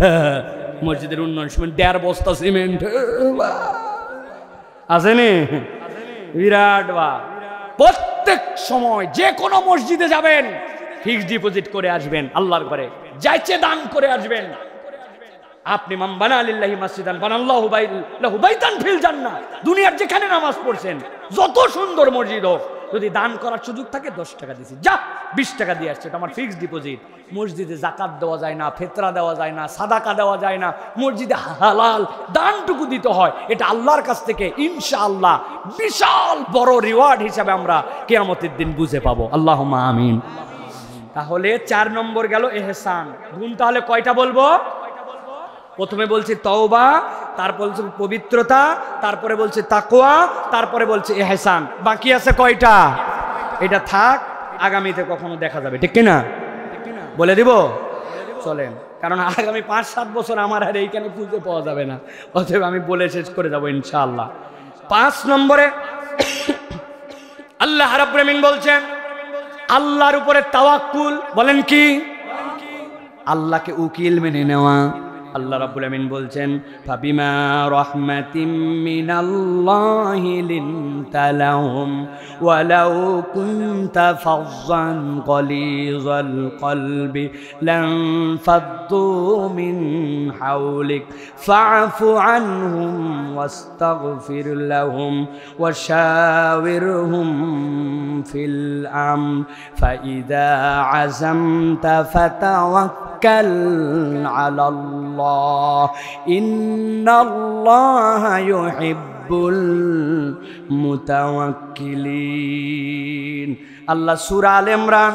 মসজিদের উন্নয়ন সময় 1.5 বস্তা সিমেন্ট আসেনি, বিরাট বা। প্রত্যেক সময় যে কোনো মসজিদে যাবেন, ফিক্সড ডিপোজিট করে আসবেন, আল্লাহর ঘরে যাইছে দান করে আসবেন। আপনি মান বানা লিল্লাহি মাসজিদান বানাল্লাহু লাহু বাইতান ফিল জান্নাহ, দুনিয়ার যেখানে নামাজ পড়ছেন, যত সুন্দর মসজিদ হোক, যদি দান করার সুযোগ থাকে, 10 টাকা দিছি, যা 20 টাকা দিয়ে আসছে, এটা আমার ফিক্সড ডিপোজিট। মসজিদে যাকাত দেওয়া যায় না, ফিতরা দেওয়া যায় না, সাদাকা দেওয়া যায় না, মসজিদে হালাল দানটুকু দিতে হয়। এটা আল্লাহর কাছ থেকে ইনশাআল্লাহ বিশাল বড় রিওয়ার্ড হিসাবে আমরা কিয়ামতের দিন বুঝে পাবো। আল্লাহুম্মা আমিন। তাহলে 4 নম্বর গেল ইহসান। গুণ তাহলে কয়টা বলবো? প্রথমে বলছি তওবা, তারপর বলছি পবিত্রতা, তারপরে বলছি তাকওয়া, তারপরে বলছি ইহসান। বাকি আছে কয়টা? এটা থাক, আগামীতে কখনো দেখা যাবে, ঠিক কিনা? বলে দিব, চলেন। কারণ আগামী 5-7 বছর আমার আর এইখানে খুঁজে পাওয়া যাবে না, অতএব আমি বলে শেষ করে যাবো ইনশাআল্লাহ। 5 নম্বরে আল্লাহ রাব্বুল আমিন বলছেন আল্লাহর উপরে তাওয়াক্কুল। বলেন কি? আল্লাহকে উকিল মেনে নেওয়া। আল্লাহ রাব্বুল আমিন বলছেন ফাবিমা রাহমাতিম মিনাল্লাহি লিনতা লাহুম ওয়ালাউ কুনতা ফাযযান গালিযাল কলবি লানফাদ্দু মিন হাওলিক ফা'ফু আনহুম ওয়াস্তাগফির লাহুম ওয়াশাওিরহুম ফিল আমর ফাইযা আযামতা ফাতাওয়াক্কাল আলাল্লাহ ইন্নাল্লাহা ইউহিব্বুল মুতাওয়াক্কিলিন। আল্লাহ সূরা আলে ইমরান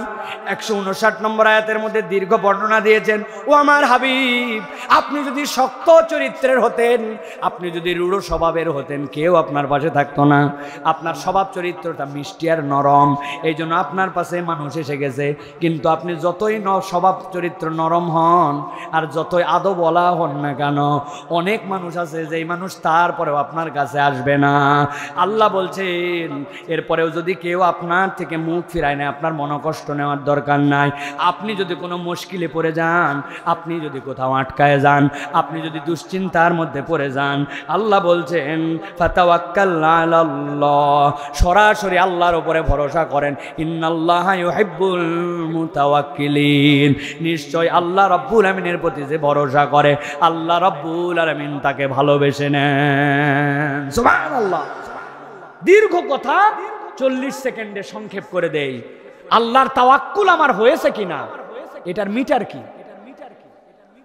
159 নম্বর আয়াতের মধ্যে দীর্ঘ বর্ণনা দিয়েছেন, ও আমার হাবিব, আপনি যদি শক্ত চরিত্রের হতেন, আপনি যদি রূঢ় স্বভাবের হতেন, কেউ আপনার পাশে থাকতো না। আপনার স্বভাব চরিত্রটা মিষ্টি আর নরম, এই জন্য আপনার পাশে মানুষ এসে গেছে। কিন্তু আপনি যতই স্বভাব চরিত্র নরম হন আর যতই আদব বলা হন না কেন, অনেক মানুষ আছে যেই মানুষ তারপরেও আপনার কাছে আসবে না। আল্লাহ বলছেন এরপরেও যদি কেউ আপনার থেকে মুখ ফিরায় না, আপনার মনোকষ্ট নেওয়ার দরকার নাই। আপনি যদি কোনো মুশকিলে পড়ে যান, আপনি যদি কোথাও আটকায় যান, আপনি যদি দুশ্চিন্তার মধ্যে পড়ে যান, আল্লাহ বলছেন ফাতাওয়াক্কাল আলাল্লাহ, সরাসরি আল্লাহর উপরে ভরসা করেন। ইন্নাল্লাহা ইউহিব্বুল মুতাওয়াক্কিলিন, নিশ্চয় আল্লাহ রাব্বুল আমিনের প্রতি যে ভরসা করে, আল্লাহ রাব্বুল আলামিন তাকে ভালোবেসে নেন। সুবহানাল্লাহ। দীর্ঘ কথা 40 সেকেন্ডে সংক্ষেপ করে দেই। আল্লাহর তাওয়াক্কুল আমার হয়েছে কিনা, এটার মিটার কি?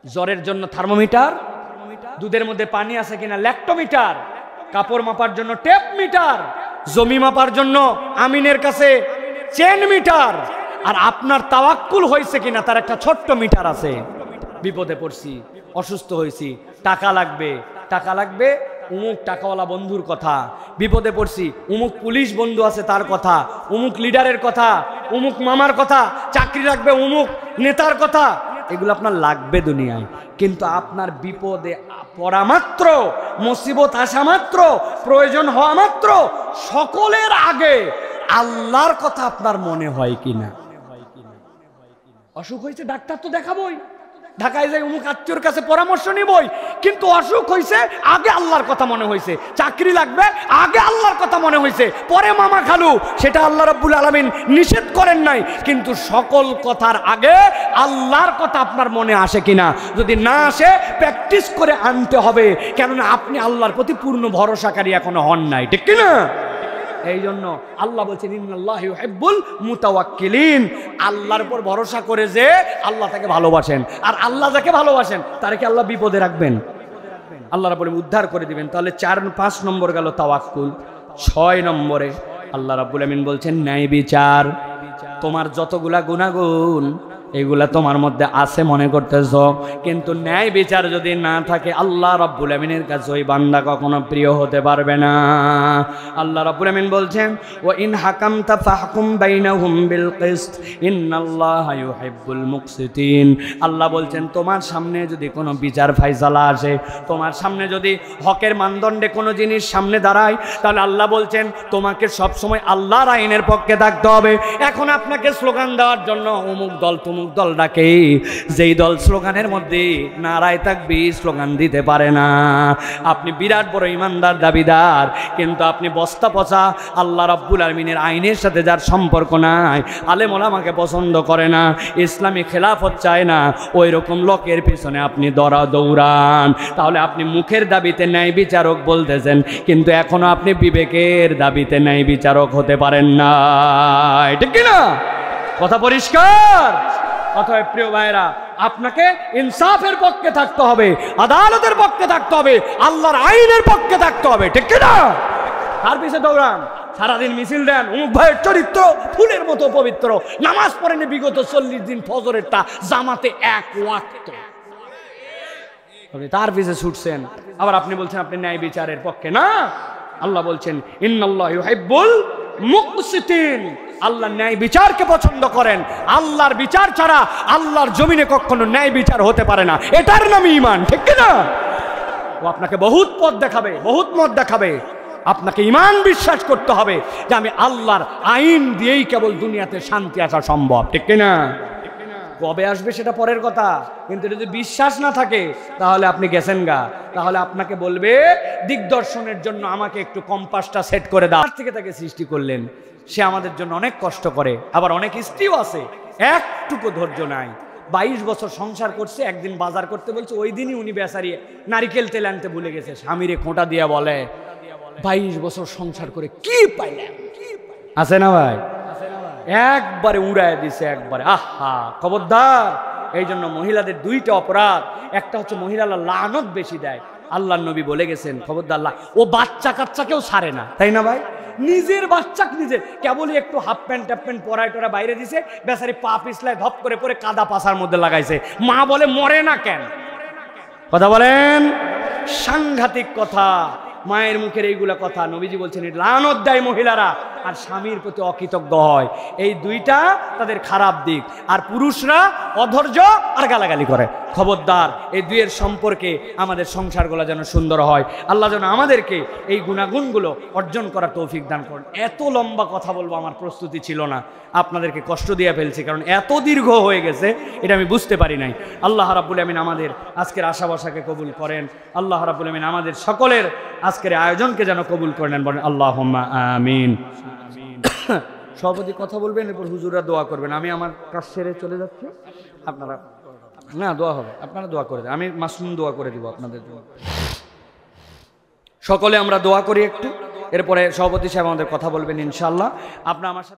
জ্বরের জন্য থার্মোমিটার, দুধের মধ্যে পানি আছে কিনা ল্যাক্টোমিটার, কাপড় মাপার জন্য টেপ মিটার, জমি মাপার জন্য আমিনের কাছে চেন মিটার, আর আপনার তাওয়াক্কুল হয়েছে কিনা তার একটা ছোট্ট মিটার আছে। বিপদে পড়ছি, অসুস্থ হয়েছি, টাকা লাগবে, টাকা লাগবে, উমুক টাকাওয়ালা বন্ধুর কথা। বিপদে পড়ছি, উমুক পুলিশ বন্ধু আছে তার কথা, উমুক লিডারের কথা, উমুক মামার কথা, চাকরি লাগবে উমুক নেতার কথা। এগুলো আপনার লাগবে দুনিয়ায়, কিন্তু আপনার বিপদে পড়া মাত্র, মুসিবত আসা মাত্র, প্রয়োজন হওয়া মাত্র সকলের আগে আল্লাহর কথা আপনার মনে হয় কিনা? অসুখ হয়েছে, ডাক্তার তো দেখাবই, ঢাকায় যাই অমুক আত্মীয়র কাছে পরামর্শ নিবই, কিন্তু অসুখ হয়েছে আগে আল্লাহর কথা মনে হয়েছে, চাকরি লাগবে আগে আল্লাহর কথা মনে হয়েছে, পরে মামা খালু, সেটা আল্লাহ রাব্বুল আলামিন নিষেধ করেন নাই, কিন্তু সকল কথার আগে আল্লাহর কথা আপনার মনে আসে কিনা? যদি না আসে প্র্যাকটিস করে আনতে হবে, কেননা আপনি আল্লাহর প্রতি পূর্ণ ভরসাকারী এখনো হন নাই, ঠিক কিনা? এই জন্য আল্লাহ বলছেন ইন্নাল্লাহা ইউহিব্বুল মুতাওয়াক্কিলিন, আল্লাহর উপর ভরসা করে যে আল্লাহ তাকে ভালোবাসেন, আর আল্লাহ যাকে ভালোবাসেন তাকে আল্লাহ বিপদে রাখবেন, আল্লাহ রাব্বুল আলামিন উদ্ধার করে দিবেন। তাহলে 4-5 নম্বর গেল তাওয়াক্কুল। 6 নম্বরে আল্লাহ রাব্বুল আমিন বলছেন ন্যায় বিচার। তোমার যতগুলা গুনাহগুণ এগুলা তোমার মধ্যে আছে মনে করতেছ, কিন্তু ন্যায় বিচার যদি না থাকে আল্লাহ রাব্বুল আমিনের কাছে ওই বান্দা কখনো প্রিয় হতে পারবে না। আল্লাহ রাব্বুল আমিন বলছেন ওয়া ইন হাকামতা ফাহকুম বাইনাহুম বিল কিসত ইন্নাল্লাহা ইউহিব্বুল মুকসিতিন। আল্লাহ বলছেন তোমার সামনে যদি কোনো বিচার ফায়সালা আসে, তোমার সামনে যদি হকের মানদণ্ডে কোনো জিনিস সামনে দাঁড়ায়, তাহলে আল্লাহ বলছেন তোমাকে সবসময় আল্লাহর আইনের পক্ষে থাকতে হবে। এখন আপনাকে স্লোগান দেওয়ার জন্য অমুক দল তমুক দল ডাকে, যেই দল স্লোগানের মধ্যে নারায় তাকবীর স্লোগান দিতে পারে না। আপনি বিরাট বড় ইমানদার দাবিদার, কিন্তু আপনি বস্তা পচা আল্লাহ রাব্বুল আলামিনের আইনের সাথে যার সম্পর্ক নাই, আলেম ওলামাকে পছন্দ করে না, ইসলামী খেলাফত চায় না, ওই রকম লোকের পিছনে আপনি দৌড়ান। তাহলে আপনি মুখের দাবিতে ন্যায় বিচারক বলতেছেন, কিন্তু এখনো আপনি বিবেকের দাবিতে ন্যায় বিচারক হতে পারেন না, ঠিক কিনা? কথা পরিষ্কার। অতএব প্রিয় ভাইরা, আপনাকে ইনসাফের পক্ষে থাকতে হবে, আদালতের পক্ষে থাকতে হবে, আল্লাহর আইনের পক্ষে থাকতে হবে, ঠিক কিনা? তার পিছিয়ে দৌড়ান, সারাদিন মিছিল দেন, অমুক ভাইয়ের চরিত্র ফুলের মতো পবিত্র, নামাজ পড়েনি বিগত 40 দিন ফজরেরটা জামাতে 1 ওয়াক্ত, তার পিছিয়ে ছুটছেন, আবার আপনি বলছেন আপনি ন্যায় বিচারের পক্ষে না। আল্লাহ বলছেন ইন্নাল্লাহা ইউহিব্বুল মুকসিতিন, আল্লাহ ন্যায় বিচারকে পছন্দ করেন। আল্লাহর বিচার ছাড়া আল্লাহর জমিনে কখনো ন্যায় বিচার হতে পারে না, এটার নামই ঈমান, ঠিক কিনা? ও আপনাকে বহুত পথ দেখাবে, বহুত মত দেখাবে, আপনাকে ঈমান বিশ্বাস করতে হবে যে আমি আল্লাহর আইন দিয়েই কেবল দুনিয়াতে শান্তি আসা সম্ভব, ঠিক কিনা? কবে আসবে সেটা পরের কথা, কিন্তু যদি বিশ্বাস না থাকে তাহলে আপনি গেছেন গা। তাহলে আপনাকে বলবে দিগদর্শনের জন্য আমাকে একটু কম্পাসটা সেট করে দাও। থেকে তাকে সৃষ্টি করলেন, সে আমাদের জন্য অনেক কষ্ট করে। আবার অনেক স্ত্রীও আছে একটুকু ধৈর্য নাই, 22 বছর সংসার করছে, একদিন বাজার করতে বলছে, ওই দিনই উনি বেচারি নারিকেল তেল আনতে ভুলে গেছে। স্বামীরে খোঁটা দিয়া বলে 22 বছর সংসার করে কি পাইলেন? আছে না ভাই? একবারে উড়ায় দিছে একবারে। আহা, খবরদার। এই জন্য মহিলাদের দুইটা অপরাধ, একটা হচ্ছে মহিলারা লানত বেশি দেয়। আল্লাহর নবী বলে গেছেন খবরদার, ও বাচ্চা কাচ্চাকেও ছাড়ে না, তাই না ভাই? নিজের বাচ্চাকে নিজে কেবলই একটু হাফ প্যান্ট ট্যাপ প্যান্ট পরায় টরা বাইরে দিছে, বেচারি পা পিছলায় ধপ করে পরে কাদা পাশার মধ্যে লাগাইছে। মা বলে মরে না কেন? কথা বলেন, সাংঘাতিক কথা। মায়ের মুখের এইগুলা কথা নবীজি বলছেন লানত দেয় মহিলারা, আর স্বামীর প্রতি অকৃতজ্ঞ হয়। এই দুইটা তাদের খারাপ দিক। আর পুরুষরা অধৈর্য আর গালাগালি করে। খবরদার, এই দুইয়ের সম্পর্কে আমাদের সংসারগুলো যেন সুন্দর হয়। আল্লাহ যেন আমাদেরকে এই গুণাগুণগুলো অর্জন করার তৌফিক দান করেন। এত লম্বা কথা বলবো আমার প্রস্তুতি ছিল না, আপনাদেরকে কষ্ট দিয়ে ফেলছি, কারণ এত দীর্ঘ হয়ে গেছে এটা আমি বুঝতে পারি নাই। আল্লাহ রাব্বুল আমিন আমাদের আজকের আশা বসাকে কবুল করেন। আল্লাহ রাব্বুল আমিন আমাদের সকলের আজকের আয়োজনকে যেন কবুল করে নেন, বলেন আল্লাহুম্মা আমিন। সভাপতি কথা বলবেন, এরপর হুজুররা দোয়া করবেন। আমি আমার কাজ সেরে চলে যাচ্ছি, আপনারা না দোয়া হবে, আপনারা দোয়া করে দেন, আমি মাসুম দোয়া করে দিব আপনাদের জন্য। সকলে আমরা দোয়া করি একটু, এরপরে সভাপতি সাহেব আমাদের কথা বলবেন ইনশাআল্লাহ। আপনারা আমার সাথে